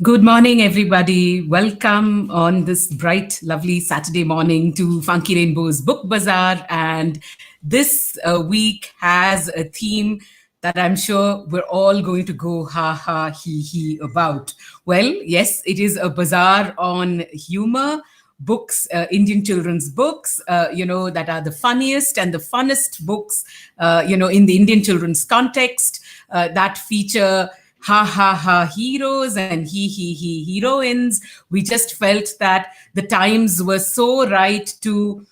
Good morning, everybody. Welcome on this bright, lovely Saturday morning to Funky Rainbow's Book Bazaar. And this week has a theme that I'm sure we're all going to go ha ha he about. Well, yes, it is a bazaar on humor, books, Indian children's books, that are the funniest and the funnest books, in the Indian children's context that feature ha ha ha heroes and he heroines. We just felt that the times were so right to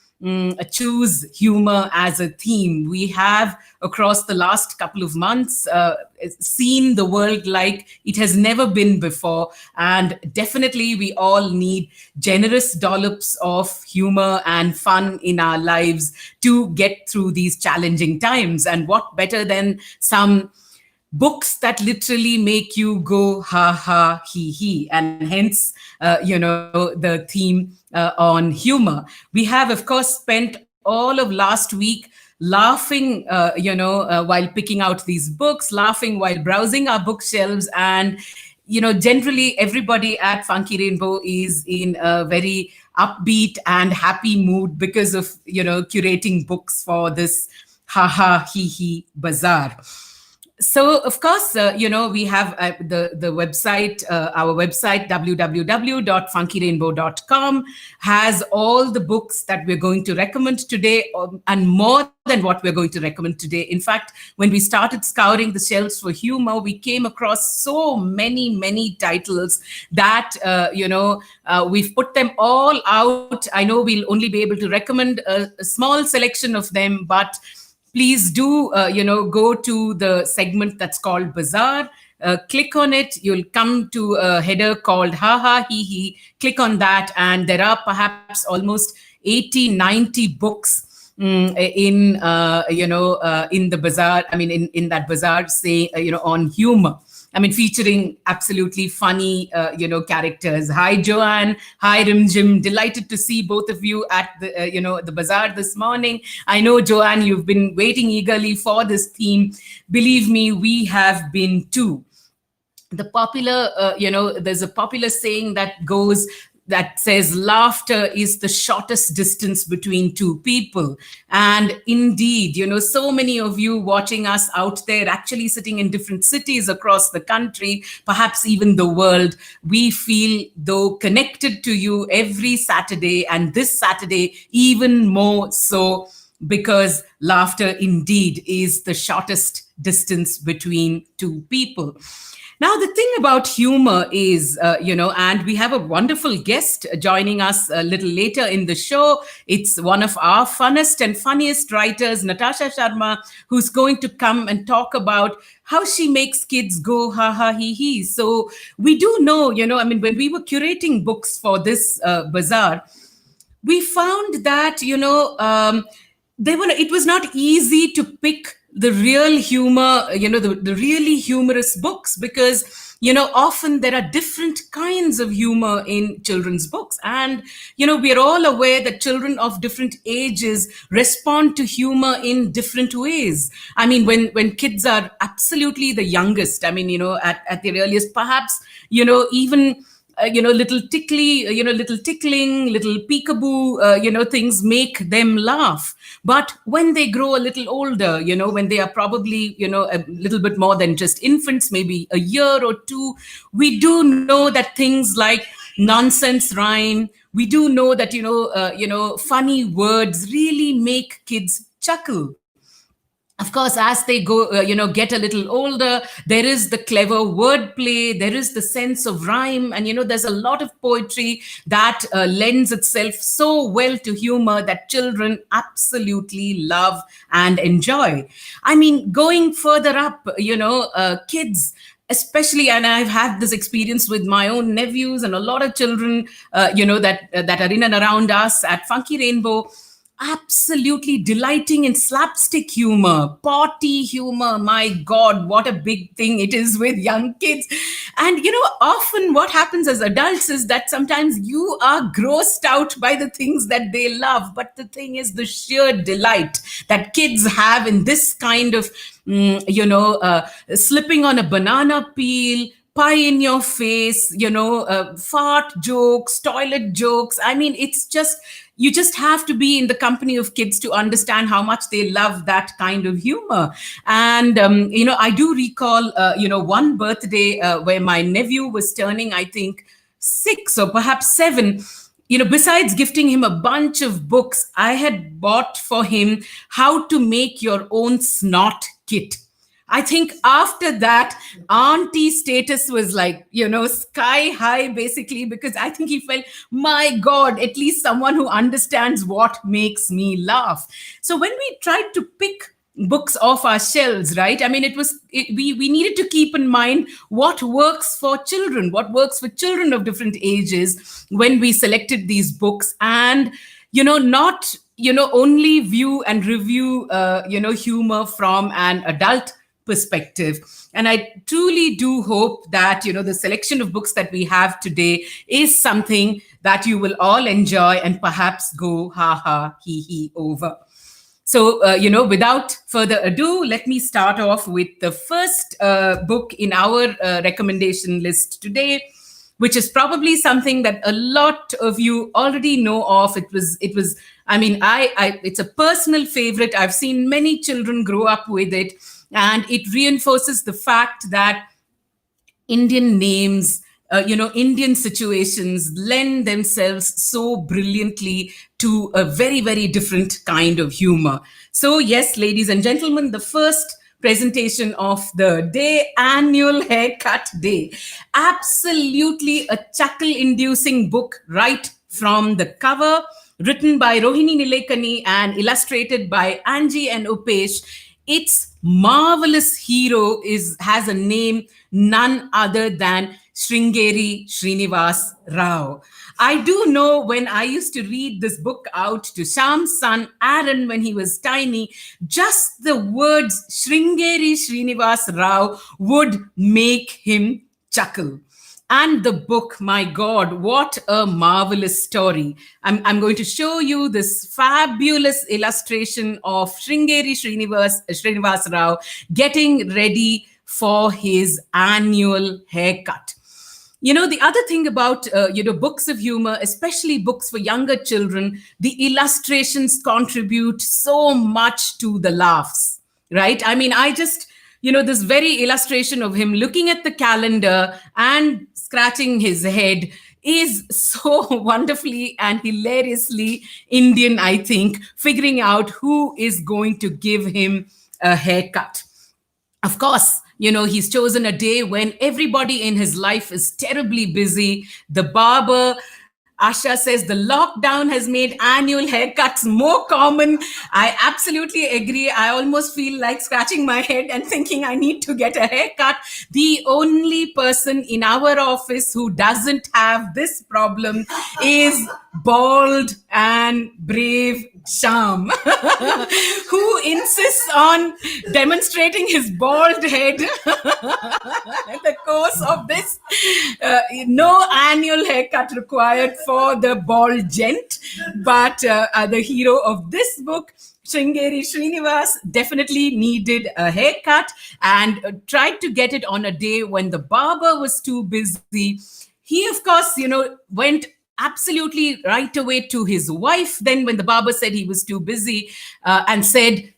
choose humor as a theme. We have, across the last couple of months, seen the world like it has never been before. And definitely, we all need generous dollops of humor and fun in our lives to get through these challenging times. And what better than some books that literally make you go ha ha he, and hence the theme on humor. We have, of course, spent all of last week laughing while picking out these books, laughing while browsing our bookshelves, and generally everybody at Funky Rainbow is in a very upbeat and happy mood because of curating books for this ha ha he bazaar. So, of course, we have the website, our website, www.funkyrainbow.com, has all the books that we're going to recommend today, and more than what we're going to recommend today. In fact, when we started scouring the shelves for humor, we came across so many titles that, we've put them all out. I know we'll only be able to recommend a small selection of them, but please do, go to the segment that's called Buzzaar. Click on it. You'll come to a header called Ha Ha He. Click on that, and there are perhaps almost 80, 90 books in the bazaar. I mean, in that bazaar, say, on humor. I mean, featuring absolutely funny, characters. Hi, Joanne. Hi, Rimjim. Delighted to see both of you at the bazaar this morning. I know, Joanne, you've been waiting eagerly for this theme. Believe me, we have been too. The popular, there's a popular saying that says laughter is the shortest distance between two people. And indeed, so many of you watching us out there, actually sitting in different cities across the country, perhaps even the world, we feel though connected to you every Saturday, and this Saturday even more so, because laughter indeed is the shortest distance between two people. Now, the thing about humor is, and we have a wonderful guest joining us a little later in the show. It's one of our funnest and funniest writers, Natasha Sharma, who's going to come and talk about how she makes kids go ha ha he. So we do know, when we were curating books for this bazaar, we found that, it was not easy to pick the real humor, the really humorous books, because, often there are different kinds of humor in children's books. And, we are all aware that children of different ages respond to humor in different ways. I mean, when kids are absolutely the youngest, I mean, at the earliest, perhaps, even little tickling, little peekaboo, things make them laugh. But when they grow a little older, when they are probably, a little bit more than just infants, maybe a year or two, we do know that things like nonsense rhyme, we do know that, funny words really make kids chuckle. Of course, as they go, get a little older, there is the clever wordplay, there is the sense of rhyme, and, there's a lot of poetry that lends itself so well to humor that children absolutely love and enjoy. I mean, going further up, kids, especially, and I've had this experience with my own nephews and a lot of children, that are in and around us at Funky Rainbow. absolutely delighting in slapstick humor, potty humor. My God, what a big thing it is with young kids. And, often what happens as adults is that sometimes you are grossed out by the things that they love. But the thing is, the sheer delight that kids have in this kind of, slipping on a banana peel, pie in your face, fart jokes, toilet jokes. I mean, it's just, you just have to be in the company of kids to understand how much they love that kind of humor. And, I do recall, one birthday where my nephew was turning, I think, 6 or perhaps 7. Besides gifting him a bunch of books, I had bought for him How to Make Your Own Snot Kit. I think after that, auntie status was like, sky high, basically, because I think he felt, my God, at least someone who understands what makes me laugh. So when we tried to pick books off our shelves, right? I mean, we needed to keep in mind what works for children, what works for children of different ages when we selected these books. And, not, only view and review, humor from an adult perspective. And I truly do hope that, the selection of books that we have today is something that you will all enjoy and perhaps go ha ha, he he over. So, without further ado, let me start off with the first book in our recommendation list today, which is probably something that a lot of you already know of. I mean, it's a personal favorite. I've seen many children grow up with it, and it reinforces the fact that Indian names, Indian situations lend themselves so brilliantly to a very, very different kind of humor. So, yes, ladies and gentlemen, the first presentation of the day, Annual Haircut Day. Absolutely a chuckle-inducing book right from the cover, written by Rohini Nilekani and illustrated by Angie and Upesh. Its marvelous hero has a name none other than Sringeri Srinivas Rao. I do know when I used to read this book out to Sham's son Aaron when he was tiny, just the words Sringeri Srinivas Rao would make him chuckle. And the book, my God, what a marvelous story. I'm going to show you this fabulous illustration of Sringeri Srinivas Rao getting ready for his annual haircut. The other thing about, books of humor, especially books for younger children, the illustrations contribute so much to the laughs, right? I mean, this very illustration of him looking at the calendar and scratching his head is so wonderfully and hilariously Indian, I think, figuring out who is going to give him a haircut. Of course, he's chosen a day when everybody in his life is terribly busy. The barber, Asha, says the lockdown has made annual haircuts more common. I absolutely agree. I almost feel like scratching my head and thinking I need to get a haircut. The only person in our office who doesn't have this problem is bald and brave Sham, who insists on demonstrating his bald head in the course of this. No annual haircut required for the bald gent, but the hero of this book, Sringeri Srinivas, definitely needed a haircut and tried to get it on a day when the barber was too busy. He, of course, went absolutely right away to his wife then when the barber said he was too busy, and said,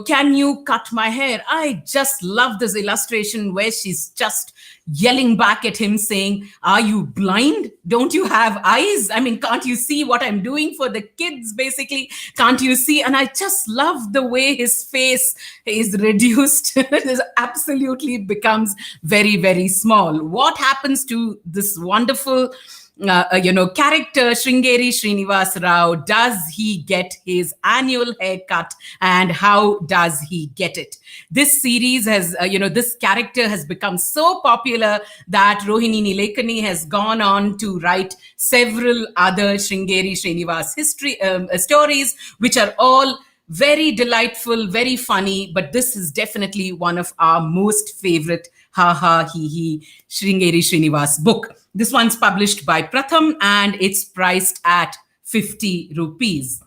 can you cut my hair? I just love this illustration where she's just yelling back at him saying, are you blind? Don't you have eyes? I mean, can't you see what I'm doing for the kids, basically? Can't you see? And I just love the way his face is reduced. It absolutely becomes very, very small. What happens to this wonderful character Sringeri Srinivas Rao, does he get his annual haircut, and how does he get it? This series has, this character has become so popular that Rohini Nilekani has gone on to write several other Sringeri Srinivas history stories, which are all very delightful, very funny, but this is definitely one of our most favorite Ha Ha He He Sringeri Srinivas book. This one's published by Pratham and it's priced at 50 rupees.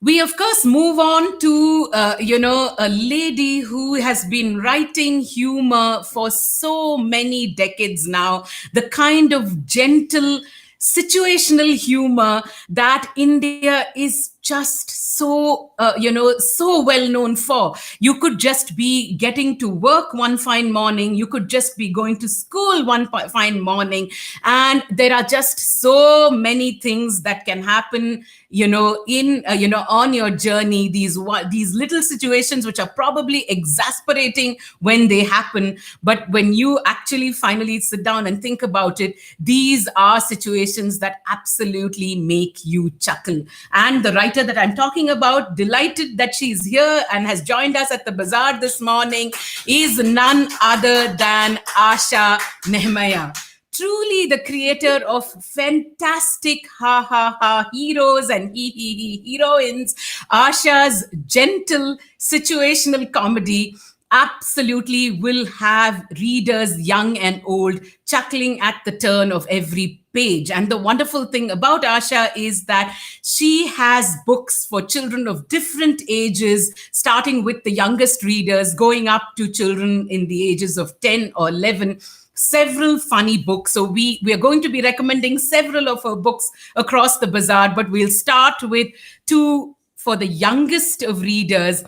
We, of course, move on to, a lady who has been writing humor for so many decades now, the kind of gentle, situational humor that India is just so well known for. You could just be getting to work one fine morning, you could just be going to school one fine morning, and there are just so many things that can happen on your journey, these little situations which are probably exasperating when they happen, but when you actually finally sit down and think about it, these are situations that absolutely make you chuckle. And the writer that I'm talking about, delighted that she's here and has joined us at the Buzzaar this morning, is none other than Asha Nehmaya. Truly the creator of fantastic ha ha ha heroes and he heroines. Asha's gentle situational comedy absolutely will have readers, young and old, chuckling at the turn of every page. And the wonderful thing about Asha is that she has books for children of different ages, starting with the youngest readers, going up to children in the ages of 10 or 11. Several funny books. So we are going to be recommending several of her books across the Buzzaar, but we'll start with two for the youngest of readers,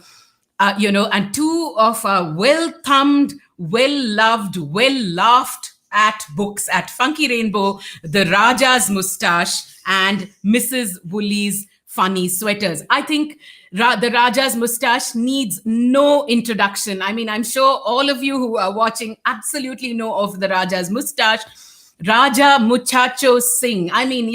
and two of our well-thumbed, well-loved, well-laughed at books at Funky Rainbow, The Raja's Mustache and Mrs. Woolley's Funny Sweaters. I think the Raja's Mustache needs no introduction. I mean, I'm sure all of you who are watching absolutely know of the Raja's Mustache. Raja Muchacho Singh. I mean,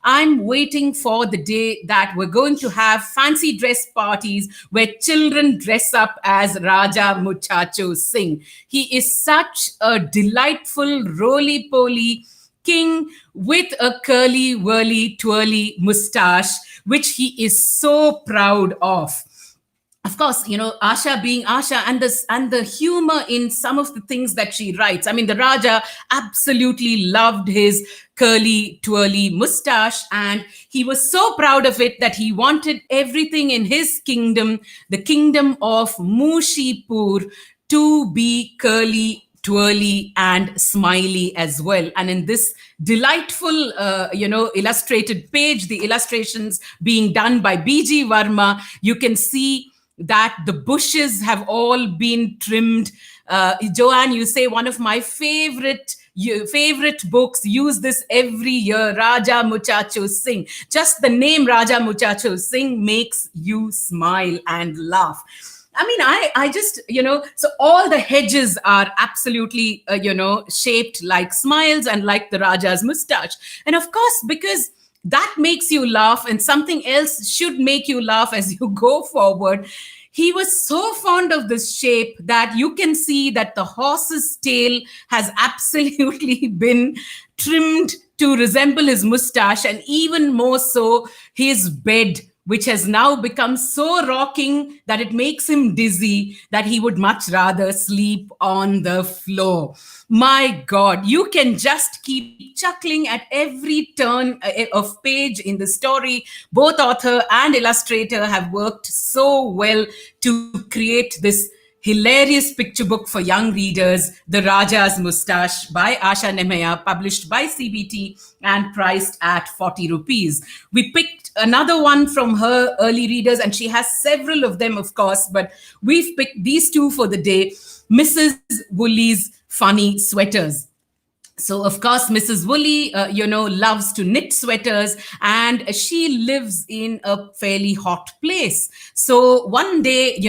I'm waiting for the day that we're going to have fancy dress parties where children dress up as Raja Muchacho Singh. He is such a delightful, roly-poly king with a curly, whirly, twirly mustache, which he is so proud of. Of course, Asha being Asha, and the humor in some of the things that she writes. I mean, the Raja absolutely loved his curly, twirly mustache, and he was so proud of it that he wanted everything in his kingdom, the kingdom of Mushipur, to be curly, twirly and smiley as well. And in this delightful, illustrated page, the illustrations being done by B.G. Varma, you can see that the bushes have all been trimmed. Joanne, you say one of my favorite books, use this every year, Raja Muchacho Singh. Just the name Raja Muchacho Singh makes you smile and laugh. I mean, I just, so all the hedges are absolutely, shaped like smiles and like the Raja's mustache. And of course, because that makes you laugh and something else should make you laugh as you go forward. He was so fond of this shape that you can see that the horse's tail has absolutely been trimmed to resemble his mustache, and even more so his bed, which has now become so rocking that it makes him dizzy that he would much rather sleep on the floor. My God, you can just keep chuckling at every turn of page in the story. Both author and illustrator have worked so well to create this hilarious picture book for young readers, The Raja's Mustache by Asha Nehmaya, published by CBT and priced at 40 rupees. We picked another one from her early readers, and she has several of them, of course, but we've picked these two for the day, Mrs. Woolley's Funny Sweaters. So of course Mrs. Woolley loves to knit sweaters, and she lives in a fairly hot place. So one day,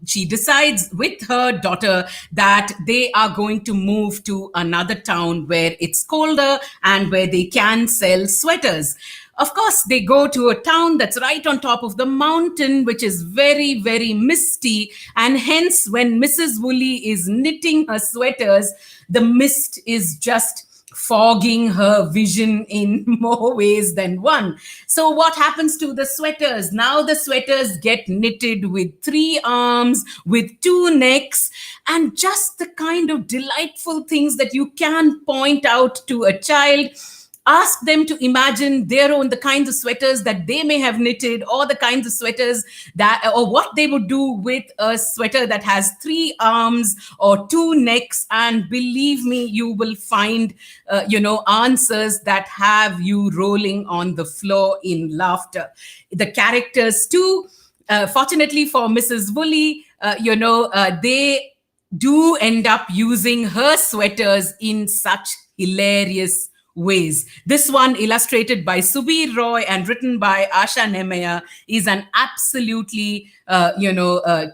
she decides with her daughter that they are going to move to another town where it's colder and where they can sell sweaters. Of course, they go to a town that's right on top of the mountain, which is very, very misty. And hence, when Mrs. Woolley is knitting her sweaters, the mist is just fogging her vision in more ways than one. So, what happens to the sweaters? Now, the sweaters get knitted with 3 arms, with 2 necks, and just the kind of delightful things that you can point out to a child. Ask them to imagine their own, the kinds of sweaters that they may have knitted, or the kinds of sweaters that, or what they would do with a sweater that has 3 arms or 2 necks. And believe me, you will find answers that have you rolling on the floor in laughter. The characters too, fortunately for Mrs. Woolley, they do end up using her sweaters in such hilarious ways. This one, illustrated by Subir Roy and written by Asha Nemaya, is an absolutely,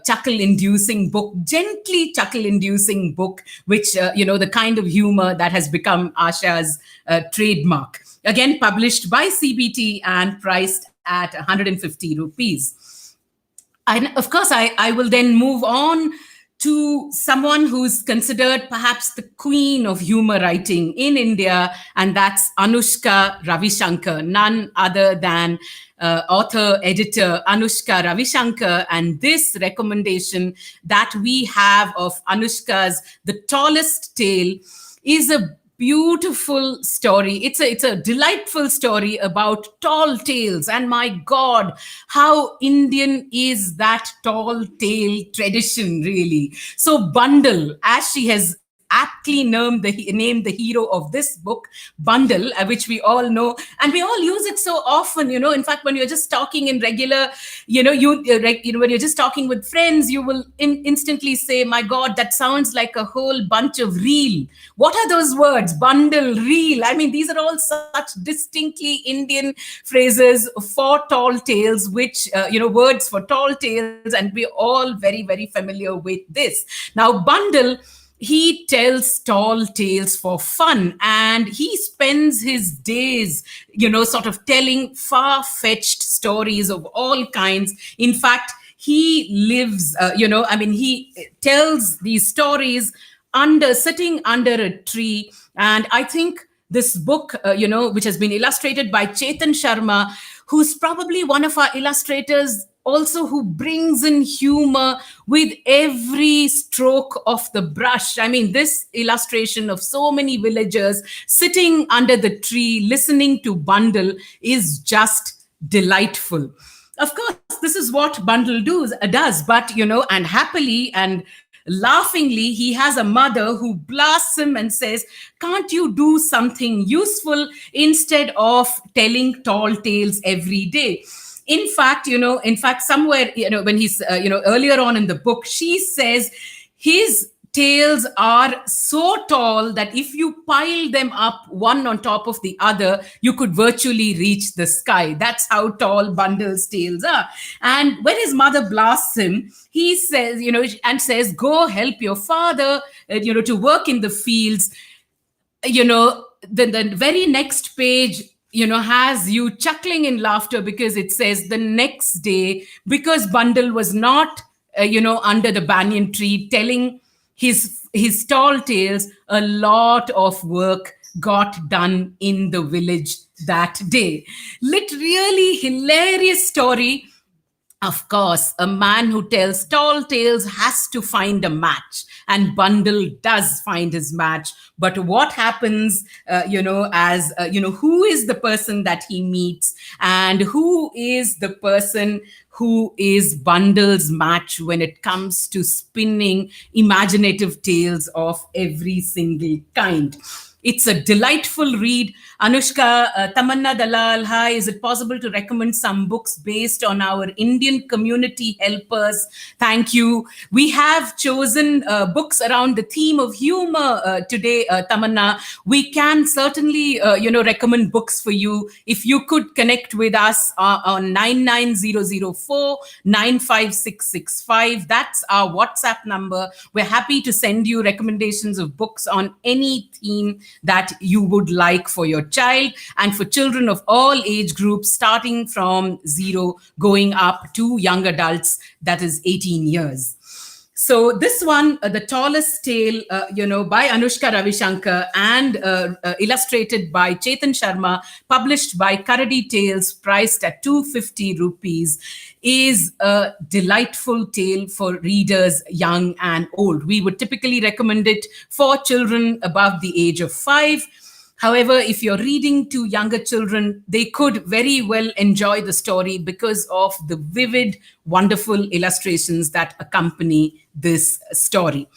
chuckle-inducing book, gently chuckle-inducing book, which, the kind of humor that has become Asha's trademark. Again, published by CBT and priced at 150 rupees. And of course, I will then move on to someone who's considered perhaps the queen of humor writing in India, and that's Anushka Ravishankar, none other than author, editor Anushka Ravishankar. And this recommendation that we have of Anushka's The Tallest Tale is a beautiful story. It's a delightful story about tall tales. And my God, how Indian is that tall tale tradition, really. So Bundle, as she has aptly named the hero of this book, Bundle, which we all know, and we all use it so often. In fact, when you're just talking in regular, when you're just talking with friends, you will instantly say, "My God, that sounds like a whole bunch of reel." What are those words? Bundle, reel. I mean, these are all such distinctly Indian phrases for tall tales, which words for tall tales, and we're all very, very familiar with this. Now, Bundle, he tells tall tales for fun, and he spends his days, sort of telling far-fetched stories of all kinds. In fact, he lives, he tells these stories sitting under a tree. And I think this book, which has been illustrated by Chetan Sharma, who's probably one of our illustrators also, who brings in humor with every stroke of the brush. I mean, this illustration of so many villagers sitting under the tree listening to Bundle is just delightful. Of course, this is what Bundle does, but, and happily and laughingly, he has a mother who blasts him and says, "Can't you do something useful instead of telling tall tales every day?" In fact, somewhere, when he's, earlier on in the book, she says his tales are so tall that if you pile them up one on top of the other, you could virtually reach the sky. That's how tall Bundle's tales are. And when his mother blasts him, he says, and says, "Go help your father, to work in the fields." The very next page, has you chuckling in laughter, because it says the next day, because Bundle was not, under the banyan tree telling his tall tales, a lot of work got done in the village that day. Really hilarious story. Of course, a man who tells tall tales has to find a match, and Bundle does find his match. But what happens, who is the person that he meets, and who is the person who is Bundle's match when it comes to spinning imaginative tales of every single kind? It's a delightful read. Anushka, Tamanna Dalal, hi. Is it possible to recommend some books based on our Indian community helpers? Thank you. We have chosen books around the theme of humor today, Tamanna. We can certainly, recommend books for you. If you could connect with us on 99004 95665, that's our WhatsApp number. We're happy to send you recommendations of books on any theme that you would like for your child, and for children of all age groups, starting from 0 going up to young adults, that is 18 years. So this one, The Tallest Tale, by Anushka Ravishankar and illustrated by Chetan Sharma, published by Karadi Tales, priced at 250 rupees, is a delightful tale for readers young and old. We would typically recommend it for children above the age of 5. However, if you're reading to younger children, they could very well enjoy the story because of the vivid, wonderful illustrations that accompany this story.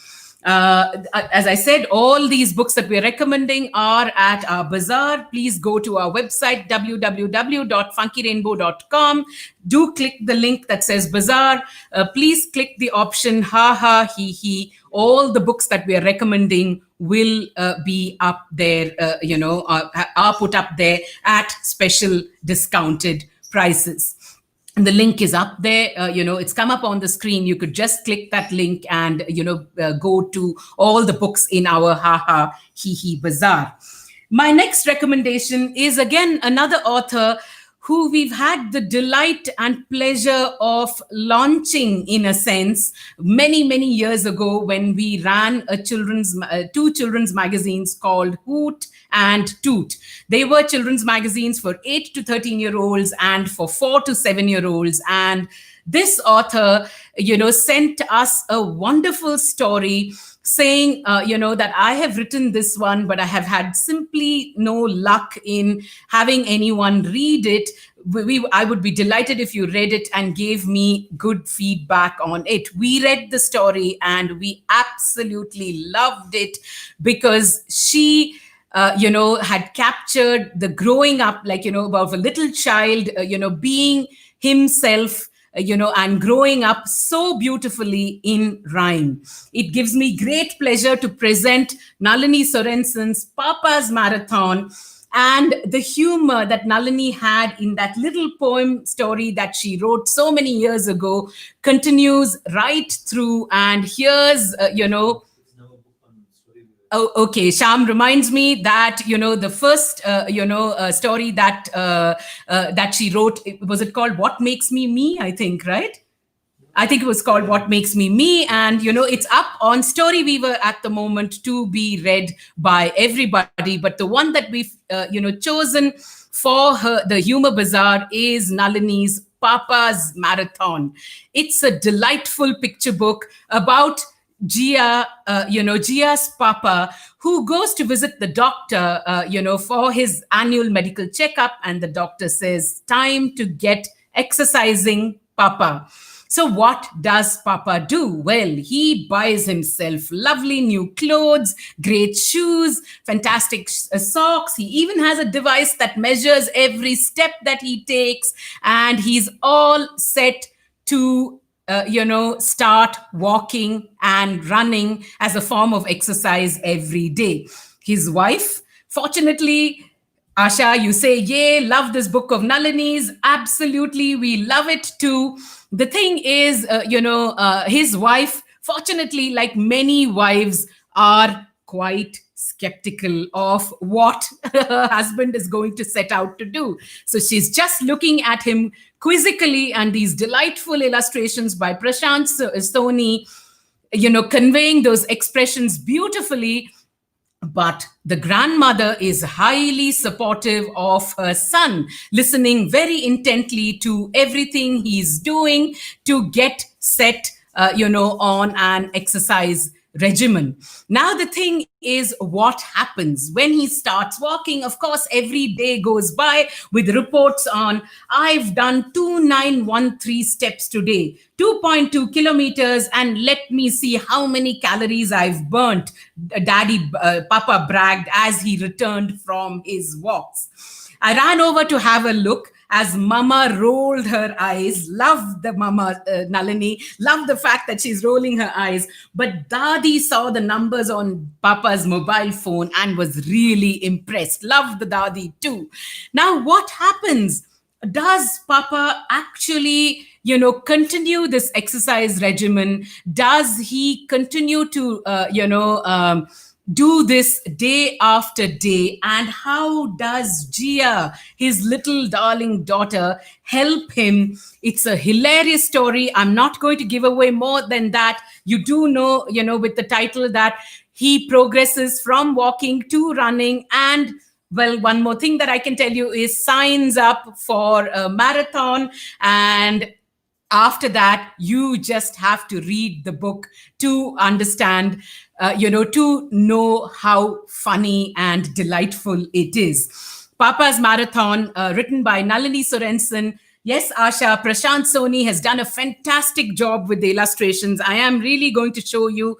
As I said, all these books that we're recommending are at our Buzzaar. Please go to our website, www.funkyrainbow.com. Do click the link that says Buzzaar. Please click the option ha ha he he. All the books that we are recommending will be up there, are put up there at special discounted prices. And the link is up there. It's come up on the screen. You could just click that link and, go to all the books in our Ha Ha He He Buzzaar. My next recommendation is again another author who we've had the delight and pleasure of launching, in a sense, many, many years ago when we ran two children's magazines called Hoot and Toot. They were children's magazines for 8 to 13-year-olds and for 4 to 7-year-olds. And this author, sent us a wonderful story saying, that I have written this one, but I have had simply no luck in having anyone read it. I would be delighted if you read it and gave me good feedback on it. We read the story and we absolutely loved it because she had captured the growing up, about a little child, being himself, and growing up so beautifully in rhyme. It gives me great pleasure to present Nalini Sorensen's Papa's Marathon, and the humor that Nalini had in that little poem story that she wrote so many years ago continues right through. And here's, Oh, okay. Sham reminds me that, the first, story that that she wrote, was it called What Makes Me Me? I think, right? I think it was called What Makes Me Me. And, it's up on Storyweaver at the moment to be read by everybody. But the one that we've, chosen for the Humor Buzzaar is Nalini's Papa's Marathon. It's a delightful picture book about Gia, Gia's papa, who goes to visit the doctor, for his annual medical checkup. And the doctor says, time to get exercising, Papa. So what does Papa do? Well, he buys himself lovely new clothes, great shoes, fantastic socks. He even has a device that measures every step that he takes. And he's all set to start walking and running as a form of exercise every day. His wife, fortunately, Asha, you say, yay, love this book of Nalini's. Absolutely, we love it too. The thing is, his wife, fortunately, like many wives, are quite skeptical of what her husband is going to set out to do. So she's just looking at him quizzically, and these delightful illustrations by Prashant Soni, conveying those expressions beautifully. But the grandmother is highly supportive of her son, listening very intently to everything he's doing to get set, on an exercise regimen. Now, the thing is, what happens when he starts walking? Of course, every day goes by with reports on, I've done 2913 steps today, 2.2 kilometers, and let me see how many calories I've burnt. Papa bragged as he returned from his walks. I ran over to have a look as Mama rolled her eyes. Loved the Mama, Nalini, loved the fact that she's rolling her eyes. But Dadi saw the numbers on Papa's mobile phone and was really impressed. Loved the Dadi too. Now, what happens? Does Papa actually, continue this exercise regimen? Does he continue to, do this day after day? And how does Gia, his little darling daughter, help him? It's a hilarious story. I'm not going to give away more than that. You do know, with the title, that he progresses from walking to running. And well, one more thing that I can tell you is signs up for a marathon. And after that, you just have to read the book to understand, to know how funny and delightful it is. Papa's Marathon, written by Nalini Sorensen. Yes, Asha, Prashant Soni has done a fantastic job with the illustrations. I am really going to show you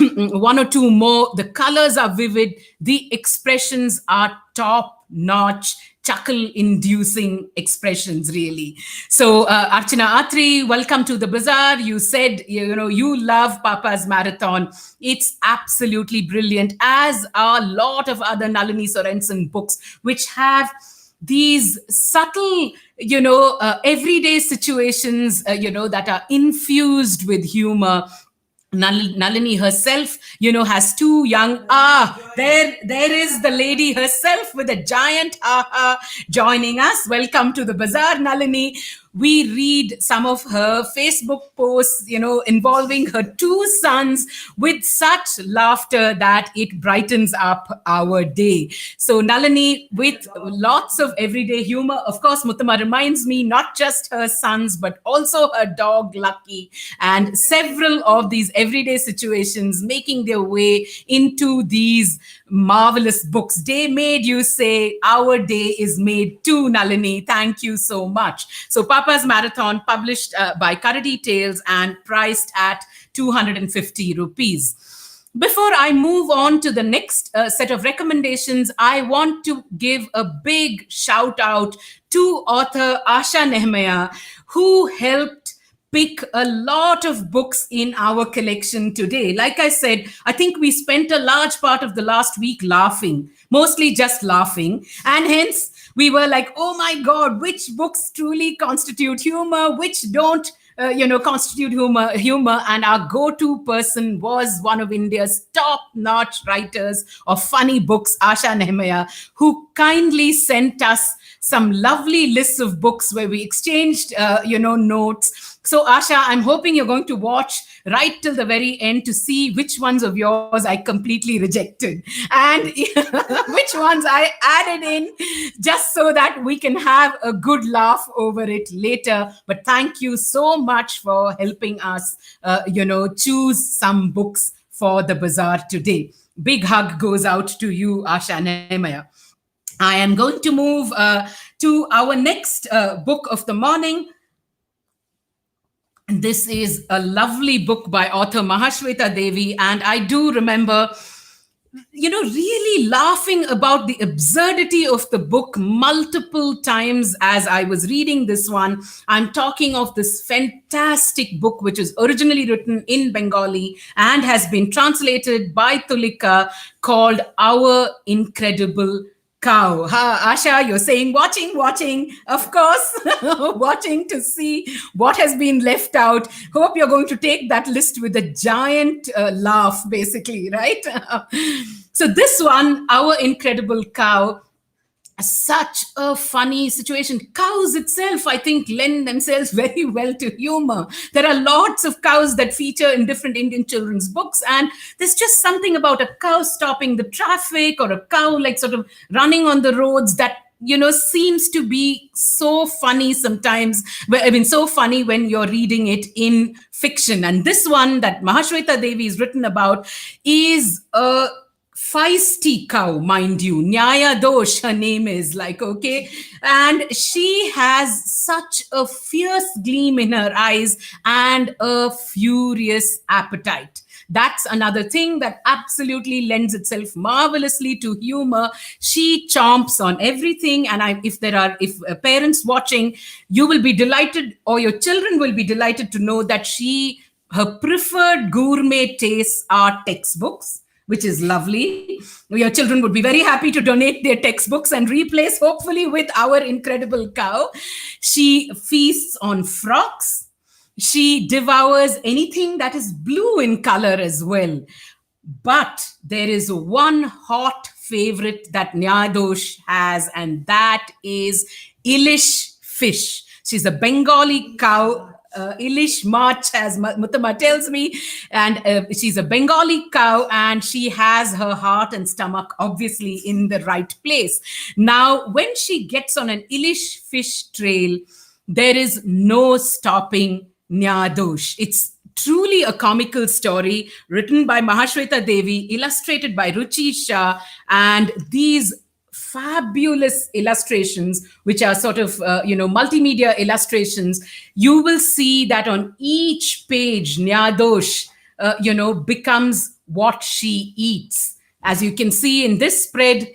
one or two more. The colors are vivid. The expressions are top notch, chuckle inducing expressions, really. So, Archana Atri, welcome to the Buzzaar. You said, you love Papa's Marathon. It's absolutely brilliant, as are a lot of other Nalini Sorensen books, which have these subtle, everyday situations, that are infused with humor. Nalini herself, has two young, there is the lady herself with a giant joining us. Welcome to the Buzzaar, Nalini. We read some of her Facebook posts, involving her two sons with such laughter that it brightens up our day. So Nalini, with lots of everyday humor. Of course, Muttama reminds me not just her sons, but also her dog, Lucky, and several of these everyday situations making their way into these marvelous books. Day made, you say, our day is made too, Nalini. Thank you so much. So Papa's Marathon, published by Karadi Tales and priced at 250 rupees. Before I move on to the next set of recommendations, I want to give a big shout out to author Asha Nehemiah, who helped pick a lot of books in our collection today. Like I said, I think we spent a large part of the last week laughing, mostly just laughing. And hence, we were like, oh my God, which books truly constitute humor, which don't, constitute humor. And our go-to person was one of India's top-notch writers of funny books, Asha Nehemiah, who kindly sent us some lovely lists of books where we exchanged, notes. So, Asha, I'm hoping you're going to watch right till the very end to see which ones of yours I completely rejected and which ones I added in, just so that we can have a good laugh over it later. But thank you so much for helping us, choose some books for the Buzzaar today. Big hug goes out to you, Asha Nehemiah. I am going to move to our next book of the morning. This is a lovely book by author Mahashweta Devi. And I do remember, really laughing about the absurdity of the book multiple times as I was reading this one. I'm talking of this fantastic book, which is originally written in Bengali and has been translated by Tulika, called Our Incredible Cow. Asha, you're saying watching, of course, watching to see what has been left out. Hope you're going to take that list with a giant laugh, basically, right? So this one, Our Incredible Cow, such a funny situation. Cows itself, I think, lend themselves very well to humor. There are lots of cows that feature in different Indian children's books, and there's just something about a cow stopping the traffic or a cow like sort of running on the roads that seems to be so funny sometimes. I mean, so funny when you're reading it in fiction. And this one that Mahashweta Devi is written about is a feisty cow, mind you. Nyaya Dosh, her name is, like, okay. And she has such a fierce gleam in her eyes and a furious appetite. That's another thing that absolutely lends itself marvelously to humor. She chomps on everything. And if parents watching, you will be delighted, or your children will be delighted to know that her preferred gourmet tastes are textbooks, which is lovely. Your children would be very happy to donate their textbooks and replace, hopefully, with our incredible cow. She feasts on frocks. She devours anything that is blue in color as well. But there is one hot favorite that Nyadosh has, and that is Ilish fish. She's a Bengali cow. Ilish March, as Muttama tells me, and she's a Bengali cow, and she has her heart and stomach obviously in the right place. Now, when she gets on an Ilish fish trail, there is no stopping Nyadosh. It's truly a comical story written by Mahashweta Devi, illustrated by Ruchi Shah, and these fabulous illustrations, which are sort of multimedia illustrations. You will see that on each page, Nyadosh becomes what she eats. As you can see in this spread,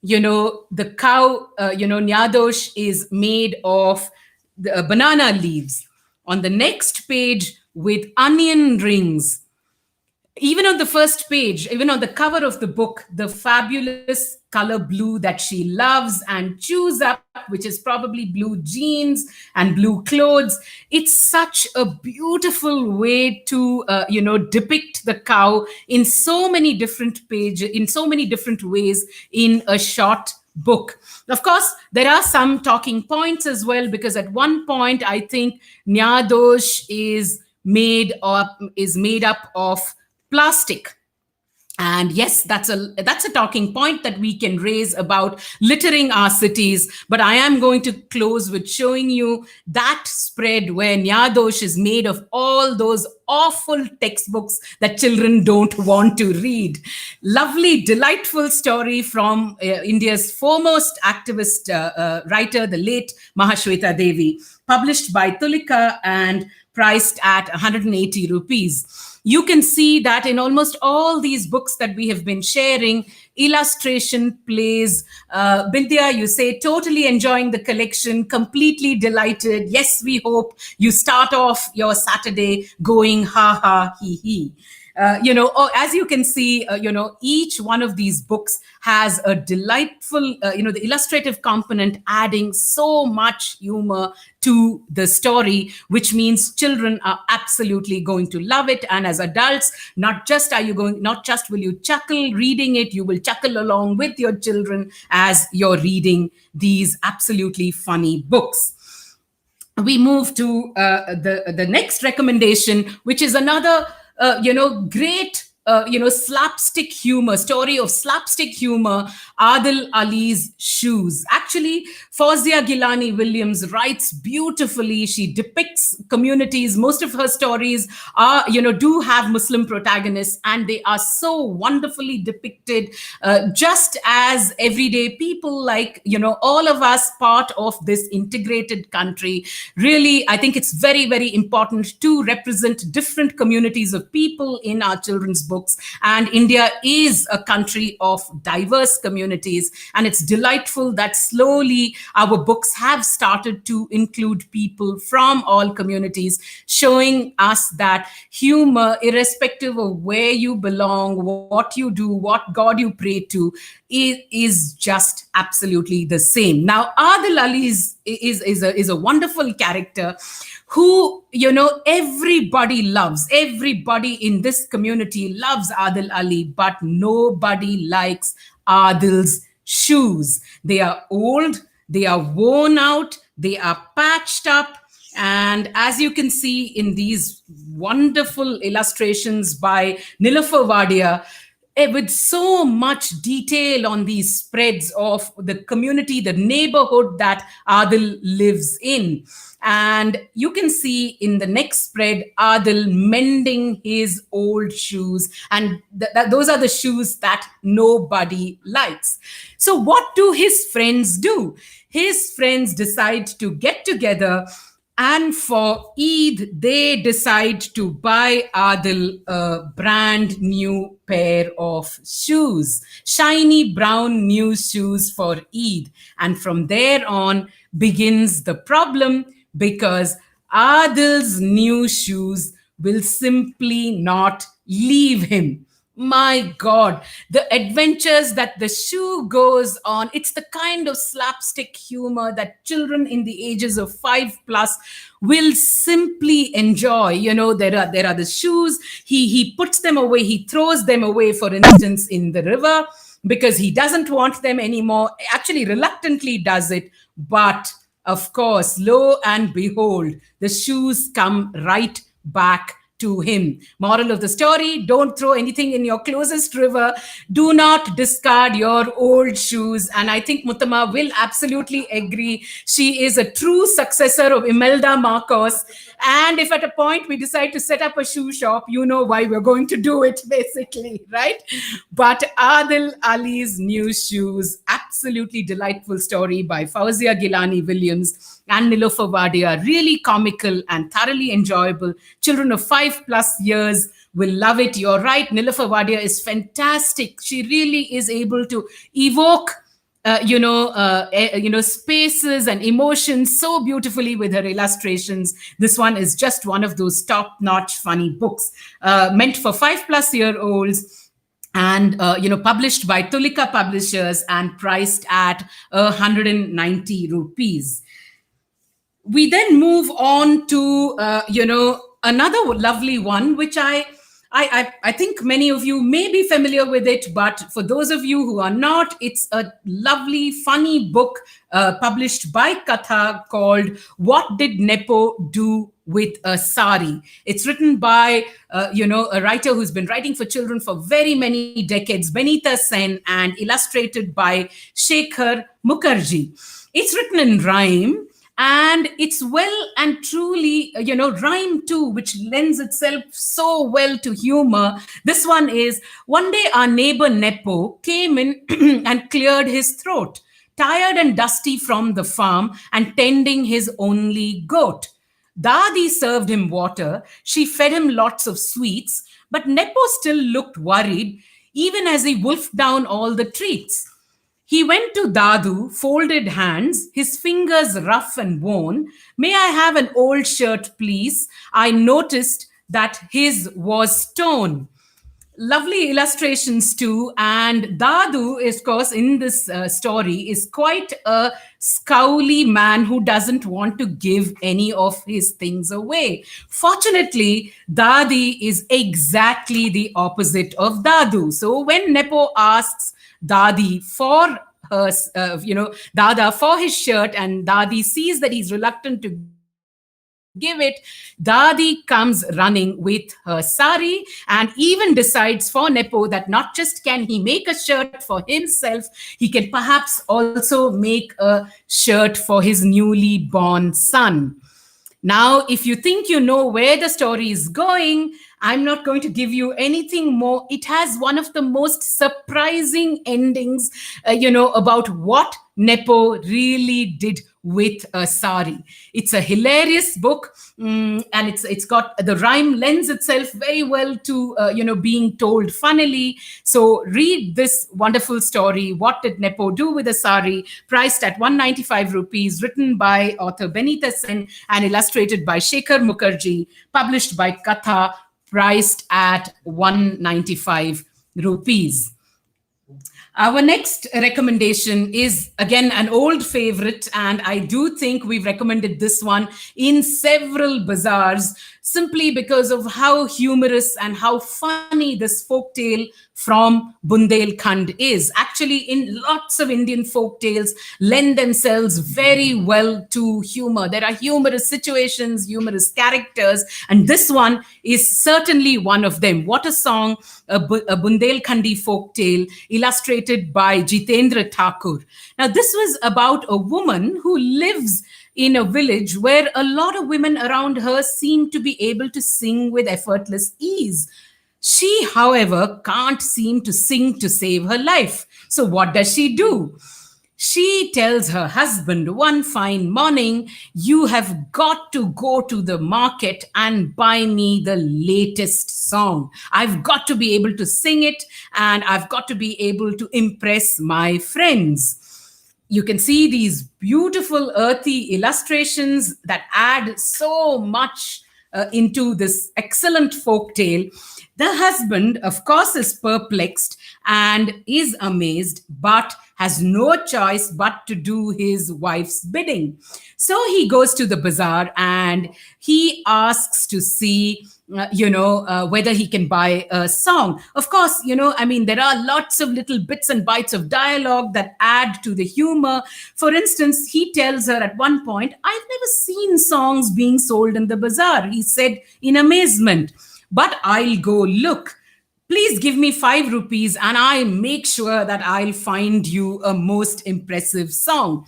the cow, Nyadosh is made of the banana leaves. On the next page, with onion rings. Even on the first page, even on the cover of the book, the fabulous color blue that she loves and chews up, which is probably blue jeans and blue clothes. It's such a beautiful way to, depict the cow in so many different pages, in so many different ways in a short book. Of course, there are some talking points as well, because at one point, I think Nyadosh is made up of plastic. And yes, that's a talking point that we can raise about littering our cities. But I am going to close with showing you that spread where Nyadosh is made of all those awful textbooks that children don't want to read. Lovely, delightful story from India's foremost activist writer, the late Mahashweta Devi, published by Tulika and priced at 180 rupees. You can see that in almost all these books that we have been sharing, illustration plays. Bindya, you say, totally enjoying the collection, completely delighted. Yes, we hope you start off your Saturday going ha ha he he. As you can see, each one of these books has a delightful, the illustrative component adding so much humor to the story, which means children are absolutely going to love it. And as adults, not just will you chuckle reading it, you will chuckle along with your children as you're reading these absolutely funny books. We move to the next recommendation, which is another great slapstick humor, story of slapstick humor, Adil Ali's Shoes. Actually, Fawzia Gilani Williams writes beautifully. She depicts communities. Most of her stories are, do have Muslim protagonists, and they are so wonderfully depicted, just as everyday people like, all of us, part of this integrated country. Really, I think it's very, very important to represent different communities of people in our children's books. And India is a country of diverse communities. And it's delightful that slowly our books have started to include people from all communities, showing us that humor, irrespective of where you belong, what you do, what God you pray to, is just absolutely the same. Now, Adil Ali is a wonderful character who, everybody loves. Everybody in this community loves Adil Ali, but nobody likes Adil's shoes. They are old, they are worn out, they are patched up. And as you can see in these wonderful illustrations by Nilofer Wadia, with so much detail on these spreads of the community, the neighborhood that Adil lives in. And you can see in the next spread, Adil mending his old shoes. And those are the shoes that nobody likes. So, what do his friends do? His friends decide to get together, and for Eid, they decide to buy Adil a brand new pair of shoes, shiny brown new shoes for Eid. And from there on begins the problem, because Adil's new shoes will simply not leave him. My God, the adventures that the shoe goes on, it's the kind of slapstick humor that children in the ages of 5 plus will simply enjoy. There are the shoes, he puts them away, he throws them away, for instance, in the river, because he doesn't want them anymore. Actually, reluctantly does it, but of course, lo and behold, the shoes come right back to him. Moral of the story: don't throw anything in your closest river. Do not discard your old shoes. And I think Muttama will absolutely agree. She is a true successor of Imelda Marcos. And if at a point we decide to set up a shoe shop, you know why we're going to do it, basically, right? But Adil Ali's new shoes, absolutely delightful story by Fauzia Gilani Williams and Nilofer Wadia. Really comical and thoroughly enjoyable. Children of 5 plus years will love it. You're right. Nilofer Wadia is fantastic. She really is able to evoke spaces and emotions so beautifully with her illustrations. This one is just one of those top-notch funny books meant for 5 plus year olds, and published by Tulika Publishers and priced at 190 rupees. We then move on to another lovely one, which I think many of you may be familiar with it, but for those of you who are not, it's a lovely, funny book published by Katha called "What Did Nepo Do with a Sari?" It's written by a writer who's been writing for children for very many decades, Benita Sen, and illustrated by Shekhar Mukherjee. It's written in rhyme, and it's well and truly, rhyme too, which lends itself so well to humor. This one is: one day our neighbor Nepo came in and cleared his throat, tired and dusty from the farm and tending his only goat. Dadi served him water, she fed him lots of sweets, but Nepo still looked worried, even as he wolfed down all the treats. He went to Dadu, folded hands, his fingers rough and worn. May I have an old shirt, please? I noticed that his was torn. Lovely illustrations too. And Dadu, of course, in this story, is quite a scowly man who doesn't want to give any of his things away. Fortunately, Dadi is exactly the opposite of Dadu. So when Nepo asks Dadi for her, Dada for his shirt, and Dadi sees that he's reluctant to give it, Dadi comes running with her sari and even decides for Nepo that not just can he make a shirt for himself, he can perhaps also make a shirt for his newly born son. Now, if you think you know where the story is going, I'm not going to give you anything more. It has one of the most surprising endings, about what Nepo really did with a sari. It's a hilarious book, and it's got the rhyme lends itself very well to being told funnily. So read this wonderful story, What Did Nepo Do with a Sari, priced at 195 rupees, written by author Benita Sen and illustrated by Shekhar Mukherjee, published by Katha, priced at 195 rupees. Our next recommendation is, again, an old favorite, and I do think we've recommended this one in several bazaars. simply because of how humorous and how funny this folk tale from Bundelkhand is. Actually, in lots of Indian folk tales lend themselves very well to humor. There are humorous situations, humorous characters, and this one is certainly one of them. What a song, a Bundelkhandi folk tale illustrated by Jitendra Thakur. Now, this was about a woman who lives in a village where a lot of women around her seem to be able to sing with effortless ease. She, however, can't seem to sing to save her life. So, what does she do? She tells her husband one fine morning, "You have got to go to the market and buy me the latest song. I've got to be able to sing it, and I've got to be able to impress my friends." You can see these beautiful earthy illustrations that add so much into this excellent folk tale. The husband, of course, is perplexed and is amazed, but has no choice but to do his wife's bidding. So he goes to the bazaar and he asks to see whether he can buy a song. Of course, I mean, there are lots of little bits and bites of dialogue that add to the humor. For instance, he tells her at one point, "I've never seen songs being sold in the bazaar," he said in amazement, "but I'll go look. Please give me 5 rupees and I make sure that I'll find you a most impressive song."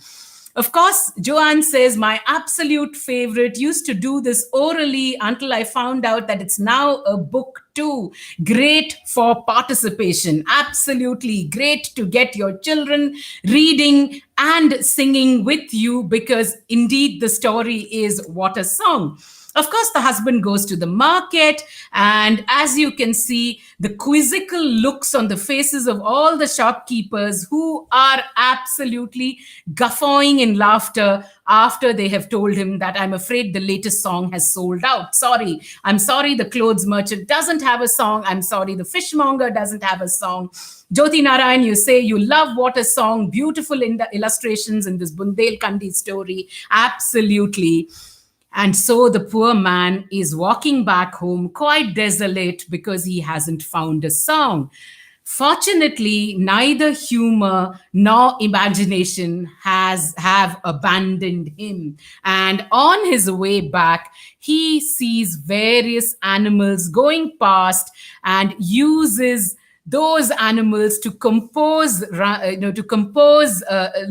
Of course, Joanne says, "My absolute favorite, used to do this orally until I found out that it's now a book too. Great for participation. Absolutely great to get your children reading and singing with you, because indeed the story is what a song." Of course, the husband goes to the market, and as you can see, the quizzical looks on the faces of all the shopkeepers, who are absolutely guffawing in laughter after they have told him that, "I'm afraid the latest song has sold out. Sorry. I'm sorry the clothes merchant doesn't have a song. I'm sorry the fishmonger doesn't have a song." Jyoti Narayan, you say you love What a Song. Beautiful in the illustrations in this Bundelkhandi story. Absolutely. And so the poor man is walking back home quite desolate because he hasn't found a song. Fortunately, neither humor nor imagination have abandoned him. And on his way back, he sees various animals going past and uses those animals to compose,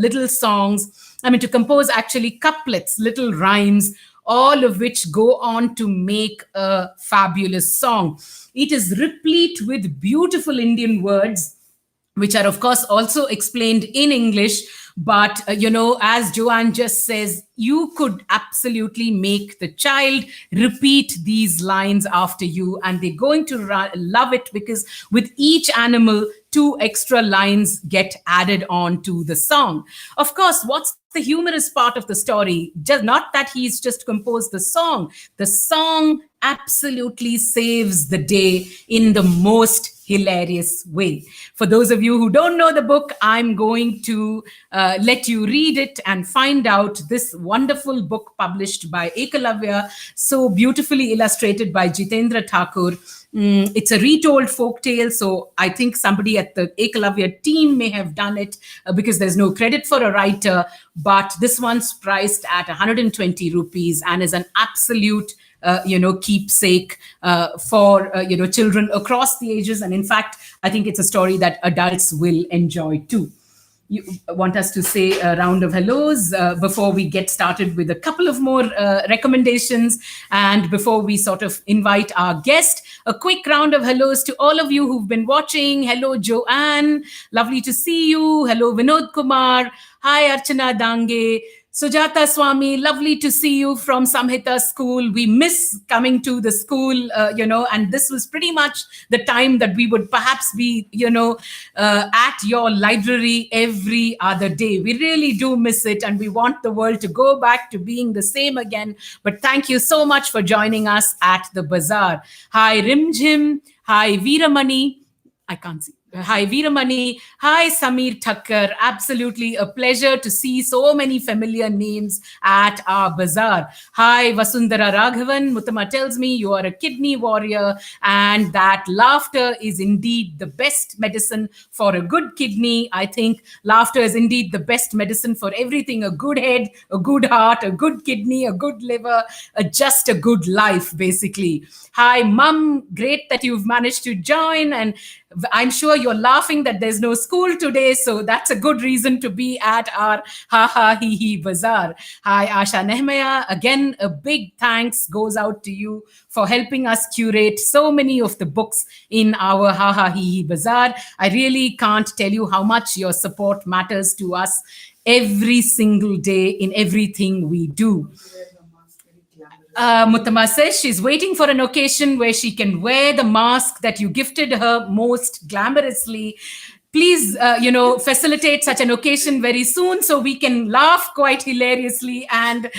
little songs. I mean, to compose actually couplets, little rhymes, all of which go on to make a fabulous song. It is replete with beautiful Indian words, which are, of course, also explained in English. But, as Joanne just says, you could absolutely make the child repeat these lines after you, and they're going to love it, because with each animal, 2 extra lines get added on to the song. Of course, what's the humorous part of the story? Just not that he's just composed the song. The song absolutely saves the day in the most hilarious way. For those of you who don't know the book, I'm going to let you read it and find out this wonderful book published by Ekalavya, so beautifully illustrated by Jitendra Thakur. It's a retold folk tale, so I think somebody at the Ekalavya team may have done it, because there's no credit for a writer. But this one's priced at 120 rupees and is an absolute keepsake for children across the ages. And in fact, I think it's a story that adults will enjoy too. You want us to say a round of hellos before we get started with a couple of more recommendations, and before we sort of invite our guest? A quick round of hellos to all of you who've been watching. Hello, Joanne. Lovely to see you. Hello, Vinod Kumar. Hi, Archana Dange. Sujata Swami, lovely to see you from Samhita School. We miss coming to the school, and this was pretty much the time that we would perhaps be, at your library every other day. We really do miss it, and we want the world to go back to being the same again. But thank you so much for joining us at the Buzzaar. Hi, Rimjim. Hi, Veeramani. I can't see. Hi, Veeramani. Hi, Samir Thakkar. Absolutely a pleasure to see so many familiar names at our bazaar. Hi, Vasundhara Raghavan. Muttama tells me you are a kidney warrior and that laughter is indeed the best medicine for a good kidney. I think laughter is indeed the best medicine for everything: a good head, a good heart, a good kidney, a good liver, just a good life, basically. Hi, Mum. Great that you've managed to join. And I'm sure you're laughing that there's no school today, so that's a good reason to be at our Ha Ha He He Bazaar. Hi, Asha Nehmaya. Again, a big thanks goes out to you for helping us curate so many of the books in our Ha Ha He He Bazaar. I really can't tell you how much your support matters to us every single day in everything we do. Muttama says she's waiting for an occasion where she can wear the mask that you gifted her most glamorously. Please, facilitate such an occasion very soon so we can laugh quite hilariously and,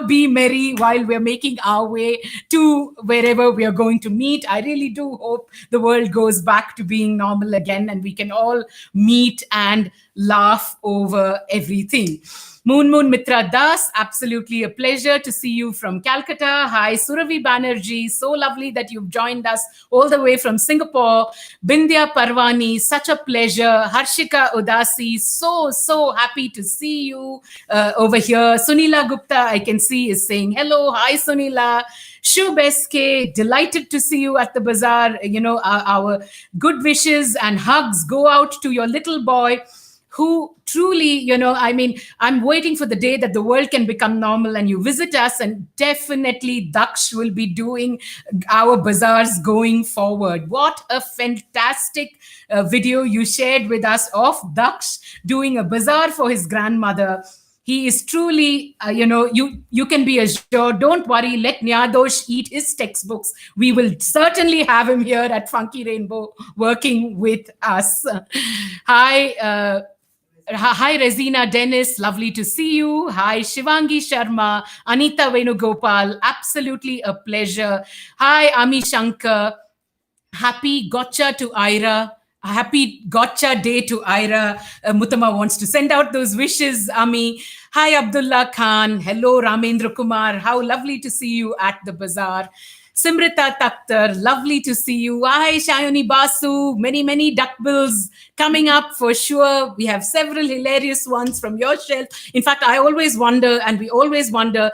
be merry while we're making our way to wherever we are going to meet. I really do hope the world goes back to being normal again and we can all meet and laugh over everything. Moon Mitra Das, absolutely a pleasure to see you from Calcutta. Hi, Suravi Banerjee, so lovely that you've joined us all the way from Singapore. Bindya Parwani, such a pleasure. Harshika Udasi, so happy to see you over here. Sunila Gupta, I can see, is saying hello. Hi, Sunila. Shub SK, delighted to see you at the bazaar. Our good wishes and hugs go out to your little boy who truly, I'm waiting for the day that the world can become normal and you visit us, and definitely Daksh will be doing our bazaars going forward. What a fantastic video you shared with us of Daksh doing a bazaar for his grandmother. He is truly, you can be assured, don't worry, let Nyadosh eat his textbooks. We will certainly have him here at Funky Rainbow working with us. Hi, Hi, Resina Dennis. Lovely to see you. Hi, Shivangi Sharma, Anita Venugopal. Absolutely a pleasure. Hi, Ami Shankar. Happy Gotcha to Ira. Happy Gotcha Day to Ira. Muttama wants to send out those wishes, Ami. Hi, Abdullah Khan. Hello, Ramendra Kumar. How lovely to see you at the bazaar. Simrita Takhtar, lovely to see you. Hi, Shayoni Basu. Many duckbills coming up for sure. We have several hilarious ones from your shelf. In fact, I always wonder, and we always wonder,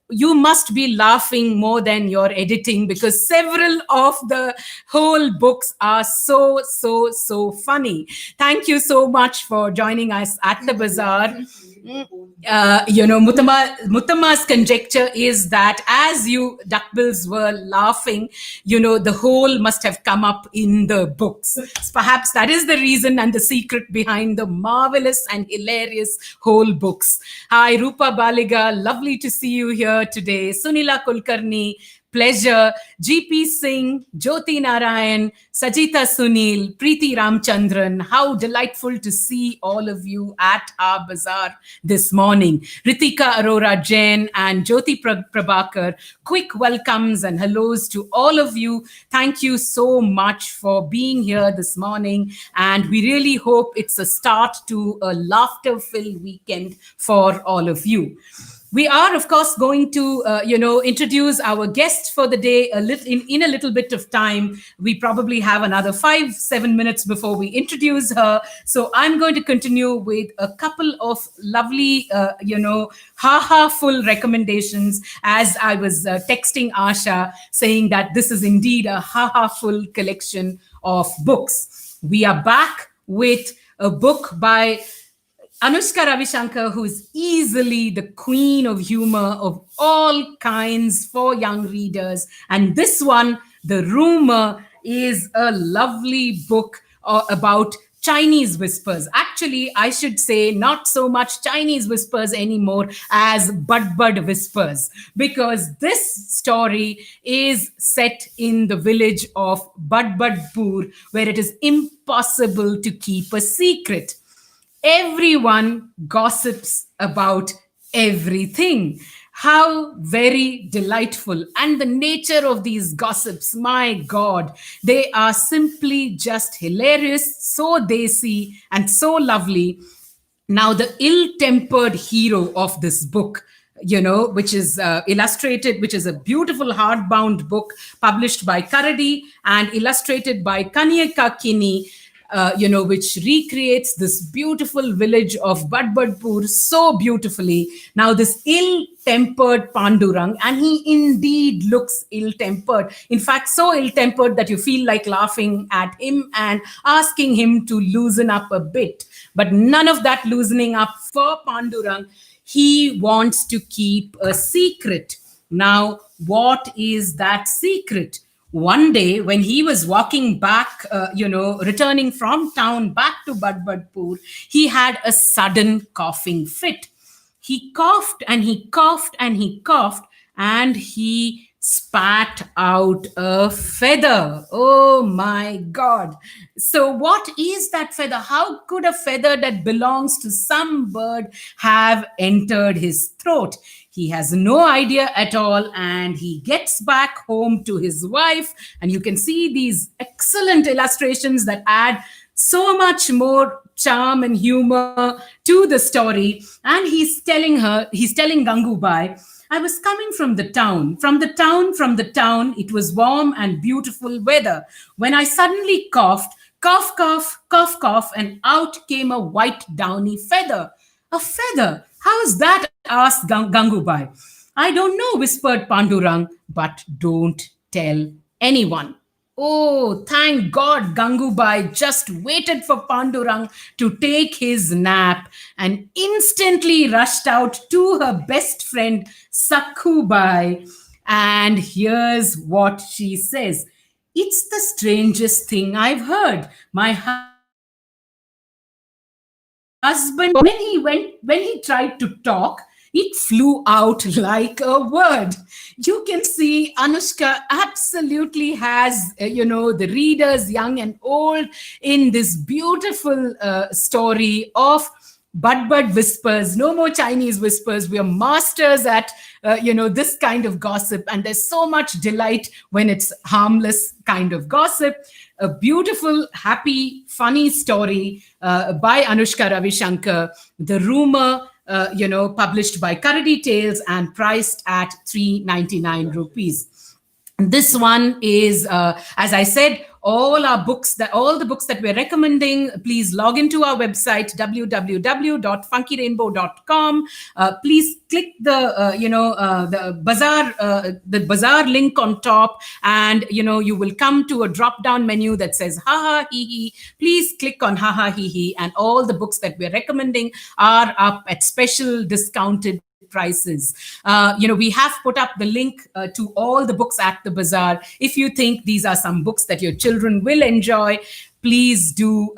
you must be laughing more than you're editing, because several of the whole books are so funny. Thank you so much for joining us at the bazaar. Muttama's conjecture is that as you duckbills were laughing, the whole must have come up in the books. Perhaps that is the reason and the secret behind the marvelous and hilarious whole books. Hi, Rupa Baliga, lovely to see you here today. Sunila Kulkarni, pleasure. GP Singh, Jyoti Narayan, Sajita Sunil, Preeti Ramchandran. How delightful to see all of you at our bazaar this morning. Ritika Arora Jain and Jyoti Prabhakar, quick welcomes and hellos to all of you. Thank you so much for being here this morning. And we really hope it's a start to a laughter-filled weekend for all of you. We are, of course, going to, introduce our guest for the day in a little bit of time. We probably have another 5-7 minutes before we introduce her. So I'm going to continue with a couple of lovely, ha-ha-full recommendations, as I was texting Asha saying that this is indeed a ha-ha-full collection of books. We are back with a book by Anushka Ravishankar, who is easily the queen of humor of all kinds for young readers. And this one, The Rumor, is a lovely book about Chinese whispers. Actually, I should say not so much Chinese whispers anymore as Bud whispers, because this story is set in the village of Budpur, where it is impossible to keep a secret. Everyone gossips about everything. How very delightful. And the nature of these gossips, my God, they are simply just hilarious, so desi, and so lovely. Now, the ill tempered hero of this book, which is illustrated, which is a beautiful hardbound book published by Karadi and illustrated by Kanyeka Kini, which recreates this beautiful village of Badbadpur so beautifully. Now, this ill tempered Pandurang, and he indeed looks ill tempered. In fact, so ill tempered that you feel like laughing at him and asking him to loosen up a bit. But none of that loosening up for Pandurang. He wants to keep a secret. Now, what is that secret? One day, when he was walking back, returning from town back to Badbadpur, he had a sudden coughing fit. He coughed and he coughed and he coughed, and he spat out a feather. Oh my God. So, what is that feather? How could a feather that belongs to some bird have entered his throat? He has no idea at all, and he gets back home to his wife. And you can see these excellent illustrations that add so much more charm and humor to the story. And he's telling Gangubai, I was coming from the town, from the town. It was warm and beautiful weather when I suddenly coughed, cough, cough, cough, cough, and out came a white downy feather. A feather? How is that? Asked Gangubai. I don't know, whispered Pandurang, but don't tell anyone. Oh, thank God, Gangubai just waited for Pandurang to take his nap and instantly rushed out to her best friend, Sakhubai. And here's what she says. It's the strangest thing I've heard. My husband, when he tried to talk, it flew out like a word. You can see Anushka absolutely has, the readers, young and old, in this beautiful story of Bud whispers, no more Chinese whispers. We are masters at, this kind of gossip. And there's so much delight when it's harmless kind of gossip. A beautiful, happy, funny story by Anushka Ravishankar. The Rumor, published by Karadi Tales and priced at 399 rupees. This one is, as I said, all the books that we're recommending, please log into our website, www.funkyrainbow.com. Please click the Buzzaar link on top, and you will come to a drop-down menu that says ha ha hee hee. Please click on ha ha hee hee, and all the books that we're recommending are up at special discounted prices. We have put up the link to all the books at the Buzzaar. If you think these are some books that your children will enjoy, please do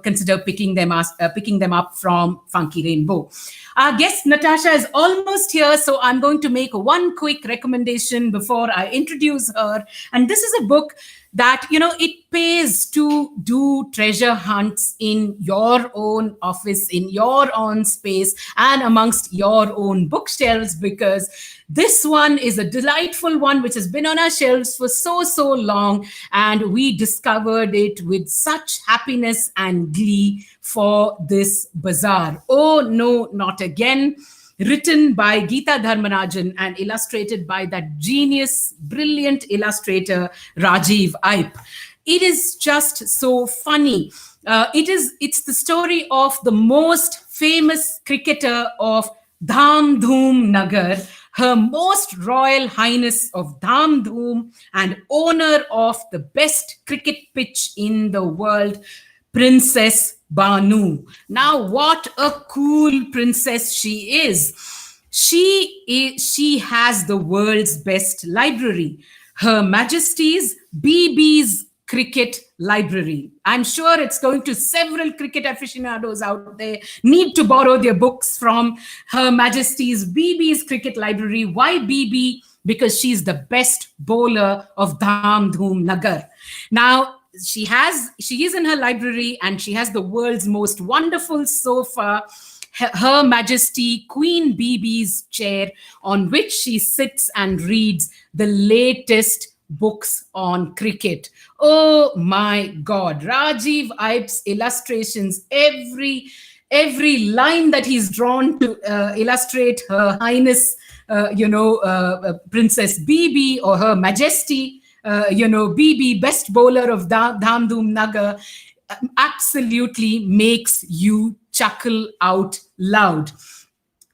consider picking them up from Funky Rainbow. Our guest Natasha is almost here, so I'm going to make one quick recommendation before I introduce her. And this is a book that, it pays to do treasure hunts in your own office, in your own space, and amongst your own bookshelves, because this one is a delightful one which has been on our shelves for so long, and we discovered it with such happiness and glee for this Buzzaar. Oh no, not again. Written by Geeta Dharmarajan and illustrated by that genius, brilliant illustrator, Rajiv Aip. It is just so funny. It's the story of the most famous cricketer of Dham Dhoom Nagar, Her Most Royal Highness of Dham Dhoom, and owner of the best cricket pitch in the world, Princess Banu. Now, what a cool princess she is. She has the world's best library, Her Majesty's BB's Cricket Library. I'm sure it's going to several cricket aficionados out there need to borrow their books from Her Majesty's BB's Cricket Library. Why BB? Because she's the best bowler of Dham Dhoom Nagar. Now, she is in her library, and she has the world's most wonderful sofa, Her Majesty Queen Bibi's chair, on which she sits and reads the latest books on cricket. Oh my God, Rajiv Ibe's illustrations, every line that he's drawn to illustrate Her Highness, Princess Bibi, or Her Majesty, Bibi, best bowler of Dham Dhoom Nagar, absolutely makes you chuckle out loud.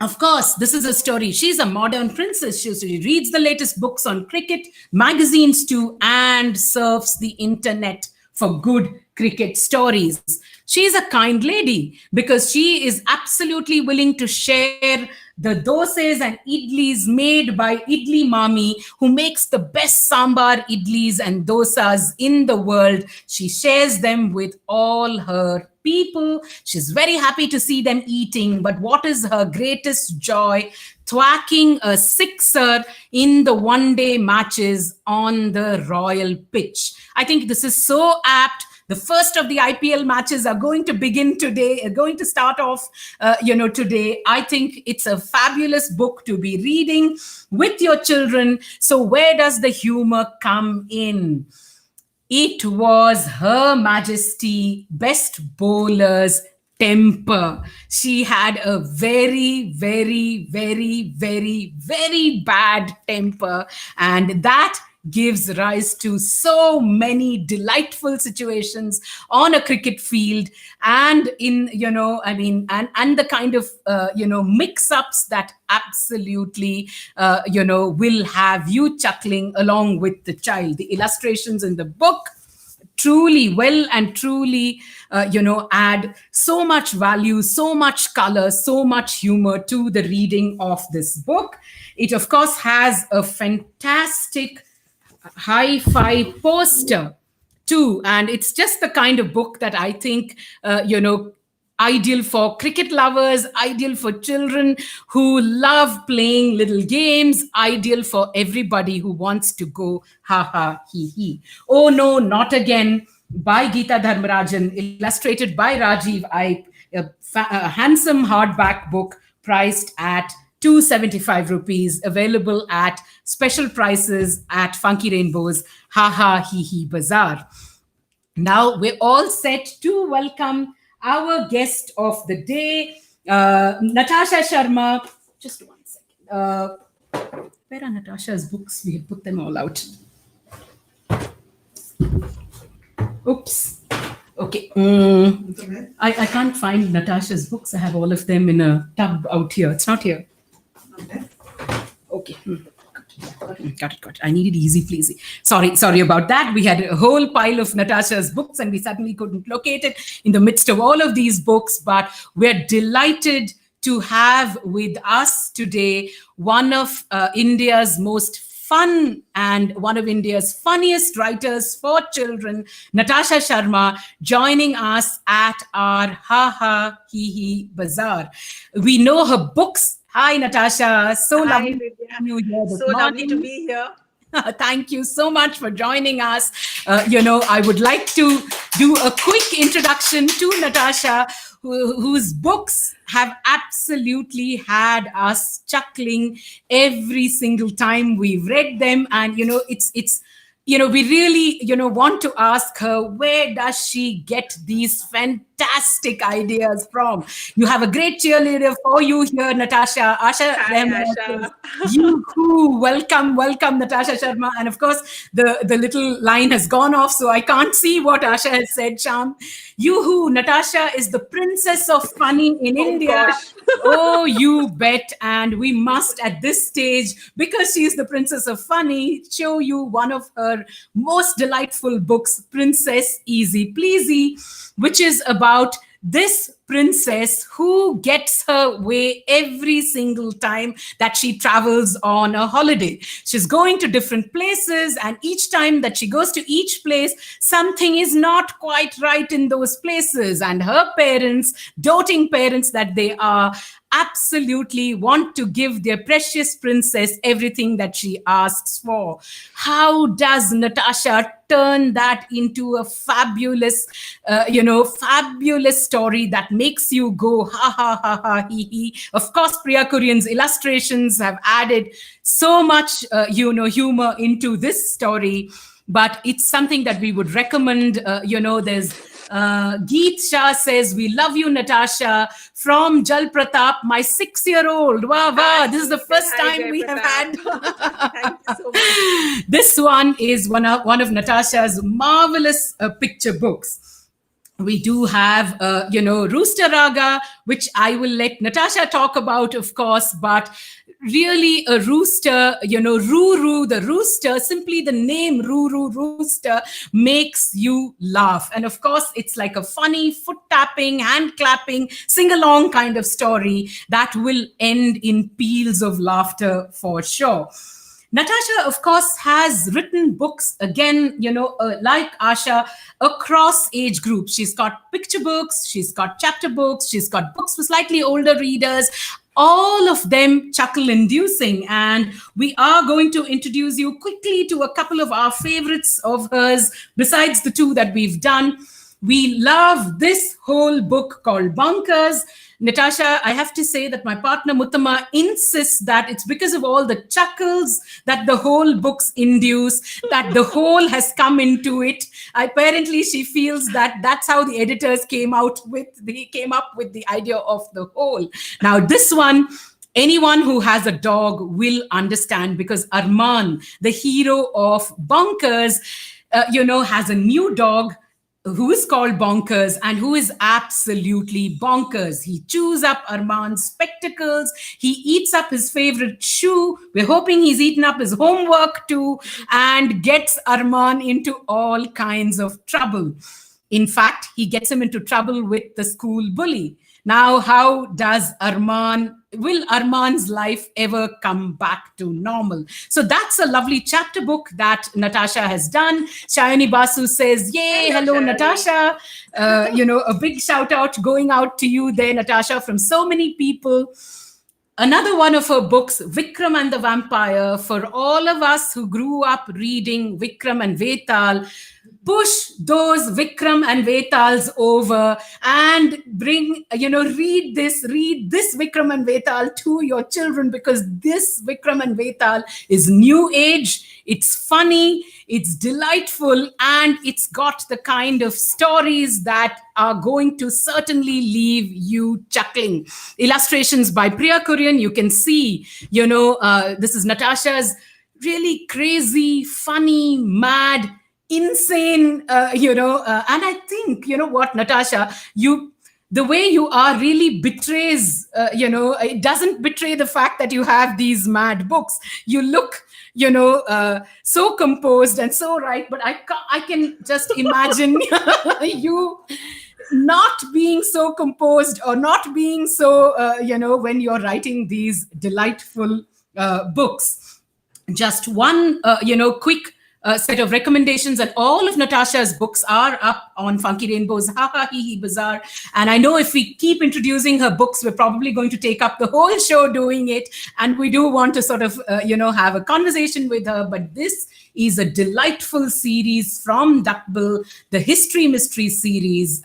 Of course, this is a story. She's a modern princess. She reads the latest books on cricket, magazines too, and surfs the internet for good cricket stories. She's a kind lady because she is absolutely willing to share the dosas and idlis made by Idli Mami, who makes the best sambar idlis and dosas in the world. She shares them with all her people. She's very happy to see them eating. But what is her greatest joy? Thwacking a sixer in the one-day matches on the royal pitch. I think this is so apt. The first of the IPL matches are going to begin today, are going to start off, today. I think it's a fabulous book to be reading with your children. So where does the humor come in? It was Her Majesty Best Bowler's temper. She had a very, very, very, very, very bad temper, and that gives rise to so many delightful situations on a cricket field, and in and the kind of mix-ups that absolutely will have you chuckling along with the child. The illustrations in the book truly well and truly add so much value, so much color, so much humor to the reading of this book. It of course has a fantastic hi-fi poster too, and it's just the kind of book that I think ideal for cricket lovers, ideal for children who love playing little games, ideal for everybody who wants to go ha ha he he. Oh no, not again, by Geeta Dharmarajan, illustrated by Rajiv Ipe, a handsome hardback book priced at 275 rupees, available at special prices at Funky Rainbow's Ha Ha He He Buzzaar. Now we're all set to welcome our guest of the day, Natasha Sharma. Just one second. Where are Natasha's books? We put them all out. Oops. Okay. I can't find Natasha's books. I have all of them in a tub out here. It's not here. Okay. Got it. I needed easy pleasy. Sorry about that. We had a whole pile of Natasha's books and we suddenly couldn't locate it in the midst of all of these books. But we're delighted to have with us today one of India's most fun and one of India's funniest writers for children, Natasha Sharma, joining us at our Ha Ha He He Buzzaar. We know her books. Hi, Natasha. So lovely to have you here this morning. Lovely to be here. Thank you so much for joining us. I would like to do a quick introduction to Natasha, whose books have absolutely had us chuckling every single time we've read them. And, we really, want to ask her, where does she get these fantastic ideas from? You have a great cheerleader for you here, Natasha. Hi, Asha. Welcome, Natasha Sharma. And of course, the little line has gone off, so I can't see what Asha has said, Sham. Natasha is the princess of funny in India. Gosh. Oh, you bet. And we must, at this stage, because she is the princess of funny, show you one of her most delightful books, Princess Easy Pleasy, which is about this princess who gets her way every single time that she travels on a holiday. She's going to different places, and each time that she goes to each place, something is not quite right in those places. And her parents, doting parents that they are, absolutely want to give their precious princess everything that she asks for. How does Natasha turn that into a fabulous story that makes you go ha ha ha ha he he. Of course, Priya Kurian's illustrations have added so much, humor into this story. But it's something that we would recommend. There's Geet Shah says, "We love you, Natasha." From Jal Pratap, my 6-year-old. Wow, wow. Hi, This is the Geet, and first hi, time Jay we have Pratap. Thank you so much. had. This one is one of Natasha's marvelous picture books. We do have, Rooster Raga, which I will let Natasha talk about, of course, but really a rooster, Ruru, the rooster, simply the name Ruru, rooster, makes you laugh. And of course, it's like a funny foot tapping, hand clapping, sing along kind of story that will end in peals of laughter for sure. Natasha, of course, has written books again, like Asha, across age groups. She's got picture books, she's got chapter books, she's got books for slightly older readers, all of them chuckle inducing. And we are going to introduce you quickly to a couple of our favorites of hers, besides the two that we've done. We love this whole book called Bunkers. Natasha, I have to say that my partner Muttama insists that it's because of all the chuckles that the whole books induce, that the whole has come into it. Apparently, she feels that that's how the editors came up with the idea of the whole. Now, this one, anyone who has a dog will understand, because Arman, the hero of Bunkers, has a new dog who is called Bonkers and who is absolutely bonkers. He chews up Arman's spectacles. He eats up his favorite shoe. We're hoping he's eaten up his homework too, and gets Arman into all kinds of trouble. In fact, he gets him into trouble with the school bully. Now, how will Arman's life ever come back to normal? So that's a lovely chapter book that Natasha has done. Shayani Basu says, yay, hello Natasha. A big shout out going out to you there, Natasha, from so many people. Another one of her books, Vikram and the Vampire, for all of us who grew up reading Vikram and Vetal, push those Vikram and Vetals over and read this Vikram and Vetal to your children, because this Vikram and Vetal is new age, it's funny, it's delightful, and it's got the kind of stories that are going to certainly leave you chuckling. Illustrations by Priya Kurian, you can see, this is Natasha's really crazy, funny, mad, insane, and I think, what, Natasha, the way you are really betrays, it doesn't betray the fact that you have these mad books. You look, so composed and so right, but I can just imagine you not being so composed or not being so, when you're writing these delightful books. Just one, quick set of recommendations, and all of Natasha's books are up on Funky Rainbow's Ha Ha Hee Hee Buzzaar. And I know if we keep introducing her books, we're probably going to take up the whole show doing it. And we do want to sort of, have a conversation with her. But this is a delightful series from Duckbill, the History Mystery series,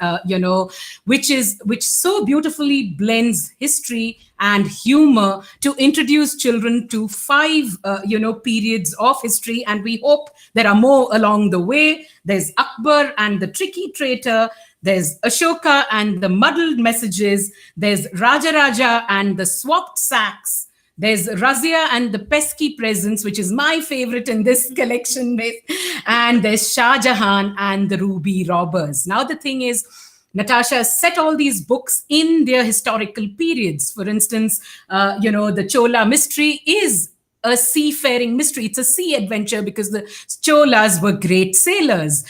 which so beautifully blends history and humor to introduce children to 5, periods of history. And we hope there are more along the way. There's Akbar and the Tricky Traitor. There's Ashoka and the Muddled Messages. There's Rajaraja and the Swapped Sacks. There's Razia and the Pesky Presents, which is my favorite in this collection. And there's Shah Jahan and the Ruby Robbers. Now, the thing is, Natasha set all these books in their historical periods. For instance, the Chola mystery is a seafaring mystery. It's a sea adventure because the Cholas were great sailors.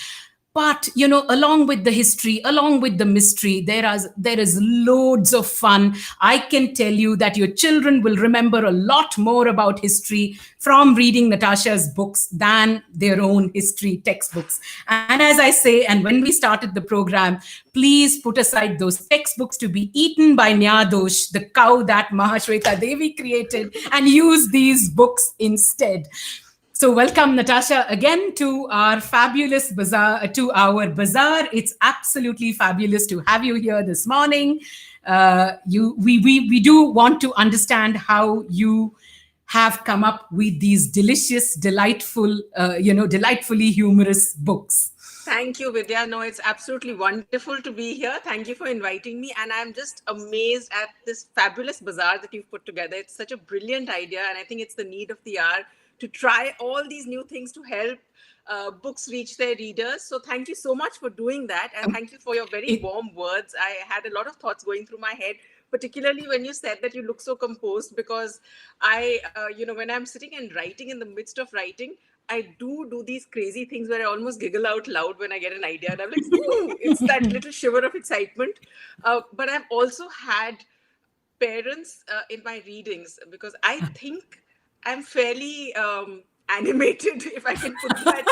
But, along with the history, along with the mystery, there is loads of fun. I can tell you that your children will remember a lot more about history from reading Natasha's books than their own history textbooks. And as I say, and when we started the program, please put aside those textbooks to be eaten by Nyadosh, the cow that Mahashweta Devi created, and use these books instead. So welcome, Natasha, again to our fabulous bazaar. To our bazaar, it's absolutely fabulous to have you here this morning. We do want to understand how you have come up with these delicious, delightful, delightfully humorous books. Thank you, Vidya. No, it's absolutely wonderful to be here. Thank you for inviting me. And I'm just amazed at this fabulous bazaar that you've put together. It's such a brilliant idea. And I think it's the need of the hour to try all these new things to help books reach their readers. So thank you so much for doing that. And thank you for your very It, warm words. I had a lot of thoughts going through my head, particularly when you said that you look so composed, because when I'm sitting and writing in the midst of writing, I do these crazy things where I almost giggle out loud when I get an idea, and I'm like, "Ooh!" It's that little shiver of excitement. But I've also had parents in my readings because I think I'm fairly animated, if I can put that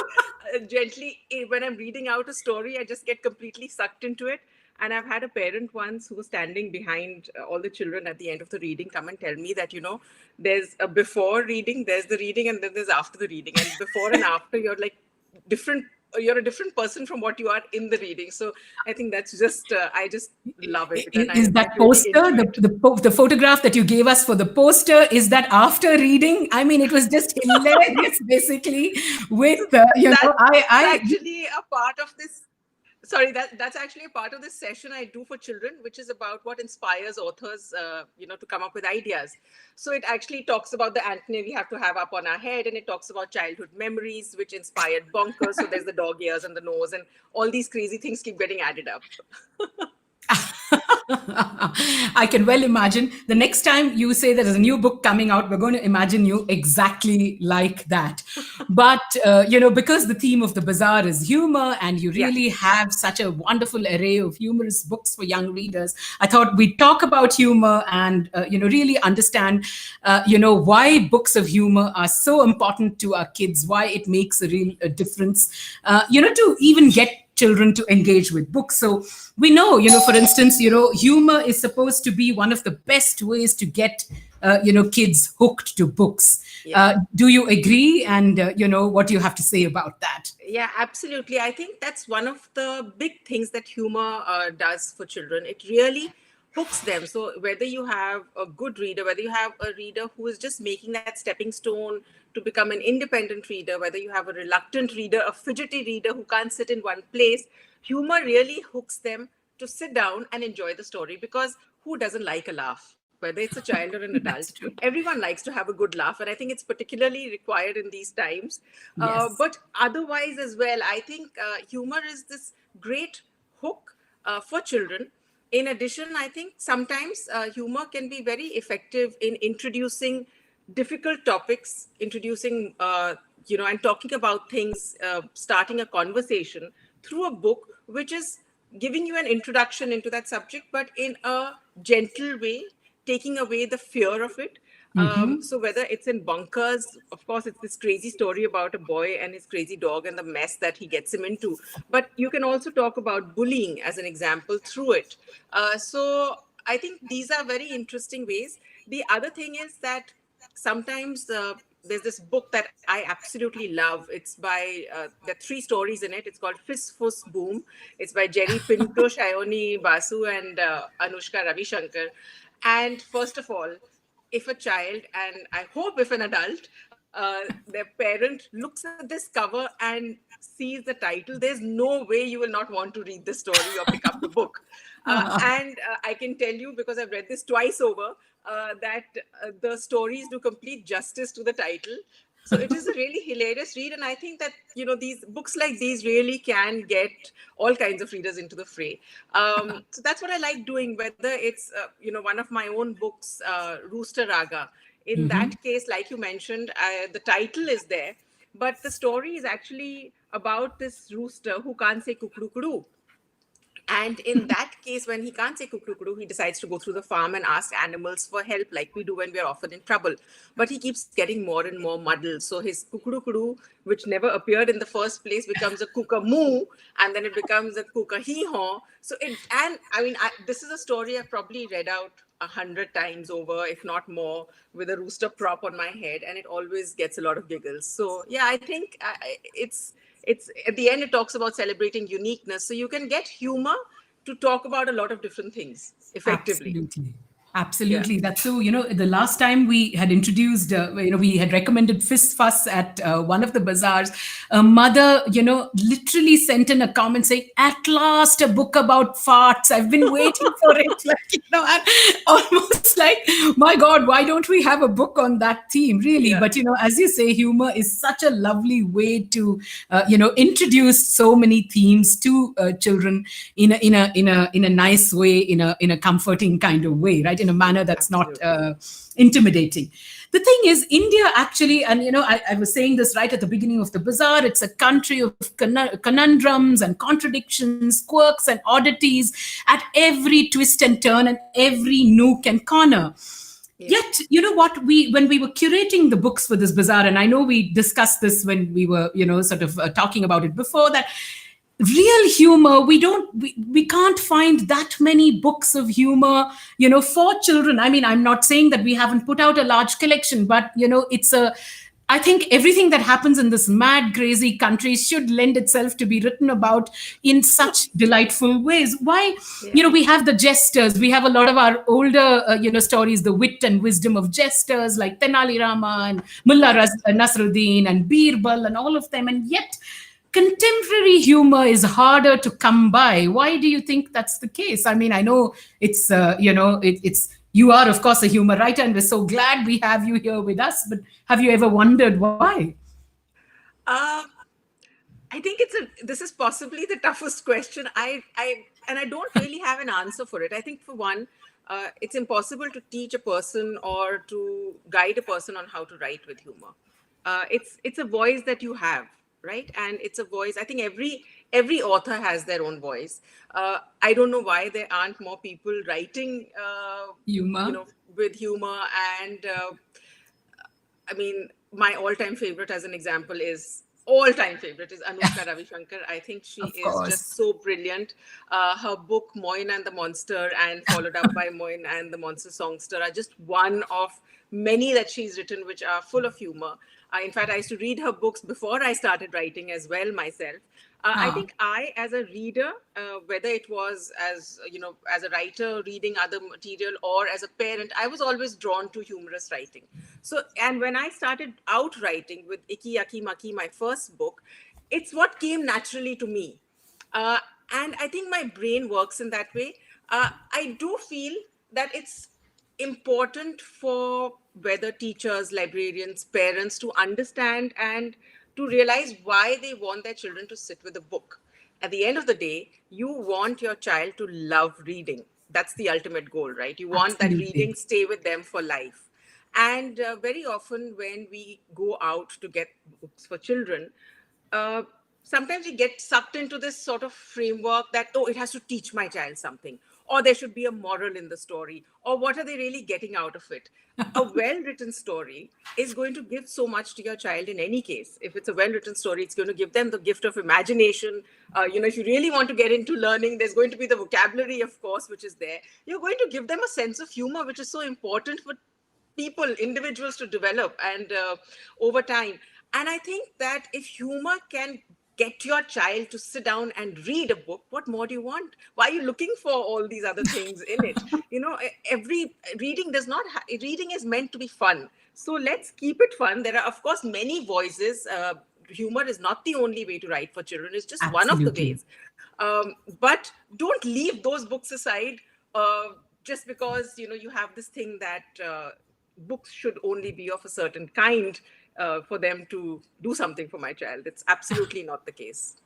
gently. When I'm reading out a story, I just get completely sucked into it. And I've had a parent once who was standing behind all the children at the end of the reading come and tell me that, there's a before reading, there's the reading, and then there's after the reading. And before and after, different you're a different person from what you are in the reading. So I think that's just I just love it, and is I'm that really poster, into it. the photograph that you gave us for the poster, is that after reading? I mean, it was just hilarious, basically. So that's I actually a part of this. Sorry, that's actually a part of this session I do for children, which is about what inspires authors, to come up with ideas. So it actually talks about the antennae we have to have up on our head, and it talks about childhood memories, which inspired bonkers. So there's the dog ears and the nose, and all these crazy things keep getting added up. I can well imagine the next time you say there is a new book coming out, we're going to imagine you exactly like that. But, because the theme of the bazaar is humor and you Yeah. really have such a wonderful array of humorous books for young readers, I thought we'd talk about humor and, really understand, why books of humor are so important to our kids, why it makes a real difference, to even get children to engage with books. So we know, for instance, humor is supposed to be one of the best ways to get, kids hooked to books. Yeah. Do you agree? And, what do you have to say about that? Yeah, absolutely. I think that's one of the big things that humor does for children. It really hooks them. So whether you have a good reader, whether you have a reader who is just making that stepping stone to become an independent reader, whether you have a reluctant reader, a fidgety reader who can't sit in one place, humor really hooks them to sit down and enjoy the story, because who doesn't like a laugh? Whether it's a child or an adult, That's true. everyone likes to have a good laugh. And I think it's particularly required in these times. Yes. But otherwise, as well, I think humor is this great hook for children. In addition, I think sometimes humor can be very effective in introducing difficult topics, introducing, and talking about things, starting a conversation through a book, which is giving you an introduction into that subject, but in a gentle way, taking away the fear of it. So whether it's in Bunkers, of course, it's this crazy story about a boy and his crazy dog and the mess that he gets him into. But you can also talk about bullying as an example through it. So I think these are very interesting ways. The other thing is that sometimes there's this book that I absolutely love. It's by there are three stories in it. It's called Fizz Fuss Boom. It's by Jerry Pinto, Shayoni Basu, and Anushka Ravishankar. And first of all, if a child, and I hope if an adult, their parent looks at this cover and sees the title, there's no way you will not want to read the story or pick up the book. And I can tell you, because I've read this twice over, that the stories do complete justice to the title. So it is a really hilarious read, and I think that these books like these really can get all kinds of readers into the fray. So that's what I like doing. Whether it's one of my own books, Rooster Raga. In that case, like you mentioned, the title is there, but the story is actually about this rooster who can't say kukru kudu. And in that case, when he can't say kukru, he decides to go through the farm and ask animals for help, like we do when we are often in trouble. But he keeps getting more and more muddled. So his kukru, which never appeared in the first place, becomes a kukamoo, and then it becomes a kukahiho. So and I mean, this is a story I've probably read out 100 times over, if not more, with a rooster prop on my head, and it always gets a lot of giggles. So yeah, I think it's at the end it talks about celebrating uniqueness, so you can get humor to talk about a lot of different things effectively. Absolutely. Yeah. Absolutely. That's so, the last time we had introduced, we had recommended Fist Fuss at one of the bazaars. A mother, literally sent in a comment saying, "At last, a book about farts. I've been waiting for it." And almost like, my God, why don't we have a book on that theme, really? Yeah, But, as you say, humor is such a lovely way to, introduce so many themes to children in a nice way, in a comforting kind of way, right? In a manner that's not absolutely. intimidating. The thing is, India actually, and I was saying this right at the beginning of the bazaar, it's a country of conundrums and contradictions, quirks and oddities at every twist and turn and every nook and corner. Yeah. Yet, you know what? When we were curating the books for this bazaar, and I know we discussed this when we were, sort of talking about it before, that real humor, we can't find that many books of humor, for children. I mean, I'm not saying that we haven't put out a large collection, but it's a I think everything that happens in this mad, crazy country should lend itself to be written about in such delightful ways. Why? Yeah. We have the jesters. We have a lot of our older, stories, the wit and wisdom of jesters like Tenali Rama and Nasruddin and Birbal and all of them. And yet, contemporary humor is harder to come by. Why do you think that's the case? I mean, I know it's you are, of course, a humor writer, and we're so glad we have you here with us. But have you ever wondered why? uh, I think this is possibly the toughest question. I don't really have an answer for it. I think for one, it's impossible to teach a person or to guide a person on how to write with humor. It's a voice that you have, right? And it's a voice. I think every author has their own voice. I don't know why there aren't more people writing, Humor, with humor. And I mean, my all-time favorite, as an example, is all-time favorite is Anushka Ravishankar. I think she of is just course. so brilliant. Her book Moin and the Monster, and followed up by Moin and the Monster Songster, are just one of many that she's written, which are full of humor. In fact, I used to read her books before I started writing as well myself. I Ah, think I, as a reader, whether it was as as a writer reading other material or as a parent, I was always drawn to humorous writing. So, and when I started out writing with Iki Yaki Maki, my first book, it's what came naturally to me. Uh, and I think my brain works in that way. I do feel that it's important for whether teachers, librarians, parents to understand and to realize why they want their children to sit with a book. At the end of the day, you want your child to love reading. That's the ultimate goal, right? You want that reading absolutely. stay with them for life. And very often, when we go out to get books for children, uh, sometimes we get sucked into this sort of framework that, oh, it has to teach my child something, or there should be a moral in the story, or what are they really getting out of it? A well written story is going to give so much to your child in any case. If it's a well written story, it's going to give them the gift of imagination. If you really want to get into learning, there's going to be the vocabulary, of course, which is there. You're going to give them a sense of humor, which is so important for people, individuals to develop and over time. And I think that if humor can get your child to sit down and read a book, what more do you want? Why are you looking for all these other things in it? Every reading does not reading is meant to be fun, so let's keep it fun. There are, of course, many voices. Humor is not the only way to write for children, it's just one of the Absolutely. ways. But don't leave those books aside, uh, just because you have this thing that books should only be of a certain kind for them to do something for my child. It's absolutely not the case.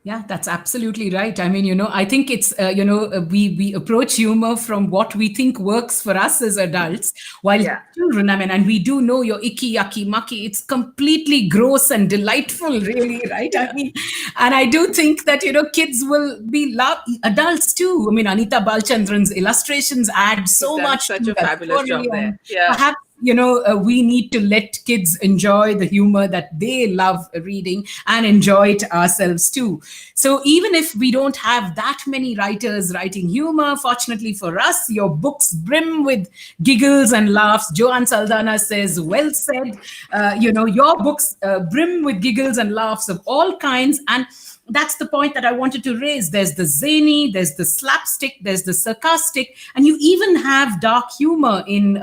Yeah, that's absolutely right. I mean, I think it's we approach humor from what we think works for us as adults, while Yeah. children, I mean, and we do know your icky, yucky, mucky. It's completely gross and delightful, really, right? I Yeah. mean, and I do think that kids will be love adults too. I mean, Anita Balchandran's illustrations add She's so done much such to a that fabulous story, job there. and Yeah. perhaps we need to let kids enjoy the humor that they love reading and enjoy it ourselves too. So even if we don't have that many writers writing humor, fortunately for us, your books brim with giggles and laughs. Joanne Saldana says, well said. Your books brim with giggles and laughs of all kinds. And that's the point that I wanted to raise. There's the zany, there's the slapstick, there's the sarcastic, and you even have dark humor in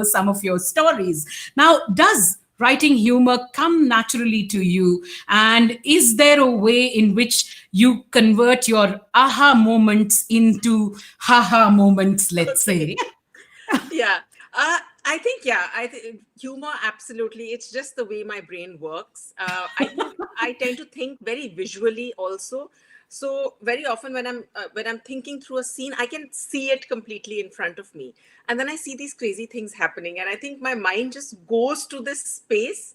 some of your stories. Now, does writing humor come naturally to you, and is there a way in which you convert your aha moments into haha moments, let's Okay. say? Yeah. I think, yeah, I think humor, absolutely. It's just the way my brain works. I think I tend to think very visually also. So very often when I'm thinking through a scene, I can see it completely in front of me, and then I see these crazy things happening, and I think my mind just goes to this space,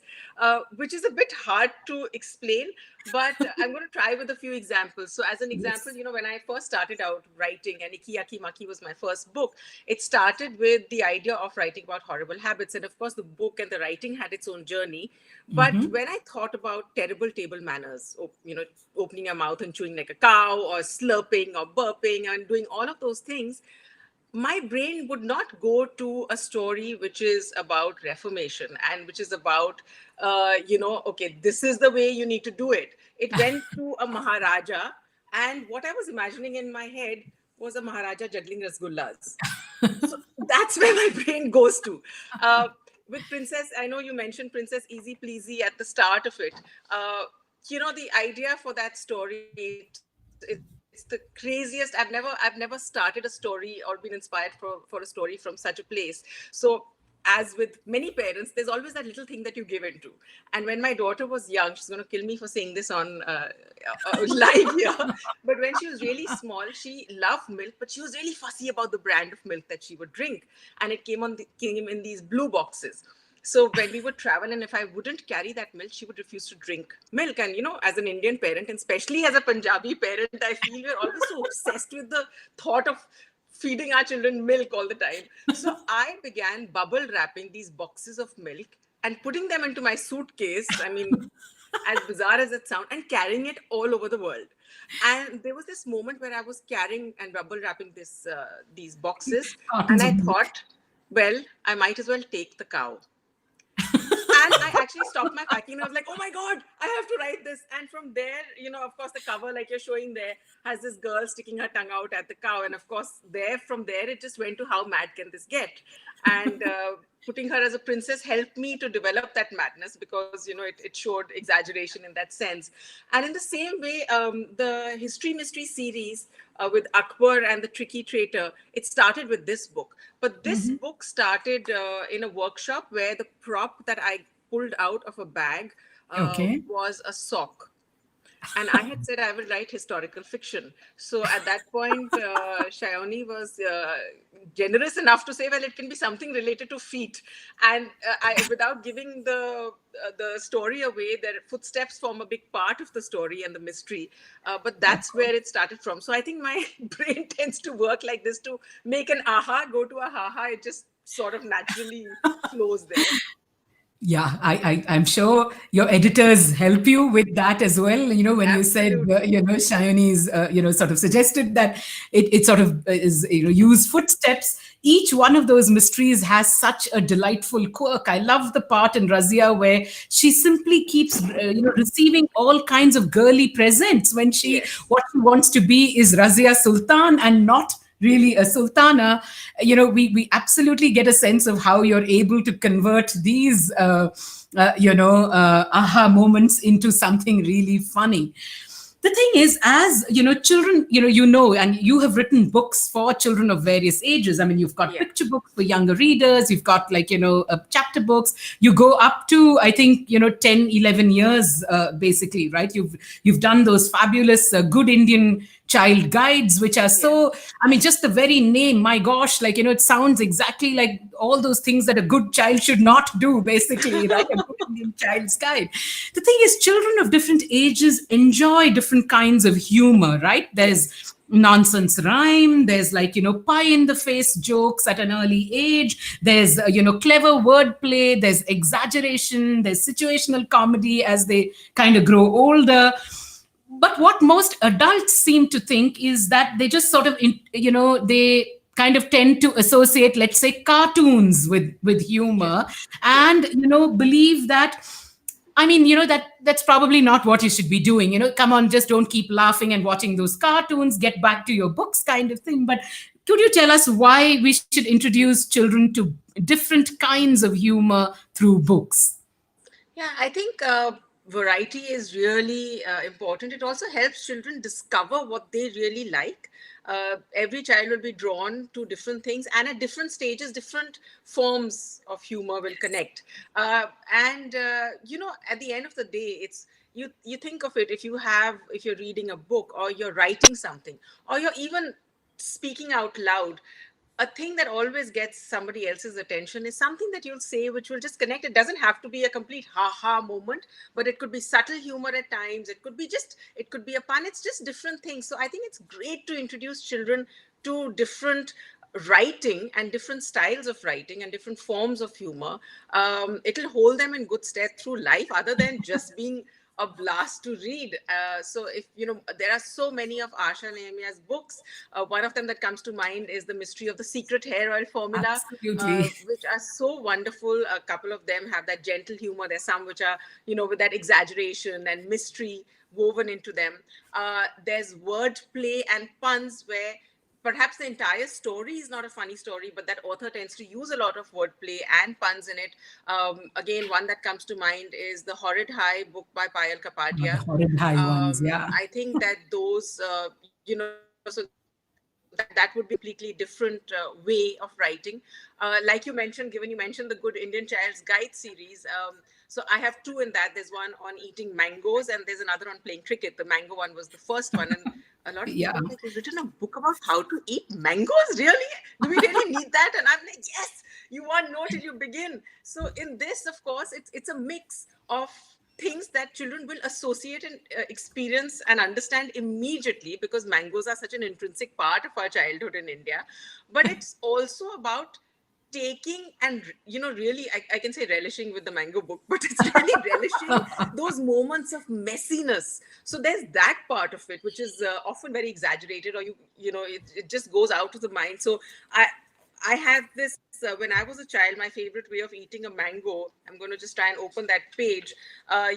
which is a bit hard to explain. But I'm going to try with a few examples. So, as an example, Yes. when I first started out writing, and Ikiyaki Maki was my first book, it started with the idea of writing about horrible habits. And of course, the book and the writing had its own journey. But when I thought about terrible table manners, opening your mouth and chewing like a cow, or slurping or burping and doing all of those things, my brain would not go to a story which is about reformation and which is about okay, this is the way you need to do it. It went to a maharaja, and what I was imagining in my head was a maharaja juggling rasgullas. So that's where my brain goes to. uh, with Princess, I know you mentioned Princess Easy Pleasy at the start of it. The idea for that story, it's the craziest. I've never started a story or been inspired for a story from such a place. So as with many parents, there's always that little thing that you give into. And when my daughter was young, she's going to kill me for saying this on live here, but when she was really small, she loved milk, but she was really fussy about the brand of milk that she would drink, and it came in these blue boxes. So when we would travel, and if I wouldn't carry that milk, she would refuse to drink milk. And as an Indian parent, and especially as a Punjabi parent, I feel we're always so obsessed with the thought of feeding our children milk all the time. So I began bubble wrapping these boxes of milk and putting them into my suitcase. I mean, as bizarre as it sounds, and carrying it all over the world. And there was this moment where I was carrying and bubble wrapping these boxes, Cartons and I of milk. thought, well, I might as well take the cow. And I actually stopped my packing, and I was like, oh my God, I have to write this. And from there, of course, the cover, like you're showing there, has this girl sticking her tongue out at the cow. And of course, from there, it just went to how mad can this get? And putting her as a princess helped me to develop that madness, because, it showed exaggeration in that sense. And in the same way, the History Mystery series with Akbar and the Tricky Traitor, it started with this book. But this book started in a workshop where the prop that I pulled out of a bag Okay. was a sock. And I had said I would write historical fiction. So at that point, Shayoni was generous enough to say, well, it can be something related to feet. And without giving the story away, their footsteps form a big part of the story and the mystery. But that's where it started from. So I think my brain tends to work like this: to make an aha go to a haha. It just sort of naturally flows there. Yeah, I'm sure your editors help you with that as well. When you said, Absolutely. Shayoni's, sort of suggested that it sort of is, use footsteps. Each one of those mysteries has such a delightful quirk. I love the part in Razia where she simply keeps, receiving all kinds of girly presents when Yes. what she wants to be is Razia Sultan and not really a sultana. We absolutely get a sense of how you're able to convert these aha moments into something really funny. The thing is, as children, and you have written books for children of various ages. I mean, you've got Yeah. picture books for younger readers, you've got chapter books. You go up to, I think, 10, 11 years, basically, right? You've done those fabulous good Indian child guides, which are Yeah. so, I mean, just the very name, my gosh, it sounds exactly like all those things that a good child should not do, basically, right? A good Indian child's guide. The thing is, children of different ages enjoy different kinds of humor, right? There's Yes. nonsense rhyme, there's pie in the face jokes at an early age, there's clever wordplay, there's exaggeration, there's situational comedy as they kind of grow older. But what most adults seem to think is that they just sort of they kind of tend to associate, let's say, cartoons with Yeah. humor, Yeah. and believe that, I mean, that's probably not what you should be doing. Come on, just don't keep laughing and watching those cartoons, get back to your books, kind of thing. But could you tell us why we should introduce children to different kinds of humor through books? Yeah, I think variety is really important. It also helps children discover what they really like. Every child will be drawn to different things, and at different stages, different forms of humor will connect. At the end of the day, it's you think of it, if you're reading a book or you're writing something or you're even speaking out loud, a thing that always gets somebody else's attention is something that you'll say which will just connect. It doesn't have to be a complete ha-ha moment, but it could be subtle humor at times. It could be a pun. It's just different things. So I think it's great to introduce children to different writing and different styles of writing and different forms of humor. It'll hold them in good stead through life, other than just being a blast to read. So if there are so many of Asha Nehemia's books. One of them that comes to mind is The Mystery of the Secret Hair Oil Formula, Absolutely. which are so wonderful. A couple of them have that gentle humor. There's some which are, with that exaggeration and mystery woven into them. There's wordplay and puns where perhaps the entire story is not a funny story, but that author tends to use a lot of wordplay and puns in it. Again, one that comes to mind is The Horrid High book by Payal The Kapadia. horrid high ones, yeah. I think that those, that would be a completely different way of writing. Like you mentioned, given you mentioned the Good Indian Child's Guide series. So I have two in that. There's one on eating mangoes, and there's another on playing cricket. The mango one was the first one, and a lot of Yeah. people are like, "You've written a book about how to eat mangoes? Really? Do we really need that?" And I'm like, "Yes, you want to know till you begin." So in this, of course, it's a mix of things that children will associate and experience and understand immediately, because mangoes are such an intrinsic part of our childhood in India. But it's also about taking and really, I can say relishing with the mango book, but it's really relishing those moments of messiness. So there's that part of it which is often very exaggerated, or it just goes out of the mind. So I had this when I was a child. My favorite way of eating a mango, I'm going to just try and open that page,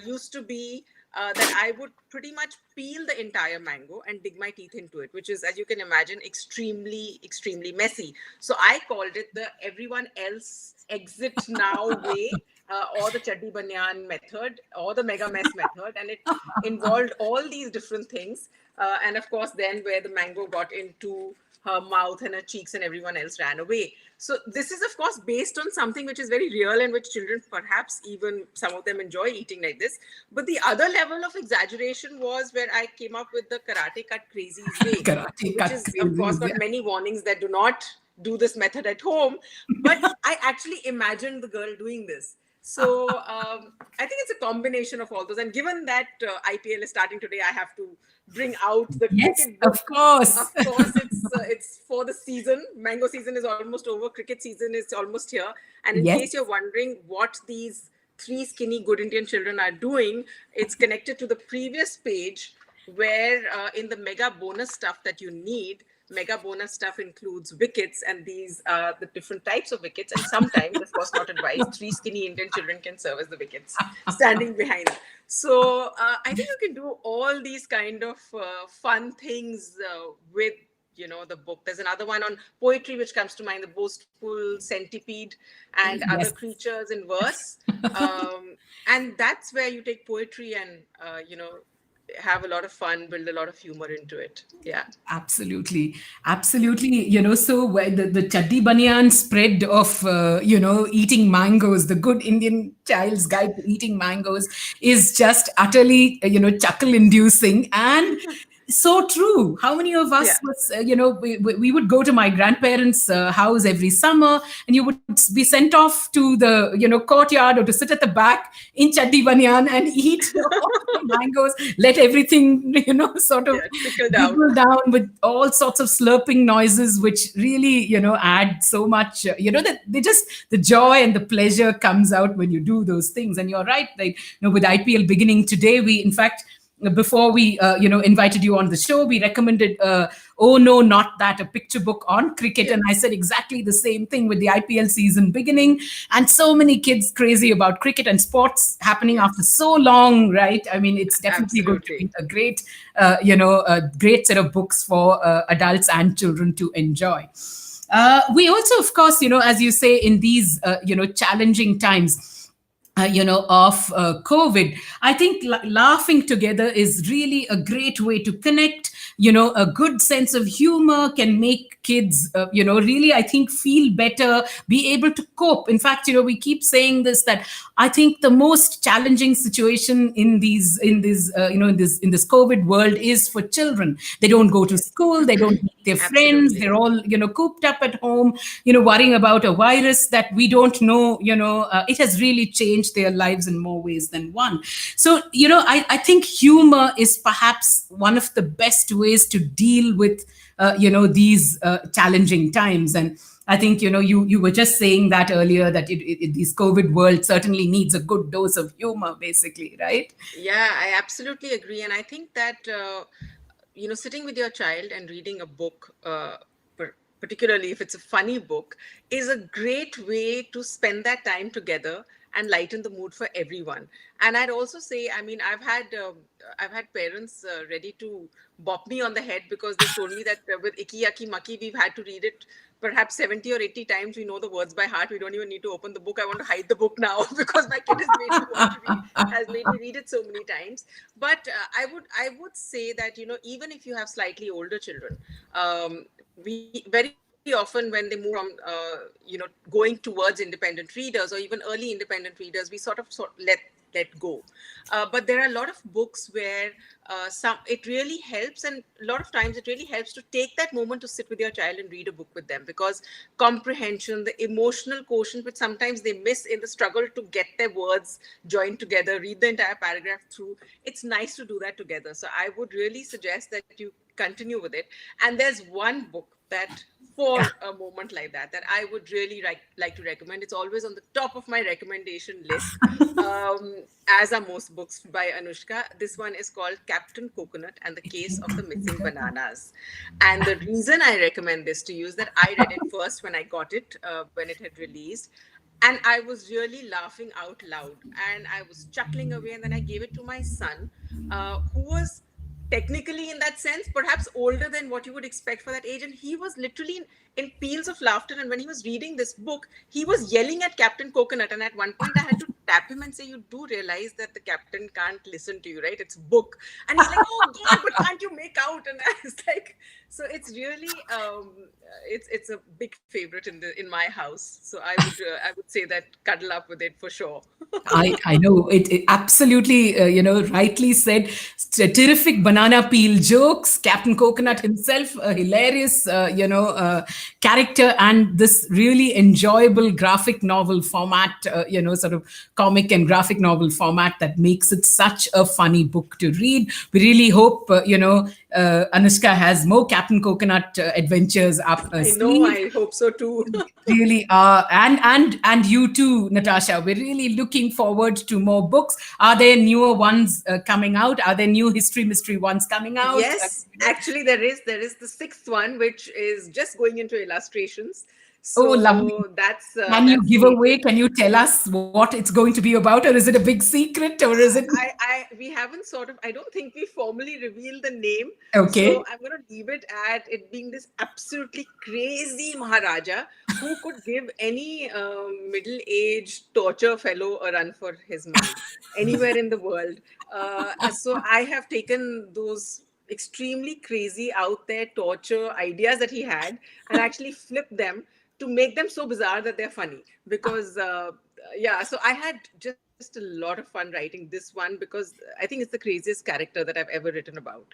used to be that I would pretty much peel the entire mango and dig my teeth into it, which is, as you can imagine, extremely, extremely messy. So I called it the everyone else exit now way, or the Chaddi Banyan method, or the mega mess method. And it involved all these different things. And of course, then where the mango got into her mouth and her cheeks and everyone else ran away. So this is, of course, based on something which is very real and which children, perhaps even some of them, enjoy eating like this. But the other level of exaggeration was where I came up with the karate cut crazies way, Karate which cut is, of course, crazies, got yeah. many warnings that do not do this method at home. But I actually imagined the girl doing this. So I think it's a combination of all those. And given that IPL is starting today, I have to bring out the Yes, cricket of book. course. Of course, it's for the season. Mango season is almost over. Cricket season is almost here. And in Yes. case you're wondering what these three skinny good Indian children are doing, it's connected to the previous page, where in the mega bonus stuff that you need, mega bonus stuff includes wickets, and these are the different types of wickets. And sometimes, of course, not advised, three skinny Indian children can serve as the wickets, standing behind. So I think you can do all these kind of fun things with the book. There's another one on poetry which comes to mind, the boastful centipede and other Yes. creatures in verse. And that's where you take poetry and have a lot of fun, build a lot of humor into it. Yeah. Absolutely, absolutely. So where the chaddi banyan spread of eating mangoes, the good Indian child's guide to eating mangoes, is just utterly chuckle inducing and so true. How many of Yeah. us was we would go to my grandparents' house every summer, and you would be sent off to the courtyard or to sit at the back in chaddi banyan and eat all the mangoes. Let everything sort of Yeah. Trickle down. dribble down with all sorts of slurping noises, which really add so much. That they just the joy and the pleasure comes out when you do those things. And you're right, like with IPL beginning today, we in fact before we invited you on the show, we recommended Oh No Not That, a picture book on cricket, Yeah. and I said exactly the same thing with the IPL season beginning, and so many kids crazy about cricket and sports happening after Yes. so long, right? I mean, it's definitely going to be Absolutely. a great a great set of books for adults and children to enjoy. We also, of course, as you say, in these challenging times, of COVID, I think laughing together is really a great way to connect. A good sense of humor can make kids, really, I think, feel better, be able to cope. In fact, we keep saying this, that I think the most challenging situation in this COVID world is for children. They don't go to Yes. school, they don't meet their friends, Absolutely. they're all cooped up at home, worrying about a virus that we don't know. It has really changed their lives in more ways than one. So I think humor is perhaps one of the best ways to deal with these challenging times. And I think you were just saying that earlier, that this COVID world certainly needs a good dose of humor, basically, right? Yeah, I absolutely agree. And I think that, sitting with your child and reading a book, particularly if it's a funny book, is a great way to spend that time together and lighten the mood for everyone. And I'd also say, I mean, I've had parents ready to bop me on the head because they've told me that with Icky Yaki Maki, we've had to read it perhaps 70 or 80 times. We know the words by heart. We don't even need to open the book. I want to hide the book now because my kid has made me read it so many times. But I would say that, even if you have slightly older children, we very often, when they move from going towards independent readers, or even early independent readers, we sort let go. But there are a lot of books where some it really helps, and a lot of times it really helps to take that moment to sit with your child and read a book with them, because comprehension, the emotional quotient, which sometimes they miss in the struggle to get their words joined together, read the entire paragraph through, it's nice to do that together. So I would really suggest that you continue with it. And there's one book that, for a moment like that I would really like to recommend. It's always on the top of my recommendation list, as are most books by Anushka. This one is called Captain Coconut and the Case of the Missing Bananas. And the reason I recommend this to you is that I read it first when I got it, when it had released. And I was really laughing out loud and I was chuckling away. And then I gave it to my son, who was technically, in that sense, perhaps older than what you would expect for that age. And he was literally in peals of laughter. And when he was reading this book, he was yelling at Captain Coconut. And at one point, I had to tap him and say, "You do realize that the captain can't listen to you, right? It's book." And he's like, "Oh God, but can't you make out?" And I was like, so it's really, it's a big favorite in my house. So I would say that cuddle up with it for sure. I know it absolutely, rightly said. Terrific banana peel jokes. Captain Coconut himself, a hilarious, character, and this really enjoyable graphic novel format, sort of comic and graphic novel format that makes it such a funny book to read. We really hope, Anushka has more Captain Coconut adventures up her I know, sleeve. I hope so too. Really are. And you too, Natasha, we're really looking forward to more books. Are there newer ones coming out? Are there new history mystery ones coming out? Yes, actually there is the sixth one, which is just going into illustrations. Oh, lovely. So Can you that's give away, slated. can you tell us what it's going to be about, or is it a big secret, or is it We haven't sort of, I don't think we formally revealed the name. So okay? I'm going to leave it at it being this absolutely crazy Maharaja who could give any middle-aged torture fellow a run for his money anywhere in the world. So I have taken those extremely crazy out there torture ideas that he had and actually flipped them to make them so bizarre that they're funny. Because yeah, so I had just a lot of fun writing this one because I think it's the craziest character that I've ever written about.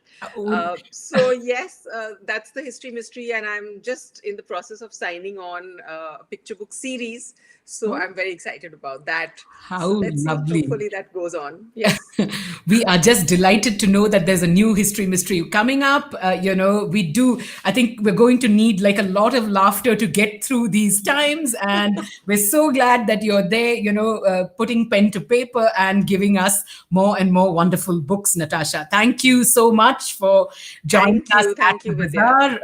So yes, that's the history mystery, and I'm just in the process of signing on a picture book series. So Oh, I'm very excited about that. So how let's see. lovely. Hopefully that goes on. Yes. We are just delighted to know that there's a new history mystery coming up. We do, I think we're going to need like a lot of laughter to get through these times. And we're so glad that you're there, putting pen to paper and giving us more and more wonderful books, Natasha. Thank you so much for joining Thank us you. at Thank the you, Vidya. Bazaar.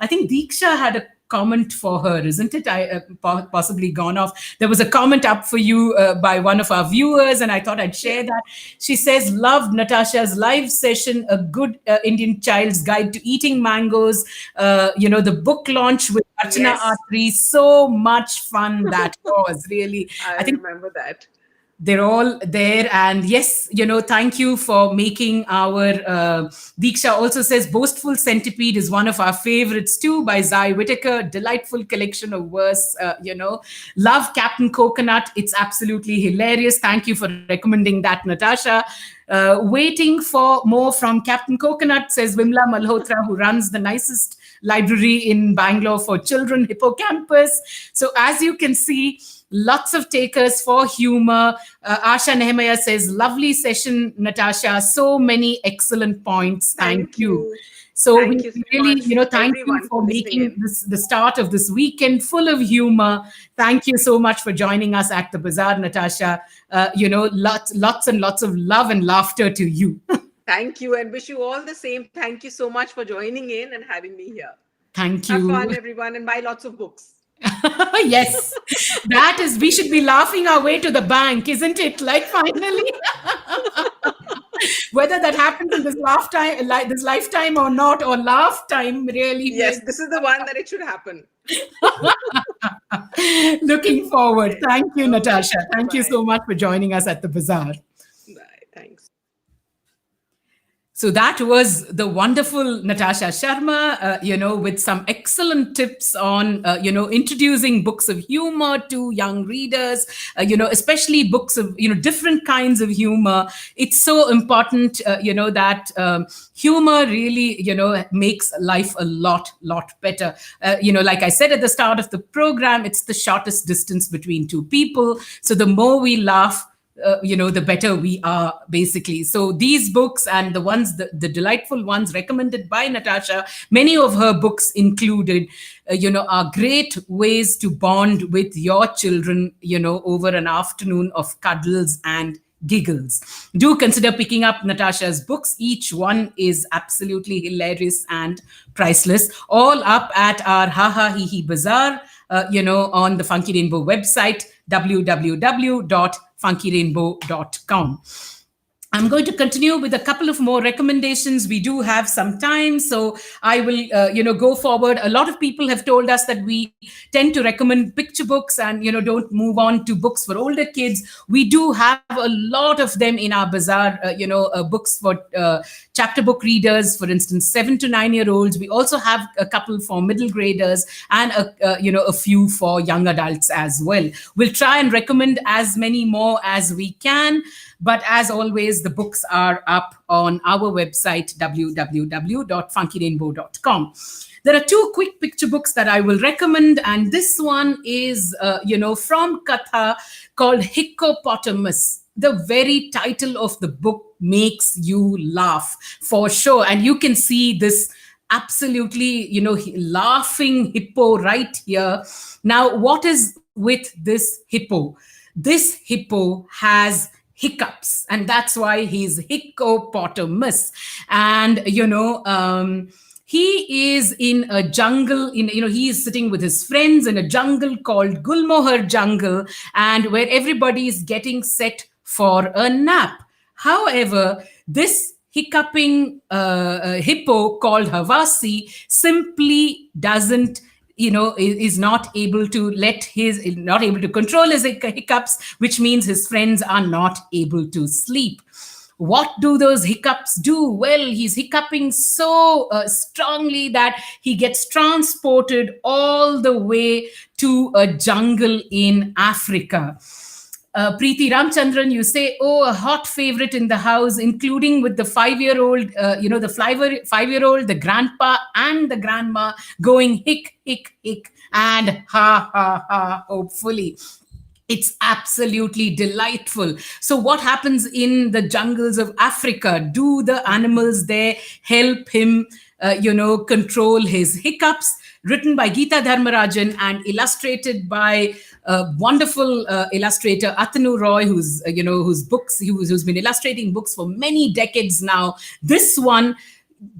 I think Deeksha had a comment for her, isn't it? I possibly gone off. There was a comment up for you by one of our viewers, and I thought I'd share Yeah. that. She says, "Loved Natasha's live session, a good Indian child's guide to eating mangoes. The book launch with Archana Yes. Atri, so much fun that was really. I I think remember that. they're all there. And yes, thank you for making our Diksha also says Boastful Centipede is one of our favorites too, by Zai Whitaker. Delightful collection of verse. Love Captain Coconut. It's absolutely hilarious. Thank you for recommending that, Natasha. Waiting for more from Captain Coconut, says Vimla Malhotra, who runs the nicest library in Bangalore for children, Hippocampus. So as you can see, lots of takers for humor. Asha Nehemiah says, lovely session, Natasha. So many excellent points. Thank Thank you. you. So Thank we you so really, much, thank you everyone, for for listening making in. this the start of this weekend full of humor. Thank you so much for joining us at the Bazaar, Natasha. Lots and lots of love and laughter to you. Thank you and wish you all the same. Thank you so much for joining in and having me here. Thank Have you. fun, everyone, and buy lots of books. Yes, that is, we should be laughing our way to the bank, isn't it? Like, finally, whether that happens in this lifetime, this lifetime or not, or laugh time, really Yes, makes. this is the one that it should happen. Looking forward. Okay. Thank you, Okay. Natasha. Bye Thank you bye. so much for joining us at the Bazaar. Bye. Thanks. So that was the wonderful Natasha Sharma, with some excellent tips on, introducing books of humor to young readers, especially books of, different kinds of humor. It's so important, that humor really, makes life a lot better. Like I said at the start of the program, it's the shortest distance between two people. So the more we laugh, the better we are, basically. So these books and the delightful ones recommended by Natasha, many of her books included, are great ways to bond with your children, over an afternoon of cuddles and giggles. Do consider picking up Natasha's books. Each one is absolutely hilarious and priceless. All up at our Ha Ha Hee Hee Bazaar, on the Funky Rainbow website, www.funkyrainbow.com. I'm going to continue with a couple of more recommendations. We do have some time, so I will, go forward. A lot of people have told us that we tend to recommend picture books and, don't move on to books for older kids. We do have a lot of them in our bazaar, books for chapter book readers, for instance, 7 to 9 year olds. We also have a couple for middle graders and, a few for young adults as well. We'll try and recommend as many more as we can. But as always, the books are up on our website, www.funkyrainbow.com. There are two quick picture books that I will recommend, and this one is, from Katha, called Hippopotamus. The very title of the book makes you laugh for sure, and you can see this absolutely, laughing hippo right here. Now, what is with this hippo? This hippo has hiccups, and that's why he's hippopotamus. And he is in a jungle, he is sitting with his friends in a jungle called Gulmohar jungle, and where everybody is getting set for a nap. However, this hiccuping hippo called Havasi simply doesn't is not able to not able to control his hiccups, which means his friends are not able to sleep. What do those hiccups do? Well, he's hiccuping so strongly that he gets transported all the way to a jungle in Africa. Preeti Ramchandran, you say, oh, a hot favorite in the house, including with the 5-year-old, the 5-year-old, the grandpa and the grandma going hick, hick, hick, and ha, ha, ha, hopefully. It's absolutely delightful. So, what happens in the jungles of Africa? Do the animals there help him, control his hiccups? Written by Geeta Dharmarajan and illustrated by wonderful illustrator Atanu Roy, who's been illustrating books for many decades now. This one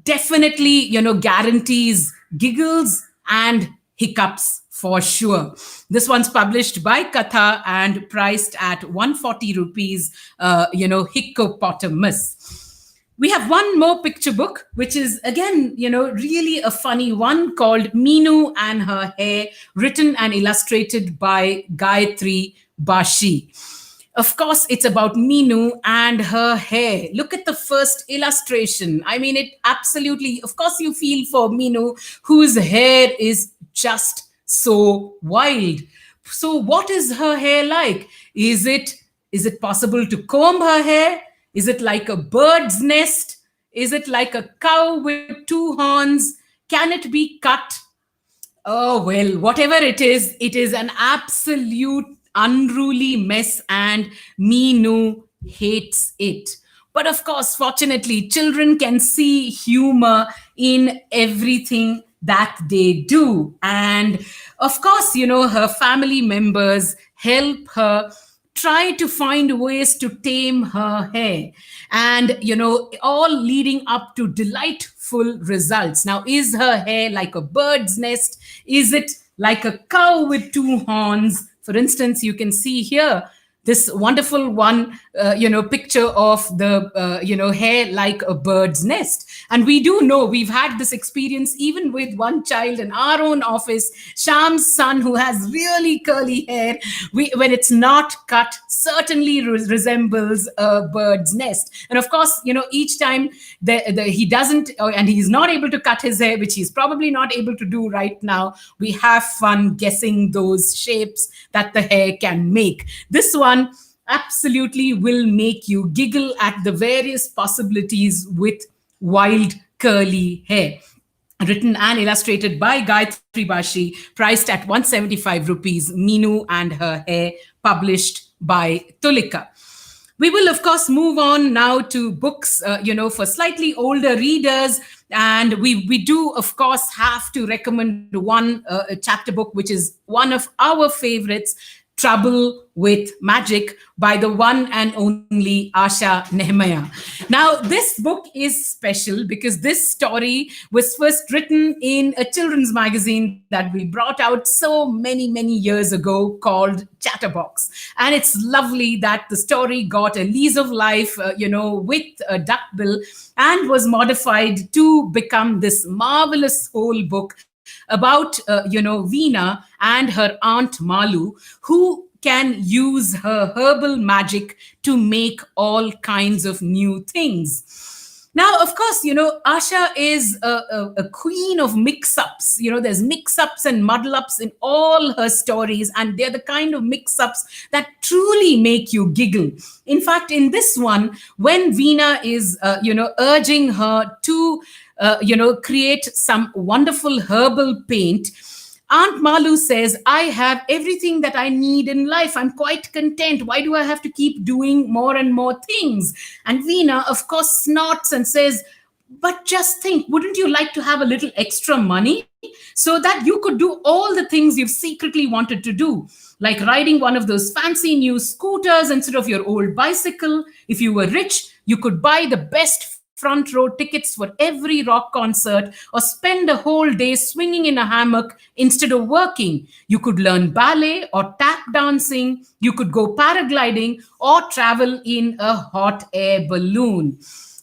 definitely, guarantees giggles and hiccups for sure. This one's published by Katha and priced at 140 rupees, hippopotamus. We have one more picture book, which is again, really a funny one called Meenu and Her Hair, written and illustrated by Gayatri Bashi. Of course, it's about Meenu and her hair. Look at the first illustration. I mean, it absolutely, of course, you feel for Meenu, whose hair is just so wild. So, what is her hair like? Is it possible to comb her hair? Is it like a bird's nest? Is it like a cow with 2 horns? Can it be cut? Oh, well, whatever it is an absolute unruly mess, and Meenu hates it. But of course, fortunately, children can see humor in everything that they do. And of course, her family members help her try to find ways to tame her hair, and all leading up to delightful results. Now, is her hair like a bird's nest? Is it like a cow with 2 horns? For instance, you can see here this wonderful one, picture of the, hair like a bird's nest. And we do know, we've had this experience even with one child in our own office, Sham's son, who has really curly hair. When it's not cut, certainly resembles a bird's nest. And of course, each time he doesn't, and he's not able to cut his hair, which he's probably not able to do right now, we have fun guessing those shapes that the hair can make. This one absolutely will make you giggle at the various possibilities with wild curly hair. Written and illustrated by Gayatri Bashi, priced at 175 rupees, Meenu and Her Hair, published by Tulika. We will, of course, move on now to books, for slightly older readers. And we do, of course, have to recommend one chapter book, which is one of our favorites, Trouble with Magic, by the one and only Asha Nehemiah. Now, this book is special because this story was first written in a children's magazine that we brought out so many, many years ago called Chatterbox. And it's lovely that the story got a lease of life, with a duckbill, and was modified to become this marvelous whole book about, Veena and her aunt Malu, who can use her herbal magic to make all kinds of new things. Now, of course, Asha is a queen of mix-ups. There's mix-ups and muddle-ups in all her stories, and they're the kind of mix-ups that truly make you giggle. In fact, in this one, when Veena is, urging her to, create some wonderful herbal paint, Aunt Malu says, I have everything that I need in life. I'm quite content. Why do I have to keep doing more and more things? And Veena, of course, snorts and says, but just think, wouldn't you like to have a little extra money so that you could do all the things you've secretly wanted to do? Like riding one of those fancy new scooters instead of your old bicycle. If you were rich, you could buy the best front row tickets for every rock concert, or spend a whole day swinging in a hammock instead of working. You could learn ballet or tap dancing. You could go paragliding or travel in a hot air balloon.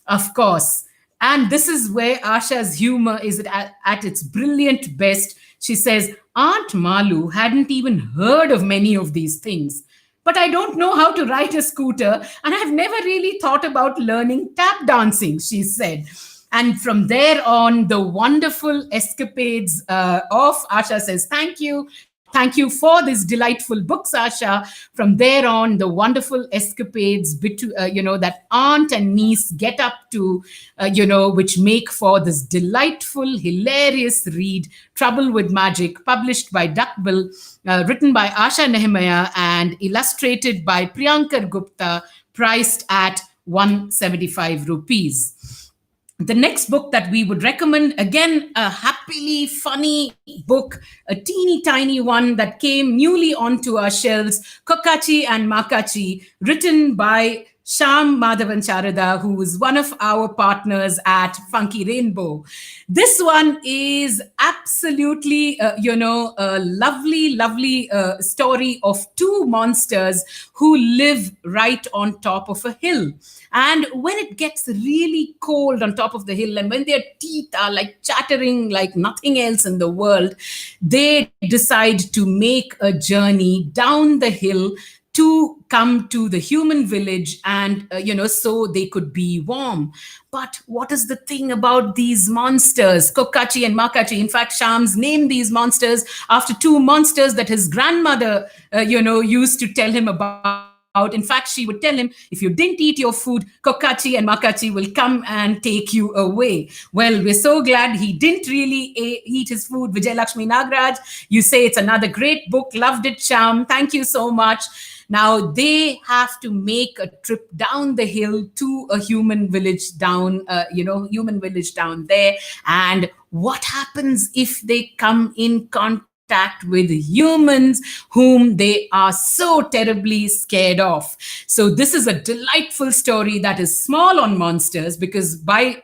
Of course. And this is where Asha's humor is at its brilliant best. She says, Aunt Malu hadn't even heard of many of these things. But I don't know how to ride a scooter, and I've never really thought about learning tap dancing, she said. And from there on, the wonderful escapades of Asha says, thank you. Thank you for this delightful book, Sasha. From there on, the wonderful escapades, that aunt and niece get up to, which make for this delightful, hilarious read, Trouble with Magic, published by Duckbill, written by Asha Nehemiah and illustrated by Priyankar Gupta, priced at 175 rupees. The next book that we would recommend, again, a happily funny book, a teeny tiny one that came newly onto our shelves, Kokachi and Makachi, written by Sham Madhavan Charada, who is one of our partners at Funky Rainbow. This one is absolutely, a lovely, lovely story of two monsters who live right on top of a hill. And when it gets really cold on top of the hill, and when their teeth are like chattering like nothing else in the world, they decide to make a journey down the hill to come to the human village and so they could be warm. But what is the thing about these monsters, Kokachi and Makachi? In fact, Shams named these monsters after two monsters that his grandmother used to tell him about. In fact, she would tell him, if you didn't eat your food, Kokachi and Makachi will come and take you away. Well, we're so glad he didn't really eat his food. Vijay Lakshmi Nagraj, you say it's another great book. Loved it, Sham. Thank you so much. Now they have to make a trip down the hill to a human village human village down there. And what happens if they come in contact with humans whom they are so terribly scared of? So this is a delightful story that is small on monsters, because by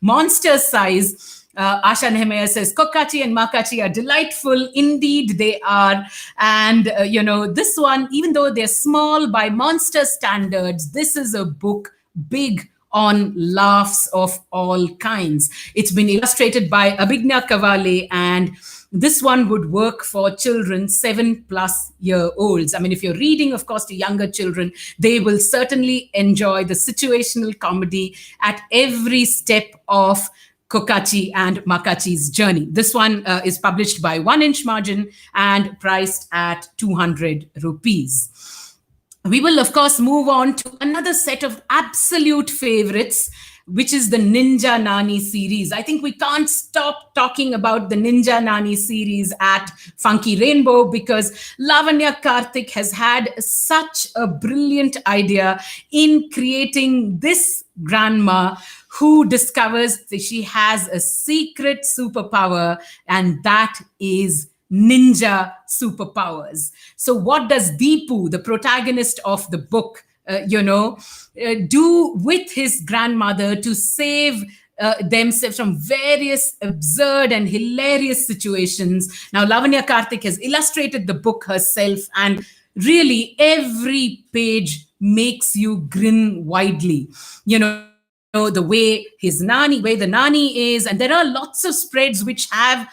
monster size, Asha Nehemiah says, Kokachi and Makachi are delightful. Indeed, they are. And, this one, even though they're small by monster standards, this is a book big on laughs of all kinds. It's been illustrated by Abhigna Kavale, and this one would work for children 7+-year-olds. I mean, if you're reading, of course, to younger children, they will certainly enjoy the situational comedy at every step of Kokachi and Makachi's journey. This one is published by 1 Inch Margin and priced at 200 rupees. We will, of course, move on to another set of absolute favorites, which is the Ninja Nani series. I think we can't stop talking about the Ninja Nani series at Funky Rainbow, because Lavanya Karthik has had such a brilliant idea in creating this grandma who discovers that she has a secret superpower, and that is ninja superpowers. So what does Deepu, the protagonist of the book, do with his grandmother to save themselves from various absurd and hilarious situations? Now, Lavanya Karthik has illustrated the book herself, and really every page makes you grin widely. The way the nani is, and there are lots of spreads which have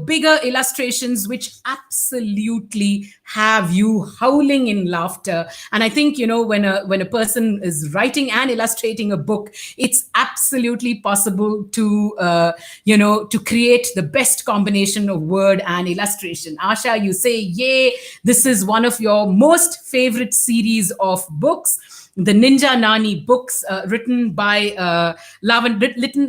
bigger illustrations which absolutely have you howling in laughter. And I think when a person is writing and illustrating a book, it's absolutely possible to to create the best combination of word and illustration. Asha, you say, yay, this is one of your most favorite series of books, the Ninja Nani books, written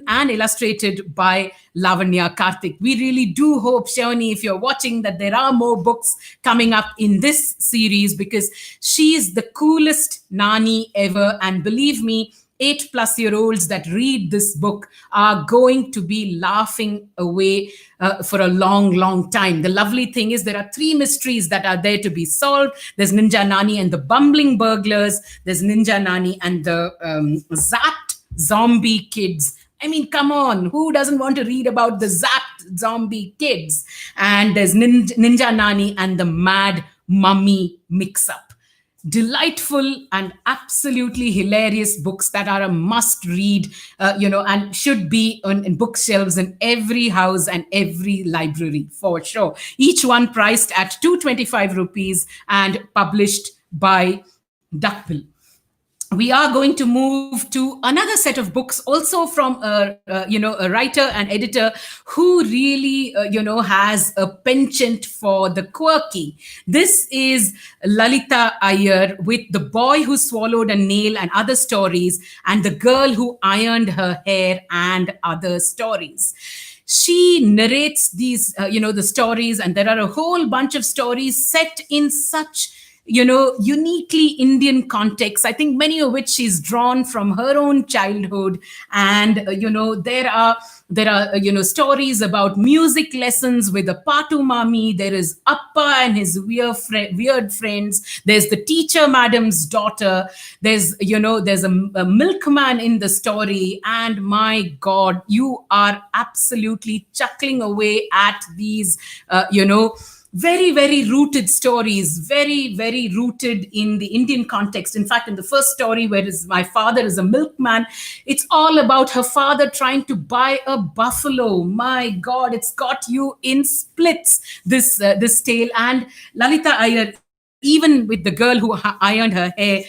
and illustrated by Lavanya Karthik. We really do hope, Shawni, if you're watching, that there are more books coming up in this series, because she's the coolest Nani ever. And believe me, 8+-year-olds that read this book are going to be laughing away for a long, long time. The lovely thing is there are 3 mysteries that are there to be solved. There's Ninja Nani and the bumbling burglars. There's Ninja Nani and the zapped zombie kids. I mean, come on, who doesn't want to read about the zapped zombie kids? And there's Ninja Nani and the mad mummy mix-up. delightful and absolutely hilarious books that are a must read, and should be in bookshelves in every house and every library for sure. Each one priced at 225 rupees and published by Duckbill. We are going to move to another set of books also from a writer and editor who really has a penchant for the quirky. This is Lalita Iyer with The Boy Who Swallowed a Nail and Other Stories, and The Girl Who Ironed Her Hair and Other Stories. She narrates these the stories, and there are a whole bunch of stories set in such uniquely Indian contexts. I think many of which she's drawn from her own childhood. And there are stories about music lessons with a Patu Mami. There is Appa and his weird friends. There's the teacher madam's daughter. There's a milkman in the story. And my God, you are absolutely chuckling away at these, very, very rooted stories, very, very rooted in the Indian context. In fact, in the first story, where my father is a milkman, it's all about her father trying to buy a buffalo. My God, it's got you in splits, this tale. And Lalita Iyer, even with The Girl Who Ironed Her Hair,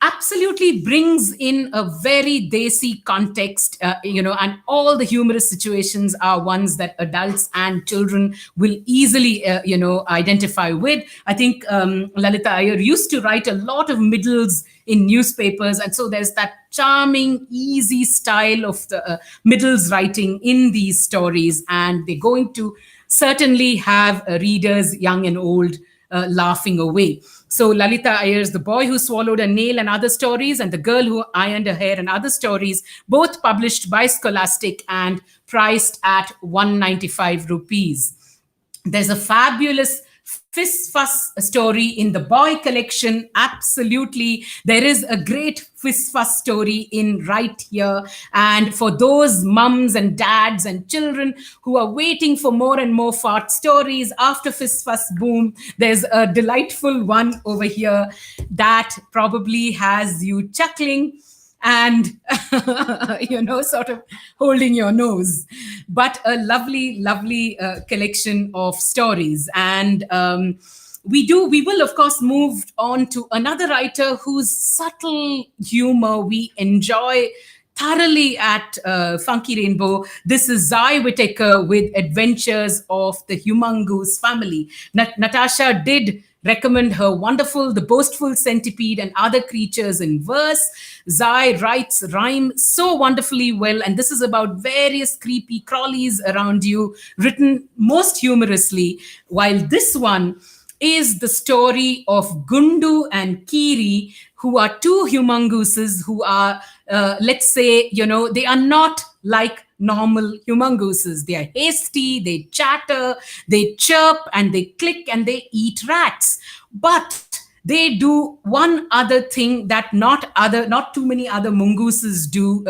absolutely brings in a very desi context, and all the humorous situations are ones that adults and children will easily, identify with. I think Lalita Iyer used to write a lot of middles in newspapers, and so there's that charming, easy style of the middles writing in these stories, and they're going to certainly have readers, young and old, laughing away. So Lalita Iyer's The Boy Who Swallowed a Nail and Other Stories, and The Girl Who Ironed Her Hair and Other Stories, both published by Scholastic and priced at 195 rupees. There's a fabulous Fizz Fuss story in the boy collection. Absolutely. There is a great Fizz Fuss story in right here. And for those mums and dads and children who are waiting for more and more fart stories after Fizz Fuss boom, there's a delightful one over here that probably has you chuckling and sort of holding your nose, but a lovely collection of stories. And we will of course move on to another writer whose subtle humor we enjoy thoroughly at Funky Rainbow. This is Zai Whitaker with Adventures of the Humongous Family. Natasha did recommend her wonderful The Boastful Centipede and Other Creatures in Verse. Zai writes rhyme so wonderfully well, and this is about various creepy crawlies around you, written most humorously, while this one is the story of Gundu and Kiri, who are two humongooses who are, let's say, they are not like normal humongooses. They are hasty, they chatter, they chirp, and they click, and they eat rats. But they do one other thing that not too many other mongooses do.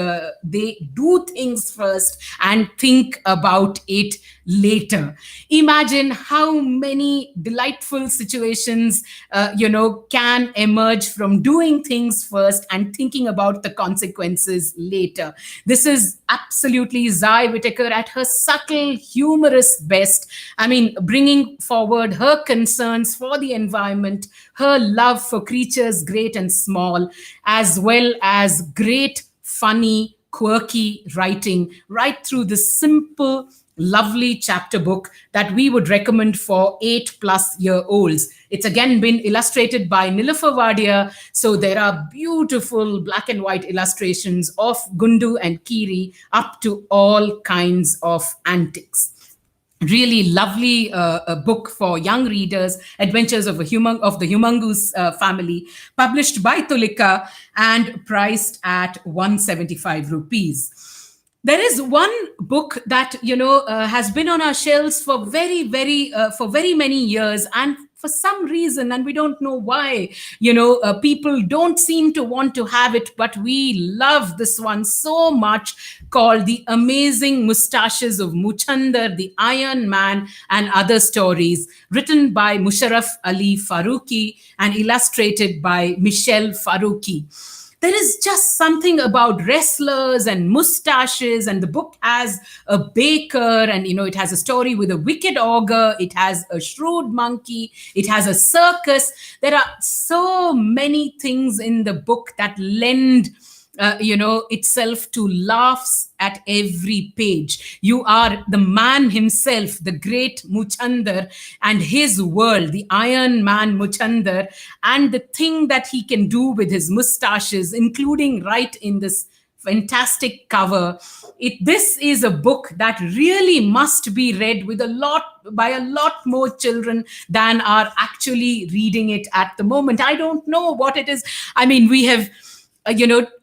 They do things first and think about it later. Imagine how many delightful situations can emerge from doing things first and thinking about the consequences later. This is absolutely Zai Whitaker at her subtle, humorous best. I mean, bringing forward her concerns for the environment, her love for creatures great and small, as well as great, funny, quirky writing right through this simple, lovely chapter book that we would recommend for 8+ year olds. It's again been illustrated by Nilofer Wadia. So there are beautiful black and white illustrations of Gundu and Kiri up to all kinds of antics. Really lovely book for young readers, Adventures of the Humongous Family, published by Tulika and priced at 175 rupees. There is one book that has been on our shelves for very many years, and for for some reason, and we don't know why, people don't seem to want to have it, but we love this one so much, called The Amazing Mustaches of Muchandar, the Iron Man, and Other Stories, written by Musharraf Ali Faruqi and illustrated by Michelle Faruqi. There is just something about wrestlers and mustaches, and the book has a baker, and it has a story with a wicked ogre, it has a shrewd monkey, it has a circus. There are so many things in the book that lend itself to laughs at every page. You are the man himself, the great Muchandar, and his world, the Iron Man Muchandar, and the thing that he can do with his mustaches, including right in this fantastic cover. This is a book that really must be read with by a lot more children than are actually reading it at the moment. I don't know what it is. I mean, we have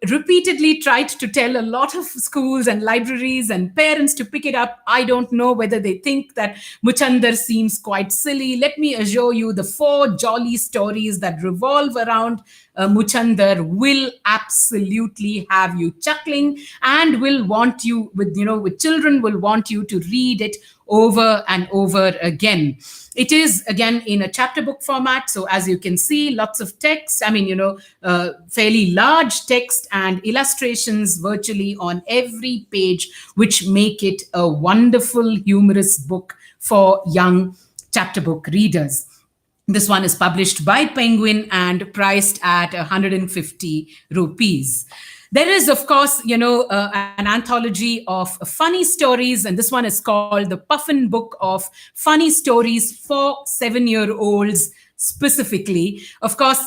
repeatedly tried to tell a lot of schools and libraries and parents to pick it up. I don't know whether they think that Muchandar seems quite silly. Let me assure you, the 4 jolly stories that revolve around Muchandar will absolutely have you chuckling, and will want you, with children, will want you to read it over and over again. It is again in a chapter book format, so as you can see, lots of text. I mean, fairly large text and illustrations virtually on every page, which make it a wonderful, humorous book for young chapter book readers. This one is published by Penguin and priced at 150 rupees. There is, of course, an anthology of funny stories, and this one is called The Puffin Book of Funny Stories for 7-year-olds specifically. Of course,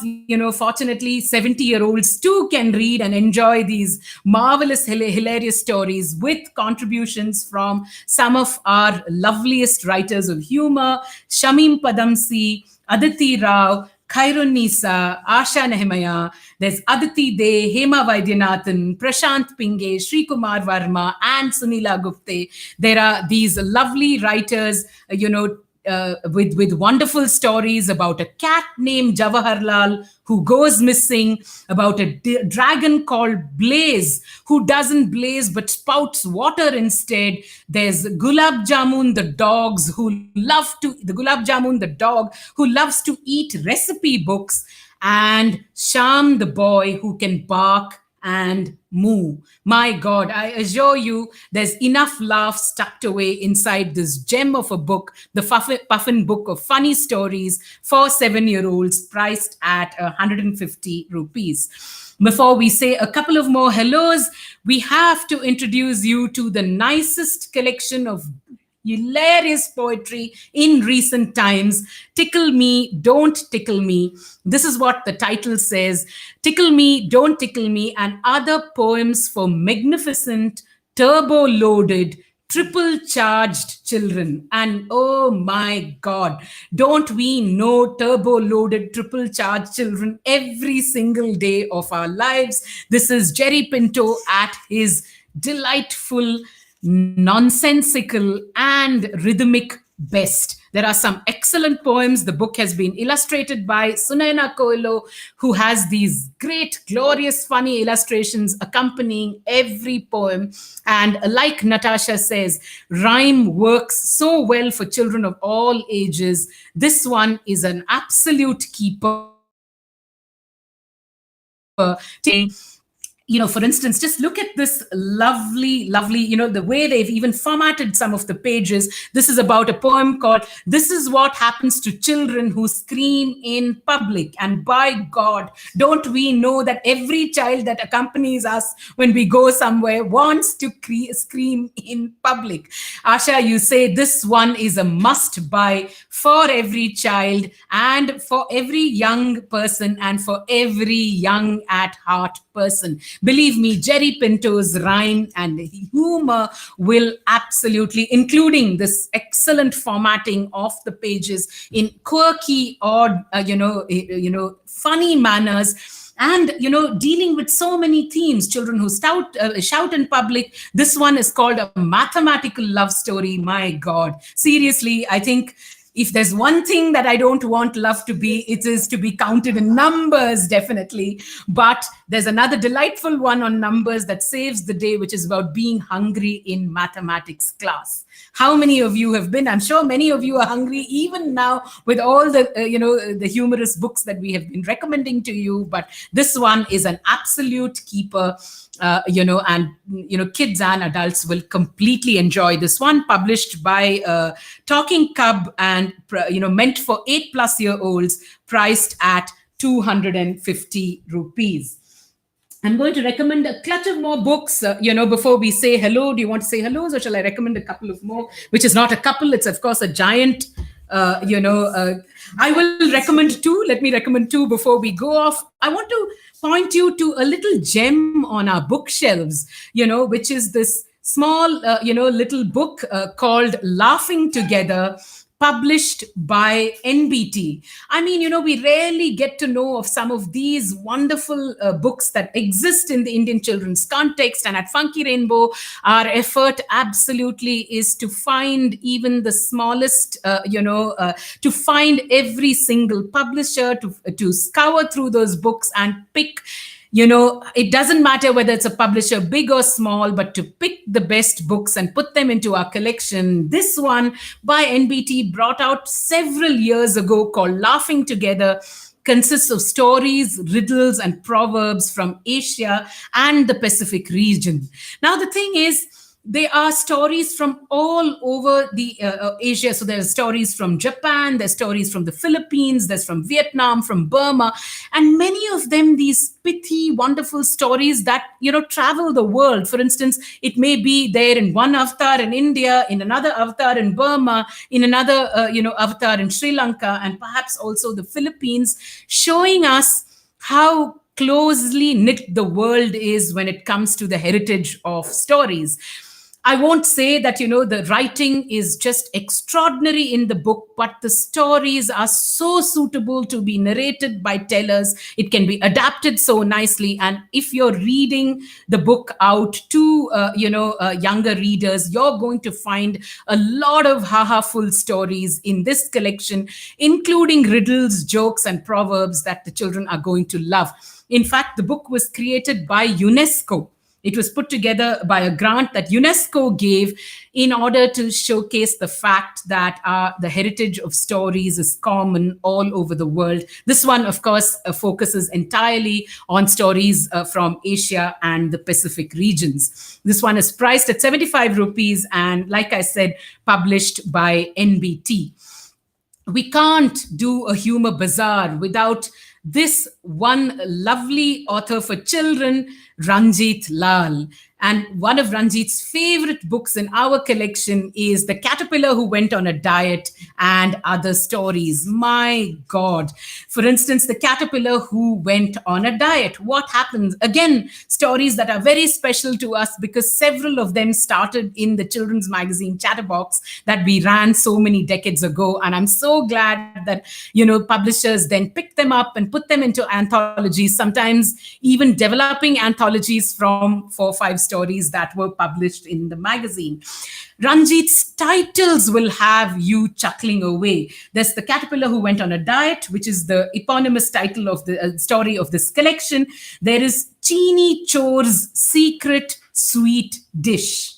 fortunately, 70-year-olds too can read and enjoy these marvelous, hilarious stories with contributions from some of our loveliest writers of humor: Shamim Padamsi, Aditi Rao, Khairun Nisa, Asha Nehemaya, there's Aditi De, Hema Vaidyanathan, Prashant Pinge, Sri Kumar Varma, and Sunila Gupte. There are these lovely writers, with wonderful stories about a cat named Jawaharlal who goes missing, about a dragon called Blaze who doesn't blaze but spouts water instead. There's Gulab Jamun the dog who loves to eat recipe books, and Sham the boy who can bark and moo. My God, I assure you, there's enough laughs tucked away inside this gem of a book, the Puffin Book of Funny Stories for 7-year-olds, priced at 150 rupees. Before we say a couple of more hellos, we have to introduce you to the nicest collection of hilarious poetry in recent times. Tickle Me, Don't Tickle Me. This is what the title says: Tickle Me, Don't Tickle Me, and other poems for magnificent, turbo-loaded, triple-charged children. And oh my God, don't we know turbo-loaded, triple-charged children every single day of our lives? This is Jerry Pinto at his delightful, nonsensical, and rhythmic best. There are some excellent poems. The book has been illustrated by Sunaina Coelho, who has these great, glorious, funny illustrations accompanying every poem. And like Natasha says, rhyme works so well for children of all ages. This one is an absolute keeper. For instance, just look at this lovely, the way they've even formatted some of the pages. This is about a poem called This Is What Happens to Children Who Scream in Public. And by God, don't we know that every child that accompanies us when we go somewhere wants to scream in public. Asha, you say this one is a must buy for every child and for every young person and for every young at heart person. Believe me, Jerry Pinto's rhyme and humor will absolutely, including this excellent formatting of the pages in quirky, odd, funny manners, and dealing with so many themes. Children who shout in public. This one is called A Mathematical Love Story. My God, seriously, I think If there's one thing that I don't want love to be, it is to be counted in numbers, definitely. But there's another delightful one on numbers that saves the day, which is about being hungry in mathematics class. How many of you have been? I'm sure many of you are hungry even now with all the, the humorous books that we have been recommending to you. But this one is an absolute keeper. And kids and adults will completely enjoy this one. Published by Talking Cub, and meant for 8+ year olds, priced at 250 rupees. I'm going to recommend a clutch of more books, before we say hello. Do you want to say hellos, or shall I recommend a couple of more? Which is not a couple, it's of course a giant, I will recommend two. Let me recommend two before we go off. I want to point you to a little gem on our bookshelves, which is this small, little book called Laughing Together, published by NBT. I mean, we rarely get to know of some of these wonderful books that exist in the Indian children's context. And at Funky Rainbow, our effort absolutely is to find even the smallest, to find every single publisher, to scour through those books and pick. It doesn't matter whether it's a publisher big or small, but to pick the best books and put them into our collection. This one by NBT, brought out several years ago, called Laughing Together, consists of stories, riddles, and proverbs from Asia and the Pacific region. Now, the thing is, they are stories from all over the Asia. So there's stories from Japan, there's stories from the Philippines, there's from Vietnam, from Burma, and many of them, these pithy, wonderful stories that, travel the world. For instance, it may be there in one avatar in India, in another avatar in Burma, in another, avatar in Sri Lanka, and perhaps also the Philippines, showing us how closely knit the world is when it comes to the heritage of stories. I won't say that, the writing is just extraordinary in the book, but the stories are so suitable to be narrated by tellers. It can be adapted so nicely. And if you're reading the book out to, younger readers, you're going to find a lot of ha-ha-ful stories in this collection, including riddles, jokes, and proverbs that the children are going to love. In fact, the book was created by UNESCO. It was put together by a grant that UNESCO gave in order to showcase the fact that the heritage of stories is common all over the world. This one, of course, focuses entirely on stories from Asia and the Pacific regions. This one is priced at 75 rupees and, like I said, published by NBT. We can't do a humor bazaar without this one lovely author for children, Ranjit Lal. And one of Ranjit's favorite books in our collection is The Caterpillar Who Went on a Diet and Other Stories. My God. For instance, The Caterpillar Who Went on a Diet. What happens? Again, stories that are very special to us because several of them started in the children's magazine Chatterbox that we ran so many decades ago. And I'm so glad that, publishers then picked them up and put them into anthologies, sometimes even developing anthologies from 4 or 5 stories that were published in the magazine. Ranjit's titles will have you chuckling away. There's The Caterpillar Who Went on a Diet, which is the eponymous title of the story of this collection. There is Cheeni Chore's Secret Sweet Dish.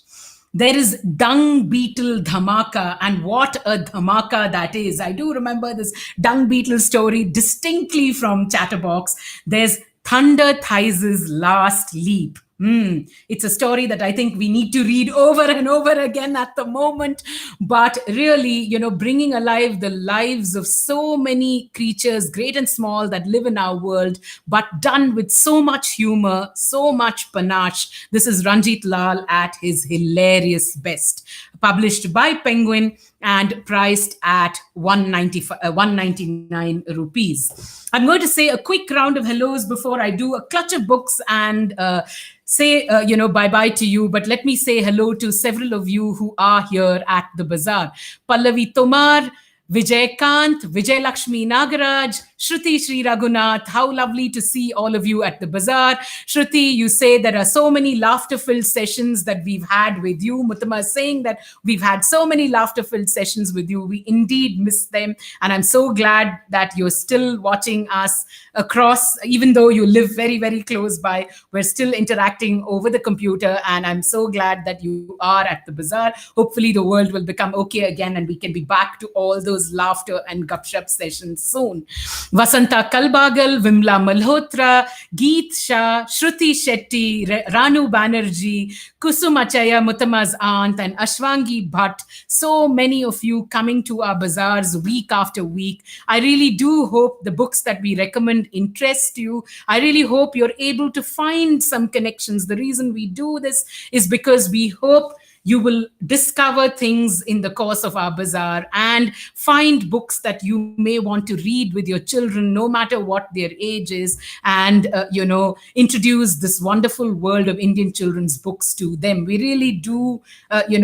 There is Dung Beetle Dhamaka, and what a dhamaka that is. I do remember this Dung Beetle story distinctly from Chatterbox. There's Thunder Thighs' Last Leap. It's a story that I think we need to read over and over again at the moment. But really, bringing alive the lives of so many creatures, great and small, that live in our world, but done with so much humor, so much panache. This is Ranjit Lal at his hilarious best. Published by Penguin and priced at 199 rupees. I'm going to say a quick round of hellos before I do a clutch of books and say, bye-bye to you. But let me say hello to several of you who are here at the Buzzaar. Pallavi Tomar, Vijay Kant, Vijay Lakshmi Nagaraj, Shruti Sri Raghunath. How lovely to see all of you at the bazaar. Shruti, you say there are so many laughter-filled sessions that we've had with you. Muttama is saying that we've had so many laughter-filled sessions with you. We indeed miss them. And I'm so glad that you're still watching us across, even though you live very, very close by. We're still interacting over the computer. And I'm so glad that you are at the bazaar. Hopefully the world will become okay again and we can be back to all those laughter and gupshup sessions soon. Vasanta Kalbagal, Vimla Malhotra, Geet Shah, Shruti Shetty, Ranu Banerjee, Kusumachaya, Muttama's aunt, and Ashwangi Bhatt. So many of you coming to our bazaars week after week. I really do hope the books that we recommend interest you. I really hope you're able to find some connections. The reason we do this is because we hope you will discover things in the course of our bazaar and find books that you may want to read with your children, no matter what their age is, and introduce this wonderful world of Indian children's books to them. We really do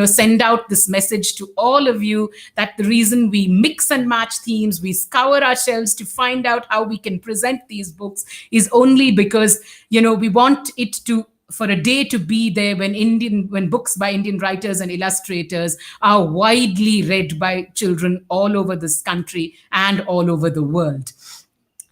send out this message to all of you that the reason we mix and match themes, we scour our shelves to find out how we can present these books, is only because we want it to, for a day to be there when books by Indian writers and illustrators are widely read by children all over this country and all over the world.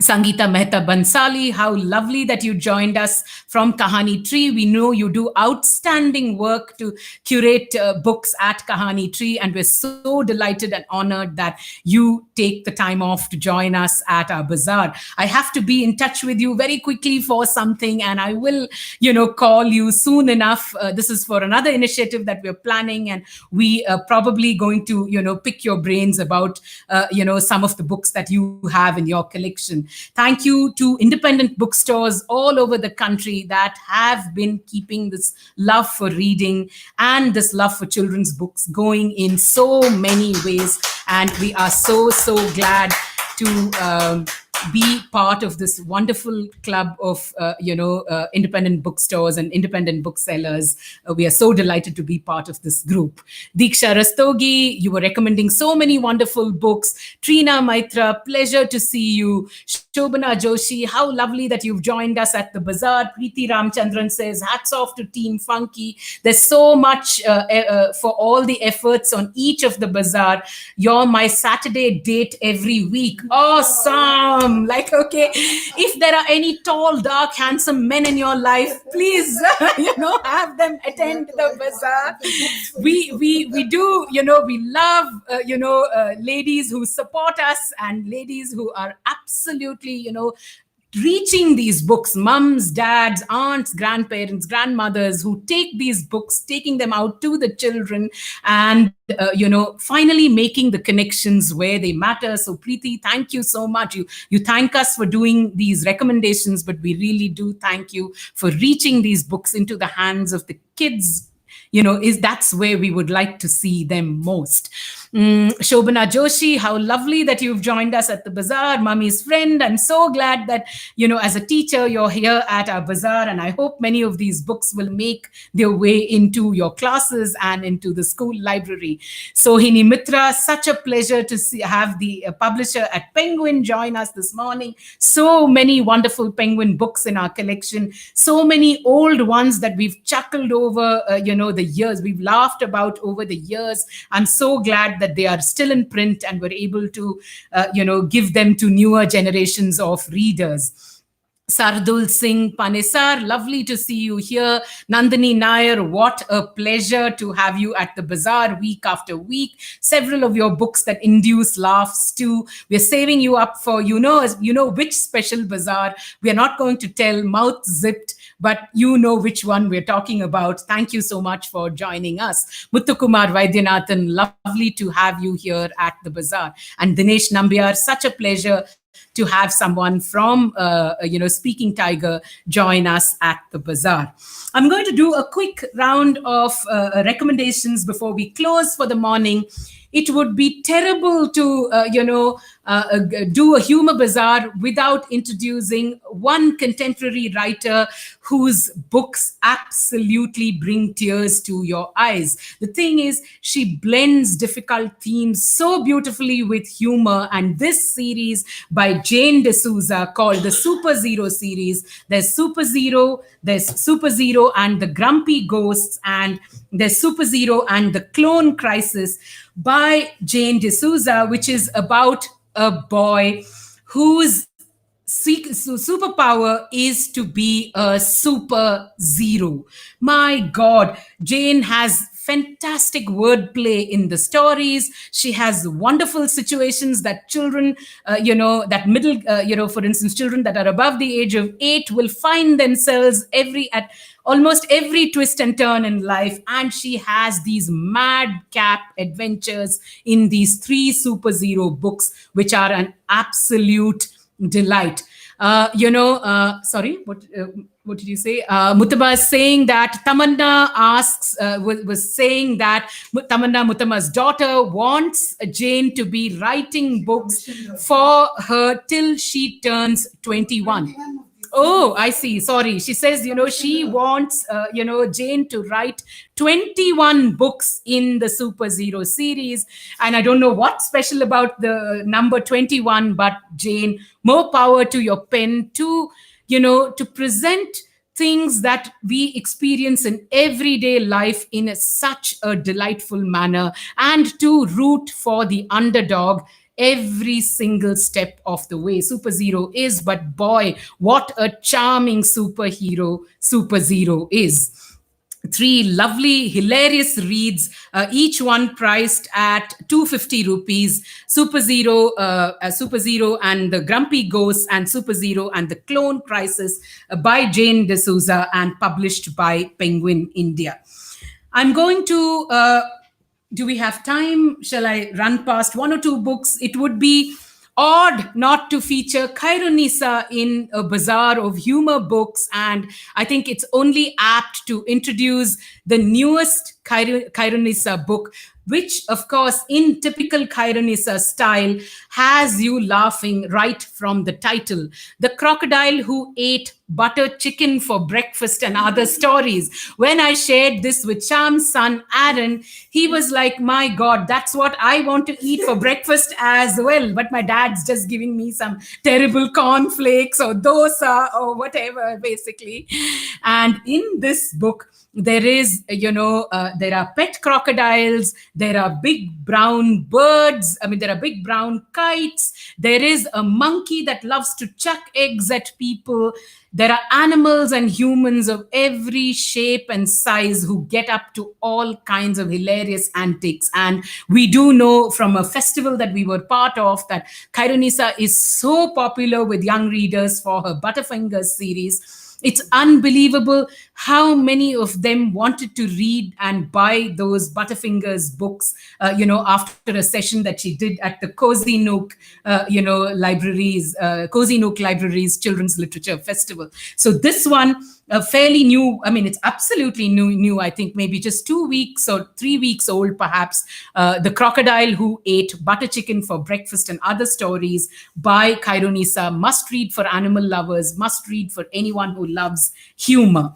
Sangeeta Mehta Bansali, how lovely that you joined us from Kahani Tree. We know you do outstanding work to curate books at Kahani Tree, and we're so delighted and honored that you take the time off to join us at our bazaar. I have to be in touch with you very quickly for something, and I will, call you soon enough. This is for another initiative that we're planning, and we are probably going to, pick your brains about, some of the books that you have in your collection. Thank you to independent bookstores all over the country that have been keeping this love for reading and this love for children's books going in so many ways. And we are so, so glad to be part of this wonderful club of, independent bookstores and independent booksellers. We are so delighted to be part of this group. Diksha Rastogi, you were recommending so many wonderful books. Trina Maitra, pleasure to see you. Shobana Joshi, how lovely that you've joined us at the bazaar. Preeti Ramchandran says, hats off to Team Funky. There's so much for all the efforts on each of the bazaar. You're my Saturday date every week. Awesome. Okay, if there are any tall, dark, handsome men in your life, please, have them attend the bazaar. We do, we love, ladies who support us and ladies who are absolutely, reaching these books, mums, dads, aunts, grandparents, grandmothers who take these books, taking them out to the children and, finally making the connections where they matter. So Preeti, thank you so much. You thank us for doing these recommendations, but we really do thank you for reaching these books into the hands of the kids. That's where we would like to see them most. Shobana Joshi, how lovely that you've joined us at the bazaar, Mummy's friend. I'm so glad that, as a teacher, you're here at our bazaar, and I hope many of these books will make their way into your classes and into the school library. Sohini Mitra, such a pleasure to have the publisher at Penguin join us this morning. So many wonderful Penguin books in our collection, so many old ones that we've chuckled over, the years, we've laughed about over the years. I'm so glad that they are still in print and we're able to, give them to newer generations of readers. Sardul Singh Panesar, lovely to see you here. Nandini Nair, what a pleasure to have you at the bazaar week after week. Several of your books that induce laughs too. We're saving you up for, which special bazaar. We're not going to tell, mouth zipped, but you know which one we're talking about. Thank you so much for joining us. Muthukumar Vaidyanathan, lovely to have you here at the bazaar. And Dinesh Nambiar, such a pleasure to have someone from, Speaking Tiger join us at the bazaar. I'm going to do a quick round of recommendations before we close for the morning. It would be terrible to, do a humor bazaar without introducing one contemporary writer whose books absolutely bring tears to your eyes. The thing is, she blends difficult themes so beautifully with humor, and this series by Jane D'Souza called the Super Zero series. There's Super Zero and the Grumpy Ghosts, and there's Super Zero and the Clone Crisis by Jane D'Souza, which is about a boy whose superpower is to be a super zero. My God, Jane has fantastic wordplay in the stories. She has wonderful situations that children, that middle, for instance, children that are above the age of 8 will find themselves at almost every twist and turn in life. And she has these madcap adventures in these 3 Super Zero books, which are an absolute delight. Sorry, what did you say? Mutaba is saying that was saying that Tamanna Mutama's daughter wants Jane to be writing books for her till she turns 21. Oh, I see. Sorry. She says, she wants, Jane to write 21 books in the Super Zero series. And I don't know what's special about the number 21, but Jane, more power to your pen to present things that we experience in everyday life in such a delightful manner, and to root for the underdog every single step of the way. Super Zero is, but boy, what a charming superhero Super Zero is. 3 lovely, hilarious reads, each one priced at 250 rupees. Super Zero and the Grumpy Ghosts, and Super Zero and the Clone Crisis, by Jane D'Souza and published by Penguin India. I'm going to do we have time? Shall I run past 1 or 2 books? It would be odd not to feature Khairunisa in a bazaar of humor books, and I think it's only apt to introduce the newest Khairunisa book, which, of course, in typical Khairunisa style, has you laughing right from the title. The Crocodile Who Ate Butter Chicken for Breakfast and Other Stories. When I shared this with Sham's son, Aaron, he was like, my God, that's what I want to eat for breakfast as well. But my dad's just giving me some terrible cornflakes or dosa or whatever, basically. And in this book, there are pet crocodiles, there are big brown birds, there are big brown kites, there is a monkey that loves to chuck eggs at people, there are animals and humans of every shape and size who get up to all kinds of hilarious antics. And we do know from a festival that we were part of that Khairunisa is so popular with young readers for her Butterfingers series. It's unbelievable how many of them wanted to read and buy those Butterfingers books, after a session that she did at the Cozy Nook, Cozy Nook Libraries Children's Literature Festival. So this one, fairly new. It's absolutely new. I think maybe just 2 weeks or 3 weeks old, perhaps. The Crocodile Who Ate Butter Chicken for Breakfast and Other Stories by Khairunisa. Must read for animal lovers, must read for anyone who loves humor.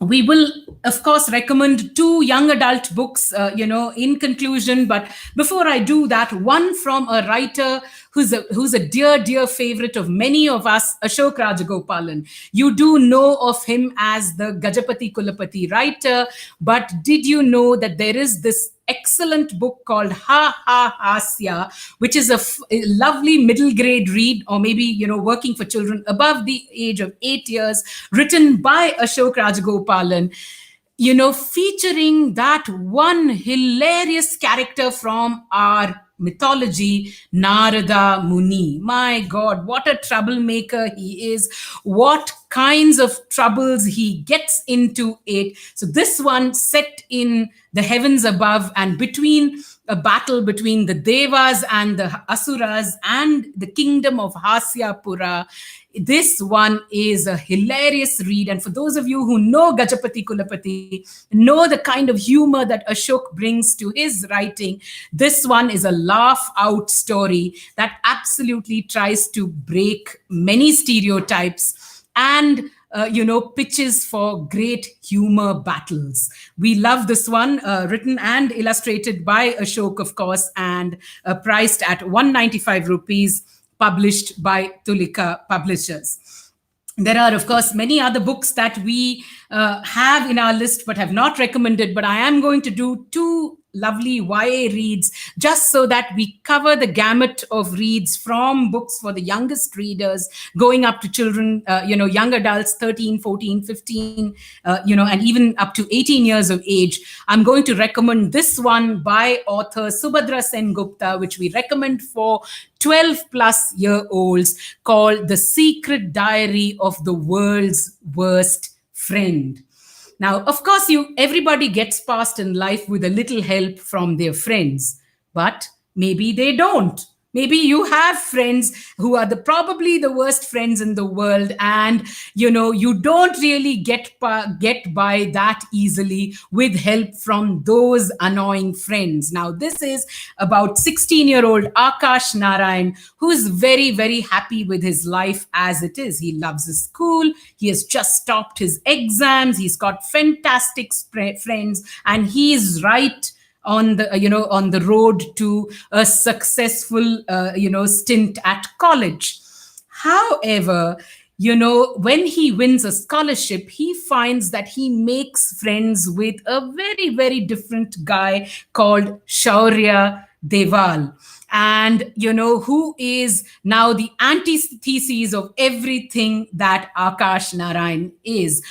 We will, of course, recommend 2 young adult books, in conclusion. But before I do that, one from a writer who's a dear favorite of many of us, Ashok Rajagopalan. You do know of him as the Gajapati Kulapati writer, but did you know that there is this excellent book called Ha Ha Hasya, which is a lovely middle grade read, or maybe, working for children above the age of 8 years, written by Ashok Rajagopalan, featuring that one hilarious character from our mythology, Narada Muni. My God, what a troublemaker he is. What kinds of troubles he gets into it. So this one set in the heavens above and between a battle between the Devas and the Asuras and the kingdom of Hasyapura. This one is a hilarious read. And for those of you who know Gajapati Kulapati, know the kind of humor that Ashok brings to his writing, this one is a laugh out story that absolutely tries to break many stereotypes and pitches for great humor battles. We love this one, written and illustrated by Ashok, of course, and priced at 195 rupees, published by Tulika Publishers. There are, of course, many other books that we have in our list but have not recommended. But I am going to do two lovely YA reads just so that we cover the gamut of reads from books for the youngest readers going up to children, young adults, 13, 14, 15, and even up to 18 years of age. I'm going to recommend this one by author Subhadra Sen Gupta, which we recommend for 12-plus-year-olds, called The Secret Diary of the World's Worst Friend. Now, of course, everybody gets past in life with a little help from their friends, but maybe they don't. Maybe you have friends who are probably the worst friends in the world, and you don't really get by that easily with help from those annoying friends. Now, this is about 16-year-old Akash Narayan, who is very, very happy with his life as it is. He loves his school. He has just stopped his exams. He's got fantastic friends, and he's right on the road to a successful stint at college. However, when he wins a scholarship, he finds that he makes friends with a very, very different guy called Shaurya Deval, and who is now the antithesis of everything that Akash Narayan is.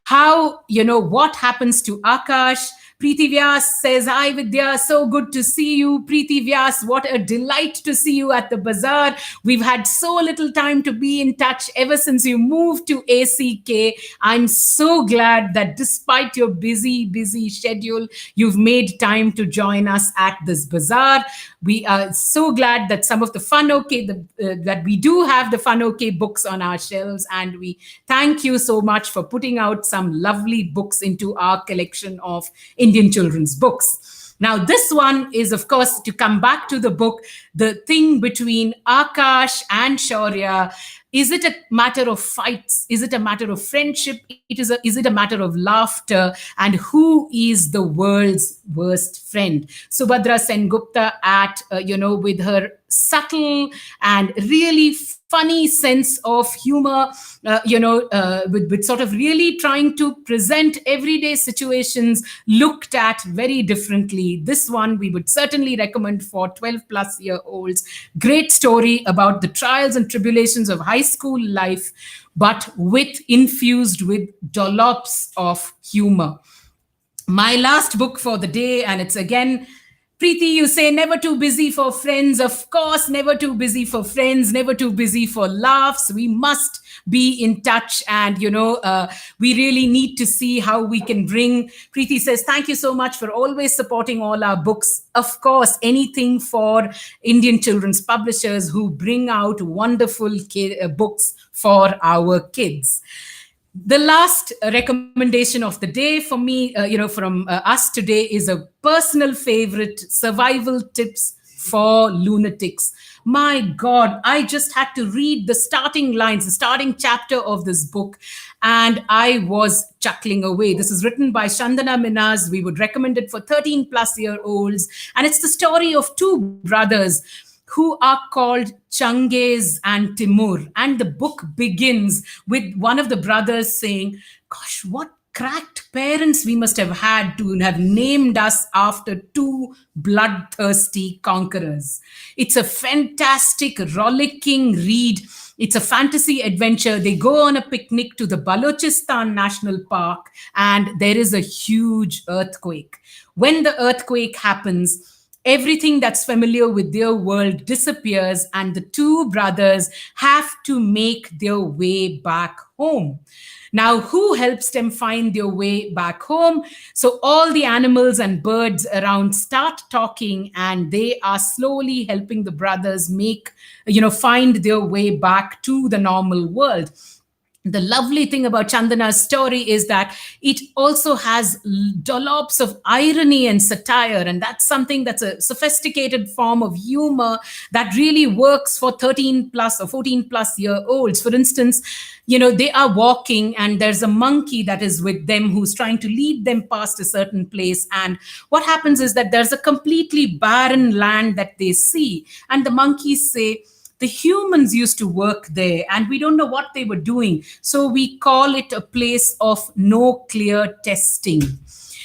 What happens to Akash? Preeti Vyas says, "Hi Vidya, so good to see you." Preeti Vyas, what a delight to see you at the Buzzaar. We've had so little time to be in touch ever since you moved to ACK. I'm so glad that despite your busy schedule, you've made time to join us at this Buzzaar. We are so glad that some of the Fun OK, that we do have the Fun OK books on our shelves, and we thank you so much for putting out some lovely books into our collection of Indian children's books. Now, this one is, of course, to come back to the book, the thing between Akash and Shaurya. Is it a matter of fights? Is it a matter of friendship? Is it a matter of laughter? And who is the world's worst friend? Subhadra Sen Gupta with her subtle and really funny sense of humor, with sort of really trying to present everyday situations looked at very differently. This one we would certainly recommend for 12-plus-year-olds. Great story about the trials and tribulations of high school life, but infused with dollops of humor. My last book for the day, and it's again, Preeti, you say never too busy for friends. Of course, never too busy for friends, never too busy for laughs. We must be in touch, and we really need to see how we can bring. Preeti says, thank you so much for always supporting all our books. Of course, anything for Indian children's publishers who bring out wonderful books for our kids. The last recommendation of the day for me, from us today, is a personal favorite, Survival Tips for Lunatics. My God, I just had to read the starting lines, the starting chapter of this book, and I was chuckling away. This is written by Chandana Minaz. We would recommend it for 13-plus-year-olds. And it's the story of two brothers who are called Changiz and Timur. And the book begins with one of the brothers saying, "Gosh, what cracked parents we must have had to have named us after two bloodthirsty conquerors." It's a fantastic, rollicking read. It's a fantasy adventure. They go on a picnic to the Balochistan National Park, and there is a huge earthquake. When the earthquake happens, everything that's familiar with their world disappears, and the two brothers have to make their way back home. Now, who helps them find their way back home? So, all the animals and birds around start talking, and they are slowly helping the brothers find their way back to the normal world. The lovely thing about Chandana's story is that it also has dollops of irony and satire, and that's something that's a sophisticated form of humor that really works for 13 plus or 14 plus year olds. For instance, they are walking and there's a monkey that is with them who's trying to lead them past a certain place. And what happens is that there's a completely barren land that they see, and the monkeys say, the humans used to work there and we don't know what they were doing. So we call it a place of no clear testing.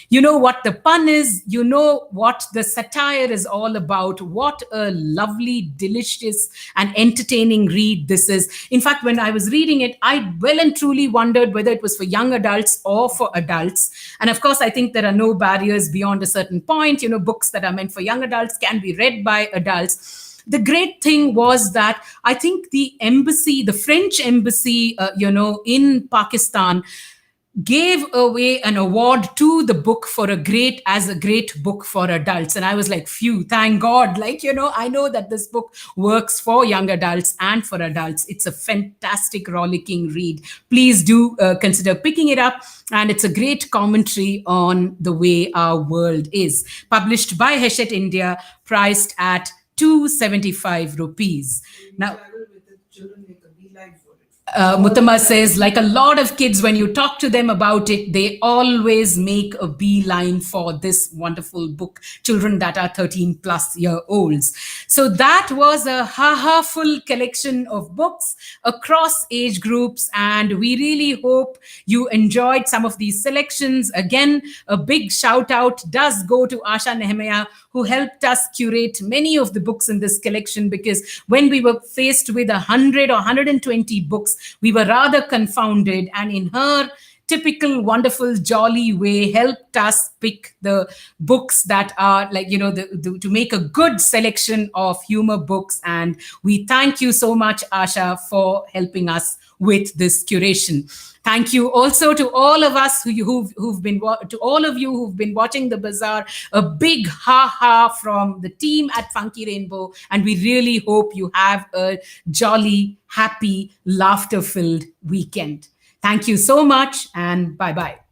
You know what the pun is, you know what the satire is all about. What a lovely, delicious, and entertaining read this is. In fact, when I was reading it, I well and truly wondered whether it was for young adults or for adults. And of course, I think there are no barriers beyond a certain point. Books that are meant for young adults can be read by adults. The great thing was that I think the embassy, the French embassy, in Pakistan, gave away an award to the book as a great book for adults. And I was like, phew, thank God. I know that this book works for young adults and for adults. It's a fantastic, rollicking read. Please do consider picking it up. And it's a great commentary on the way our world is. Published by Hachette India, priced at 275 rupees. Now, Muttama says, like a lot of kids, when you talk to them about it, they always make a beeline for this wonderful book, children that are 13 plus year olds. So that was a full collection of books across age groups. And we really hope you enjoyed some of these selections. Again, a big shout out does go to Asha Nehemiah, who helped us curate many of the books in this collection, because when we were faced with 100 or 120 books, we were rather confounded, and in her typical wonderful jolly way helped us pick the books that are to make a good selection of humor books. And we thank you so much, Asha, for helping us with this curation. Thank you also to all of us who've been watching the Buzzaar. A big from the team at Funky Rainbow, and we really hope you have a jolly, happy, laughter-filled weekend. Thank you so much, and bye-bye.